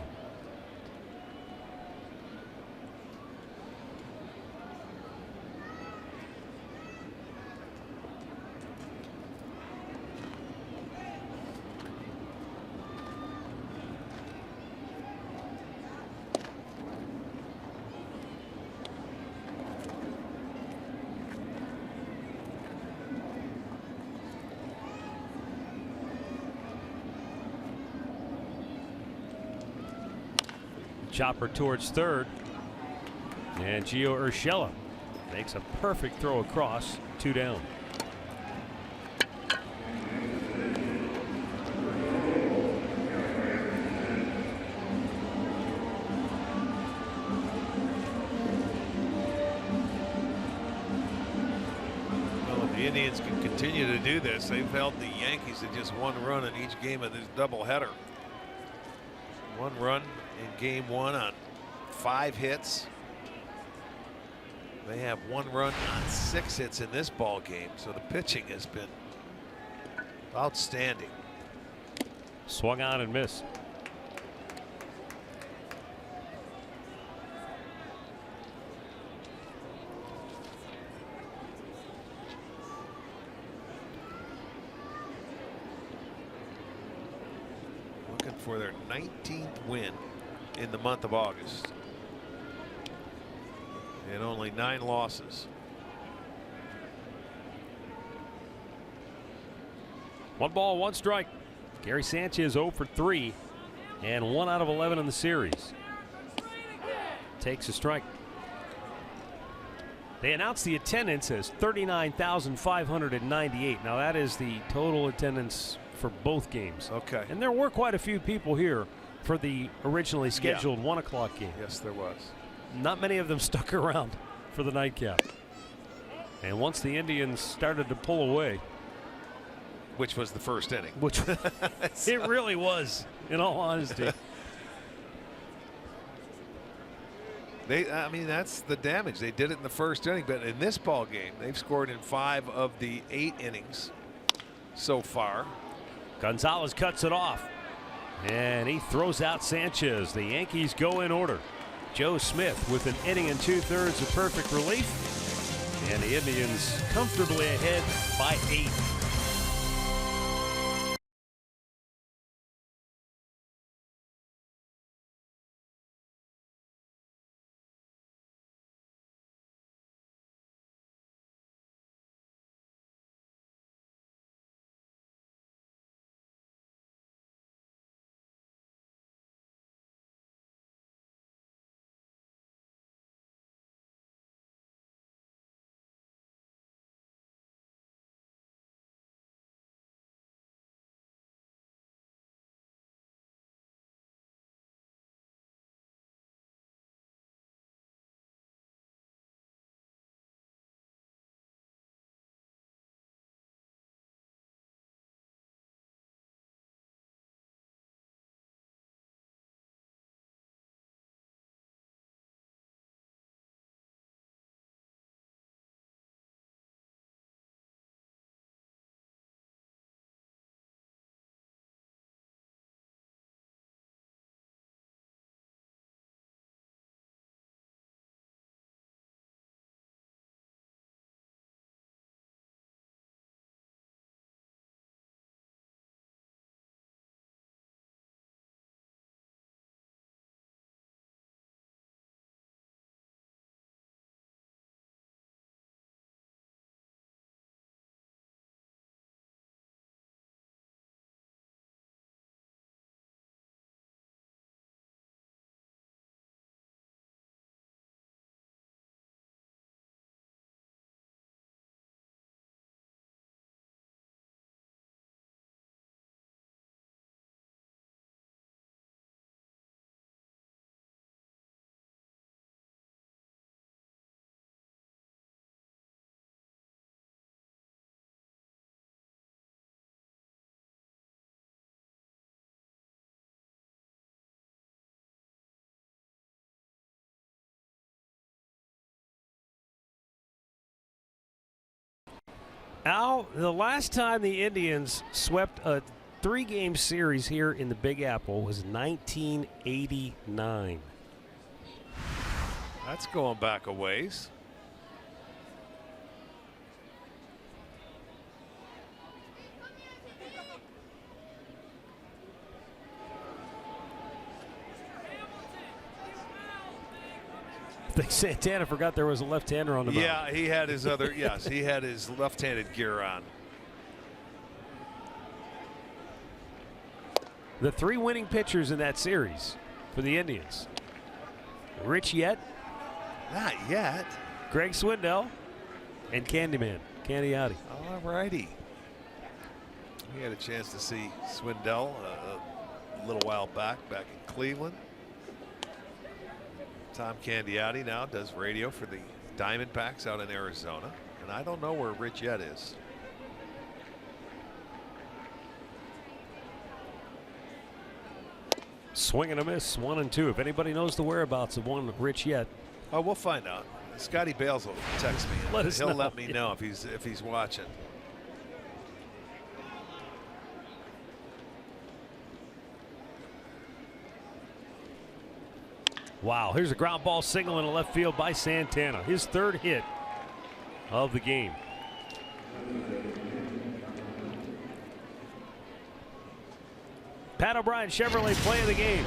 Chopper towards third. And Gio Urshela makes a perfect throw across. 2 down. The Indians can continue to do this. They've held the Yankees to just 1 run in each game of this doubleheader. 1 run in game 1 on 5 hits. They have 1 run on 6 hits in this ball game. So the pitching has been outstanding. Swung on and missed. For their 19th win in the month of August, and only 9 losses. 1 ball, 1 strike. Gary Sanchez 0 for 3 and 1 out of 11 in the series. Takes a strike. They announced the attendance as 39,598. Now that is the total attendance for both games. Okay. And there were quite a few people here for the originally scheduled 1 o'clock game. Yes, there was. Not many of them stuck around for the nightcap. And once the Indians started to pull away, which was the first inning, which it really was, in all honesty. I mean, that's the damage. They did it in the first inning, but in this ball game, they've scored in 5 of the 8 innings so far. Gonzalez cuts it off, and he throws out Sanchez. The Yankees go in order. Joe Smith with an inning and 2/3 of perfect relief, and the Indians comfortably ahead by 8. Al, the last time the Indians swept a 3-game series here in the Big Apple was 1989. That's going back a ways. I think Santana forgot there was a left-hander on the mound. Yeah, he had his other, yes, he had his left-handed gear on. The 3 winning pitchers in that series for the Indians. Rich Yet, Not yet. Greg Swindell, and Candyman, Candiotti. All righty. We had a chance to see Swindell a little while back in Cleveland. Tom Candiotti now does radio for the Diamondbacks out in Arizona. And I don't know where Rich Yet is. Swing and a miss, 1-2. If anybody knows the whereabouts of one Rich Yet, Oh, we'll find out. Scotty Bales will text me. Let us He'll know. let me know if he's watching. wow, here's a ground ball single in the left field by Santana. His third hit of the game. Pat O'Brien Chevrolet play of the game.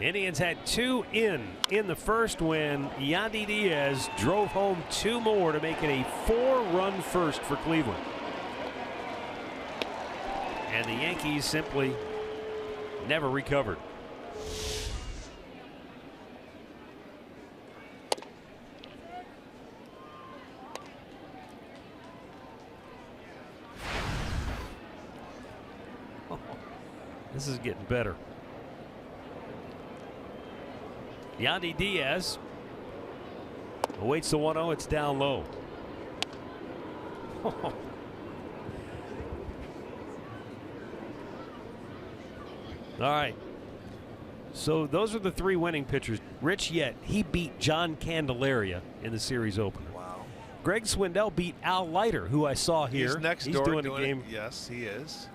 Indians had 2 in the first when Yandy Diaz drove home 2 more to make it a 4-run first for Cleveland. And the Yankees simply never recovered. This is getting better. Yandy Diaz awaits the 1-0. It's down low. All right. So those are the 3 winning pitchers. Rich Yet, he beat John Candelaria in the series opener. Wow. Greg Swindell beat Al Leiter, who I saw here. He's next He's door doing a game. Yes, he is.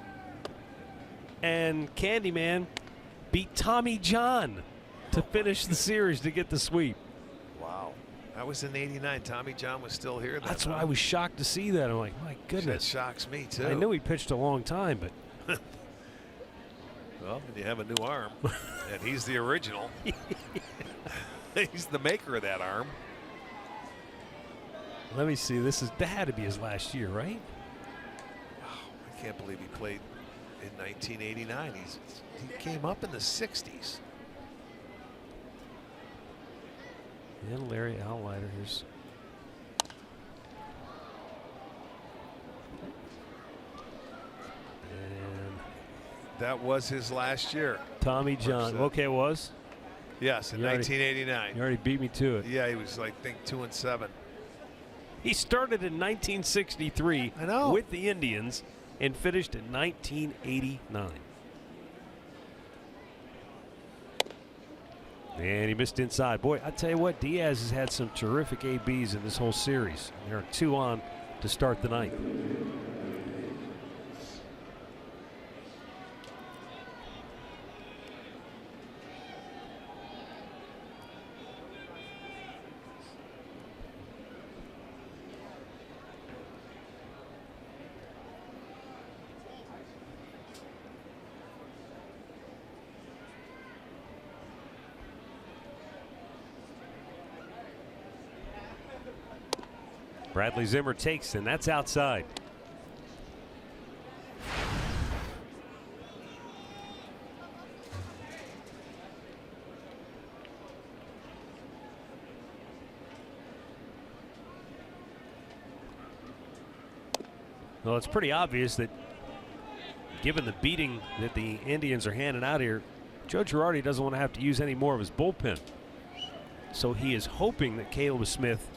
And Candyman beat Tommy John to finish the series to get the sweep. Wow. That was in '89. Tommy John was still here then. That's why I was shocked to see that. I'm like, my That goodness. shocks me too. I knew he pitched a long time, but Well, when you have a new arm, and he's the original. He's the maker of that arm. let me see. That had to be his last year, right? I can't believe he played in 1989. He came up in the 60s. And Larry Al Leiter. Here's and That was his last year. Tommy John. Okay, it was. Yes, in You already- 1989. You already beat me to it. Yeah, he was like, I think 2-7. He started in 1963 I know. with the Indians and finished in 1989. And he missed inside. Boy, I tell you what, Diaz has had some terrific ABs in this whole series. There are 2 on to start the night. Bradley Zimmer takes, and that's outside. Well, it's pretty obvious that given the beating that the Indians are handing out here, Joe Girardi doesn't want to have to use any more of his bullpen. So he is hoping that Caleb Smith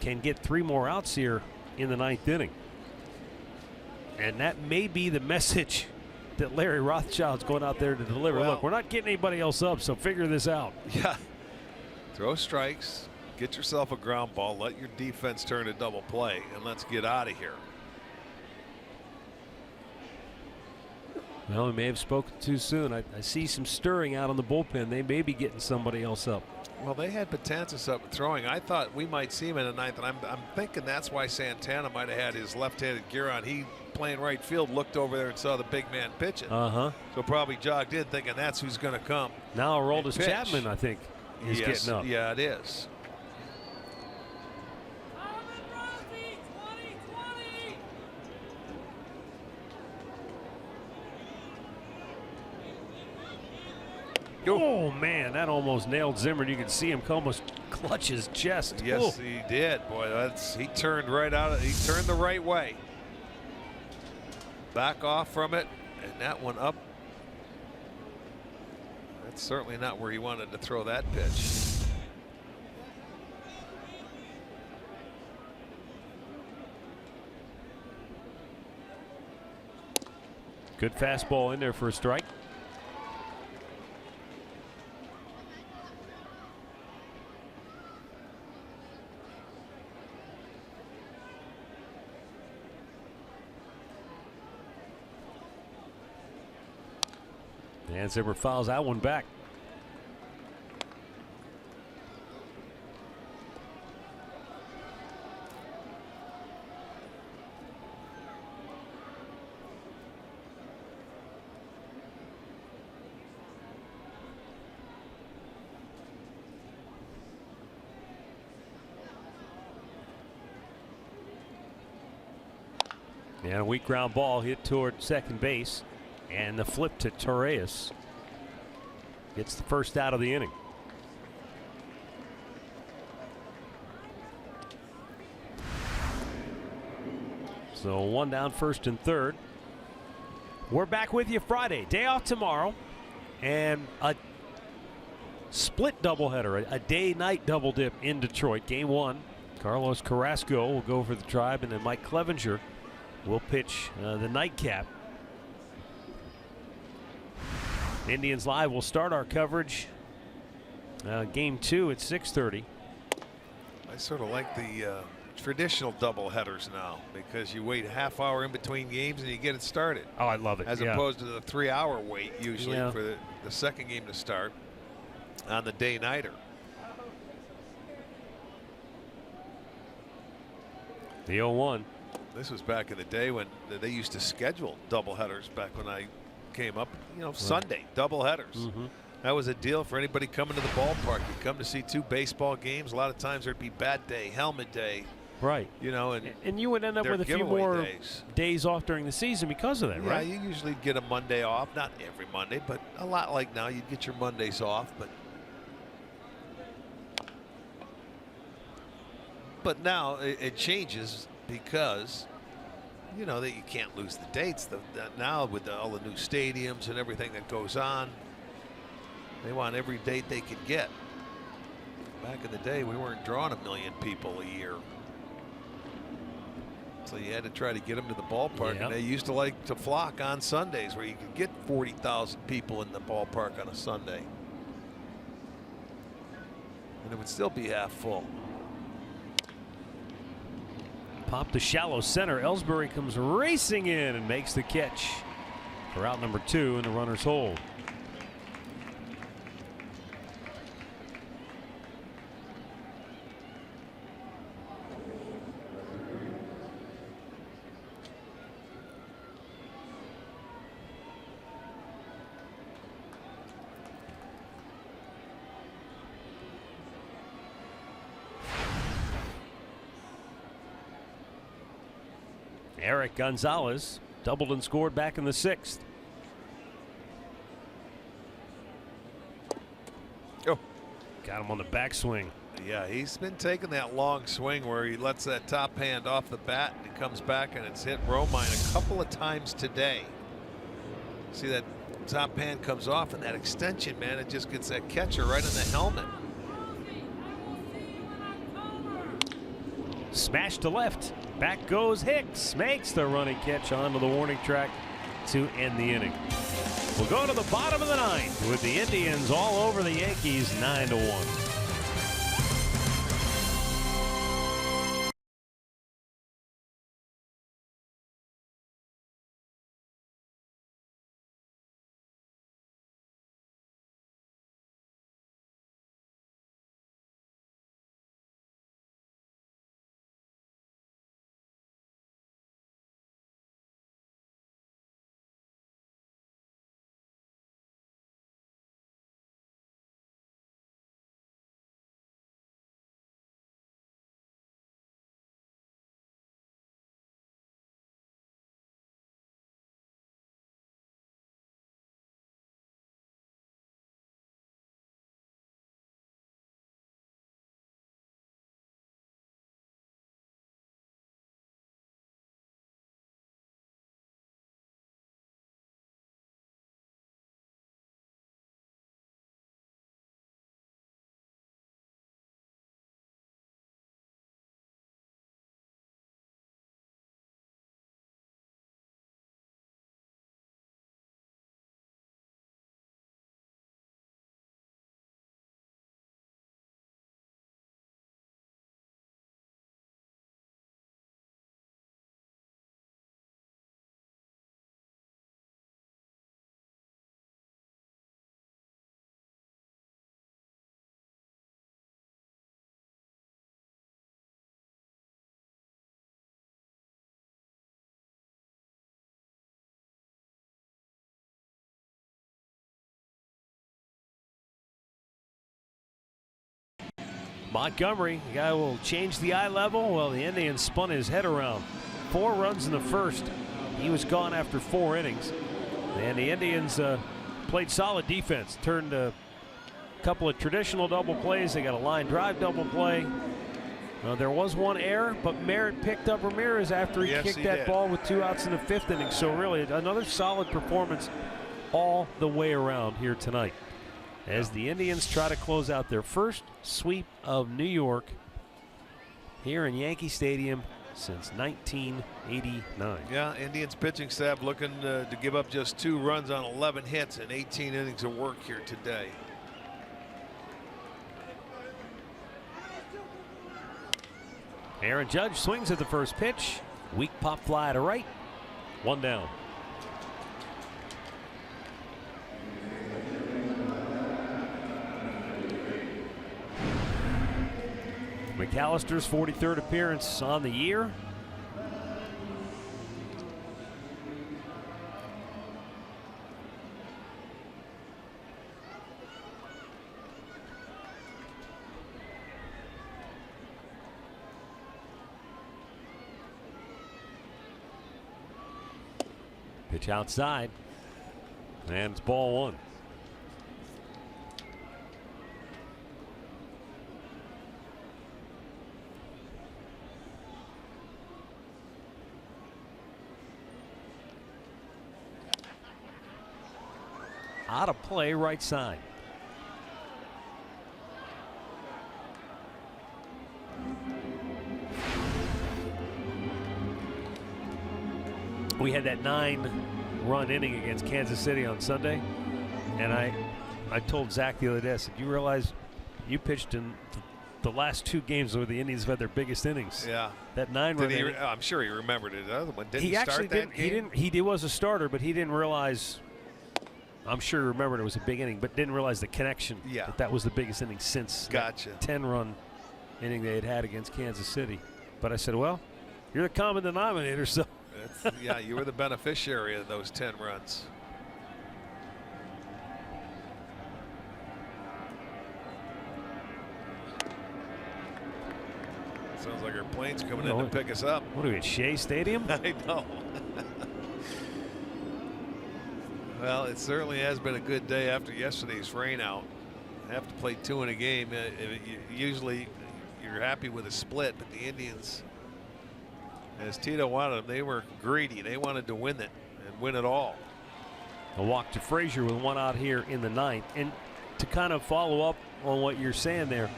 can get 3 more outs here in the 9th inning. And that may be the message that Larry Rothschild's going out there to deliver. Well, look, we're not getting anybody else up, so figure this out. Yeah. Throw strikes, get yourself a ground ball, let your defense turn a double play, and let's get out of here. Well, we may have spoken too soon. I see some stirring out on the bullpen. They may be getting somebody else up. Well, they had Betances up and throwing. I thought we might see him in the 9th, and I'm thinking that's why Santana might have had his left-handed gear on. He, playing right field, looked over there and saw the big man pitching. Uh-huh. So probably jogged in thinking that's who's going to come. Now Aroldis pitch. Chapman, I think, is Yes, getting up. Yeah, it is. Oh, man, that almost nailed Zimmer. You can see him almost clutch his chest. Yes, he did. Boy, he turned right out. He turned the right way. Back off from it, and that one up. That's certainly not where he wanted to throw that pitch. Good fastball in there for a strike. And Zimmer fouls that one back. And a weak ground ball hit toward second base. And the flip to Torres gets the first out of the inning. So one down, first and third. We're back with you Friday. Day off tomorrow. And a split doubleheader, a day-night double dip in Detroit. Game one, Carlos Carrasco will go for the Tribe, and then Mike Clevenger will pitch the nightcap. Indians Live will start our coverage. Game two at 6:30. I sort of like the traditional double headers now, because you wait a half hour in between games and you get it started. Oh, I love it. As opposed to the 3-hour wait usually for the second game to start on the day-nighter. The 0-1. This was back in the day when they used to schedule double headers back when I came up. Right. Sunday double headers. That was a deal for anybody coming to the ballpark. You come to see two baseball games. A lot of times there'd be bat day, helmet day. Right. And you would end up with a few more days off during the season because of that, right? Yeah, you usually get a Monday off. Not every Monday, but a lot like now, you'd get your Mondays off. But now it changes because that you can't lose the dates. Now with all the new stadiums and everything that goes on, they want every date they could get. Back in the day, we weren't drawing 1 million people a year, so you had to try to get them to the ballpark. And they used to like to flock on Sundays, where you could get 40,000 people in the ballpark on a Sunday, and it would still be half full. Pop to shallow center. Ellsbury comes racing in and makes the catch for out number 2, and the runners hold. Eric Gonzalez doubled and scored back in the 6th. Oh, got him on the backswing. Yeah, he's been taking that long swing where he lets that top hand off the bat and it comes back, and it's hit Romine a couple of times today. See, that top hand comes off, and that extension, man, it just gets that catcher right in the helmet. Smash to left. Back goes Hicks. Makes the running catch onto the warning track to end the inning. We'll go to the bottom of the 9th with the Indians all over the Yankees 9-1. Montgomery, the guy will change the eye level. Well, the Indians spun his head around. 4 runs in the first. He was gone after 4 innings. And the Indians played solid defense. Turned a couple of traditional double plays. They got a line drive double play. There was one error, but Merritt picked up Ramirez after he kicked that ball with 2 outs in the 5th inning. So really another solid performance all the way around here tonight, as the Indians try to close out their first sweep of New York here in Yankee Stadium since 1989. Yeah, Indians pitching staff looking to give up just 2 runs on 11 hits and 18 innings of work here today. Aaron Judge swings at the first pitch. Weak pop fly to right. 1 down. McAllister's 43rd appearance on the year. Pitch outside, and it's ball 1. Out of play, right side. We had that 9-run inning against Kansas City on Sunday, and I told Zach the other day, I said, you realize you pitched in the last 2 games where the Indians have had their biggest innings? Yeah. That 9-run inning. I'm sure he remembered it. The other one didn't he start actually that didn't. game? He was a starter, but he didn't realize. I'm sure he remembered it was a big inning, but didn't realize the connection. Yeah. That was the biggest inning since Gotcha. 10-run inning they had against Kansas City. But I said, well, you're the common denominator, so. Yeah, you were the beneficiary of those 10 runs. Sounds like our plane's coming in to pick us up. What are we at Shea Stadium? I know. Well, it certainly has been a good day after yesterday's rain out. Have to play 2 in a game. Usually you're happy with a split, but the Indians, as Tito wanted them, they were greedy. They wanted to win it and win it all. A walk to Frazier with 1 out here in the 9th. And to kind of follow up on what you're saying there,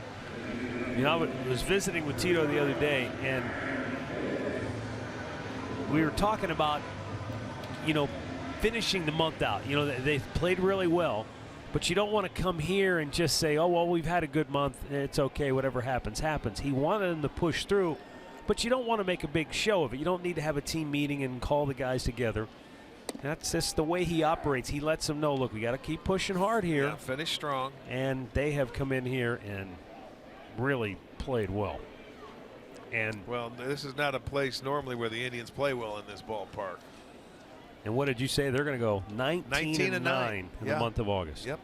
you know, I was visiting with Tito the other day, and we were talking about, you know, finishing the month out. You know, they've played really well, but you don't want to come here and just say, oh, well, we've had a good month. It's okay. Whatever happens, happens. He wanted them to push through, but you don't want to make a big show of it. You don't need to have a team meeting and call the guys together. That's just the way he operates. He lets them know, look, we got to keep pushing hard here. Yeah, finish strong. And they have come in here and really played well. And well, this is not a place normally where the Indians play well in this ballpark. And what did you say? They're going to go 19 and 9 in the month of August. Yep.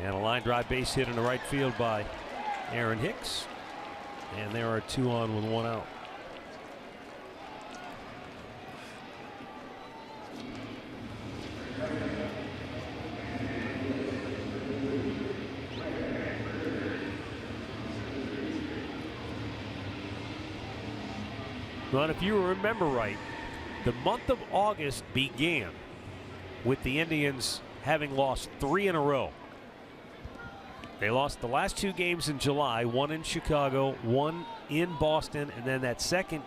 And a line drive base hit in the right field by Aaron Hicks. And there are 2 on with 1 out. Well, if you remember right, the month of August began with the Indians having lost 3 in a row. They lost the last 2 games in July, 1 in Chicago, 1 in Boston, and then that second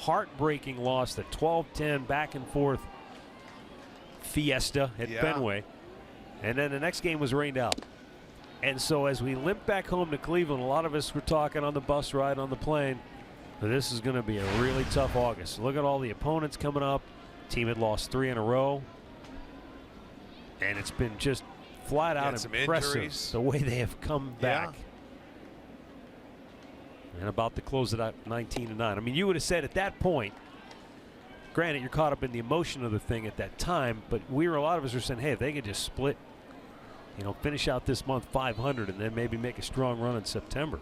heartbreaking loss, the 12-10 back and forth fiesta at Fenway. And then the next game was rained out. And so as we limp back home to Cleveland, a lot of us were talking on the bus ride on the plane, this is going to be a really tough August. Look at all the opponents coming up. Team had lost 3 in a row. And it's been just flat out impressive the way they have come back. And about to close it out 19 to 9. I mean, you would have said at that point, granted, you're caught up in the emotion of the thing at that time, but a lot of us were saying, hey, if they could just split you know, finish out this month 500 and then maybe make a strong run in September.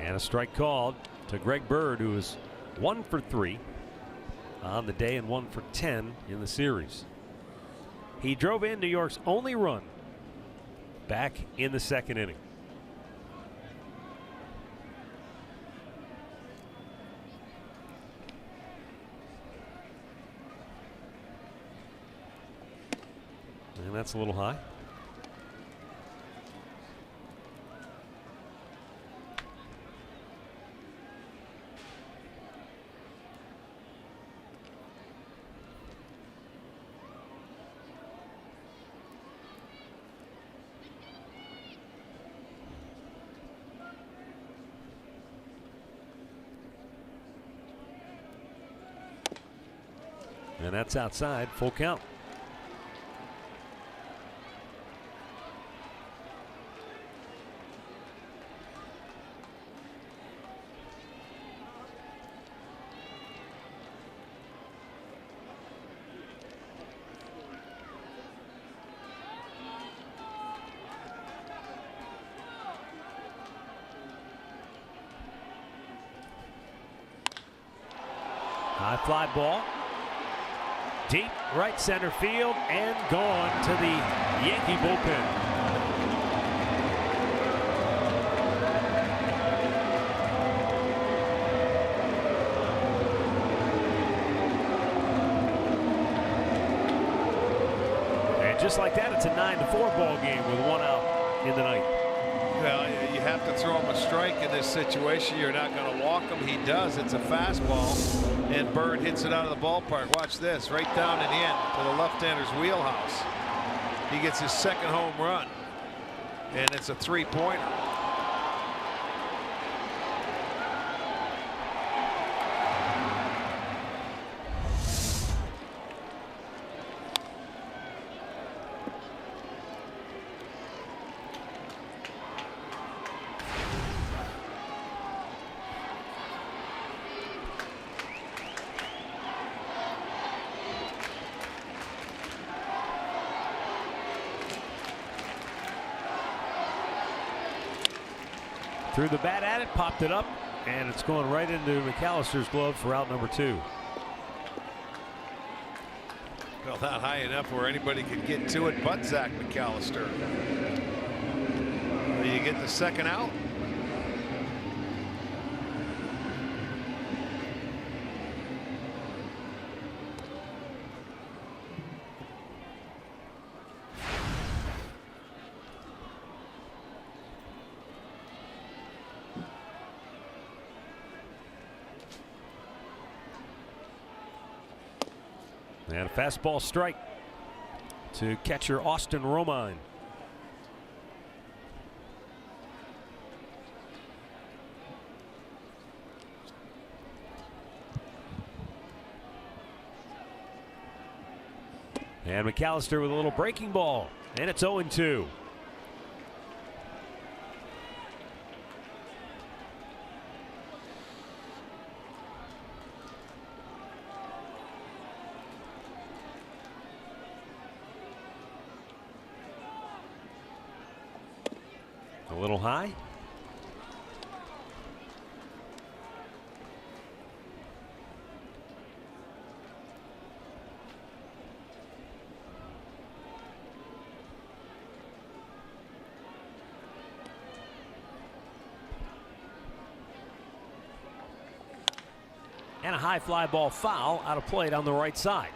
And a strike called to Greg Bird, who is 1 for 3 on the day and 1 for 10 in the series. He drove in New York's only run back in the second inning. And that's a little high. And that's outside, full count. High fly ball. Deep right center field and gone to the Yankee bullpen. And just like that, it's a 9-4 ball game with 1 out in the ninth. Well, you have to throw him a strike in this situation. You're not going to walk him. He does. It's a fastball. And Bird hits it out of the ballpark. Watch this. Right down and in to the left-hander's wheelhouse. He gets his second home run. And it's a 3-pointer. Threw the bat at it, popped it up, and it's going right into McAllister's glove for out number 2. Well, not high enough where anybody could get to it but Zach McAllister. You get the second out. And a fastball strike to catcher Austin Romine. And McAllister with a little breaking ball, and it's 0-2. A little high. And a high fly ball foul out of play on the right side.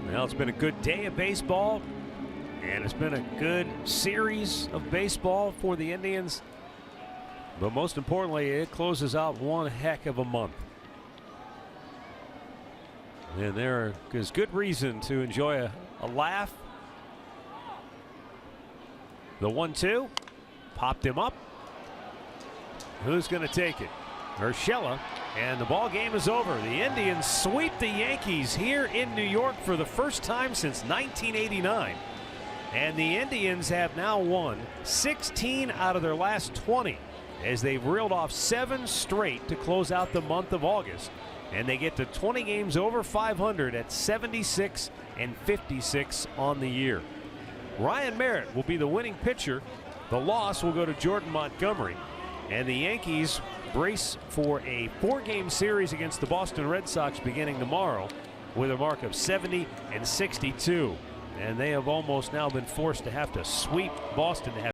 Well, it's been a good day of baseball, and it's been a good series of baseball for the Indians. But most importantly, it closes out one heck of a month. And there is good reason to enjoy a laugh. The 1-2 popped him up. Who's going to take it? Urshela. And the ball game is over. The Indians sweep the Yankees here in New York for the first time since 1989. And the Indians have now won 16 out of their last 20 as they've reeled off 7 straight to close out the month of August. And they get to 20 games over 500 at 76-56 on the year. Ryan Merritt will be the winning pitcher. The loss will go to Jordan Montgomery. And the Yankees brace for a 4-game series against the Boston Red Sox beginning tomorrow with a mark of 70-62. And they have almost now been forced to have to sweep Boston to have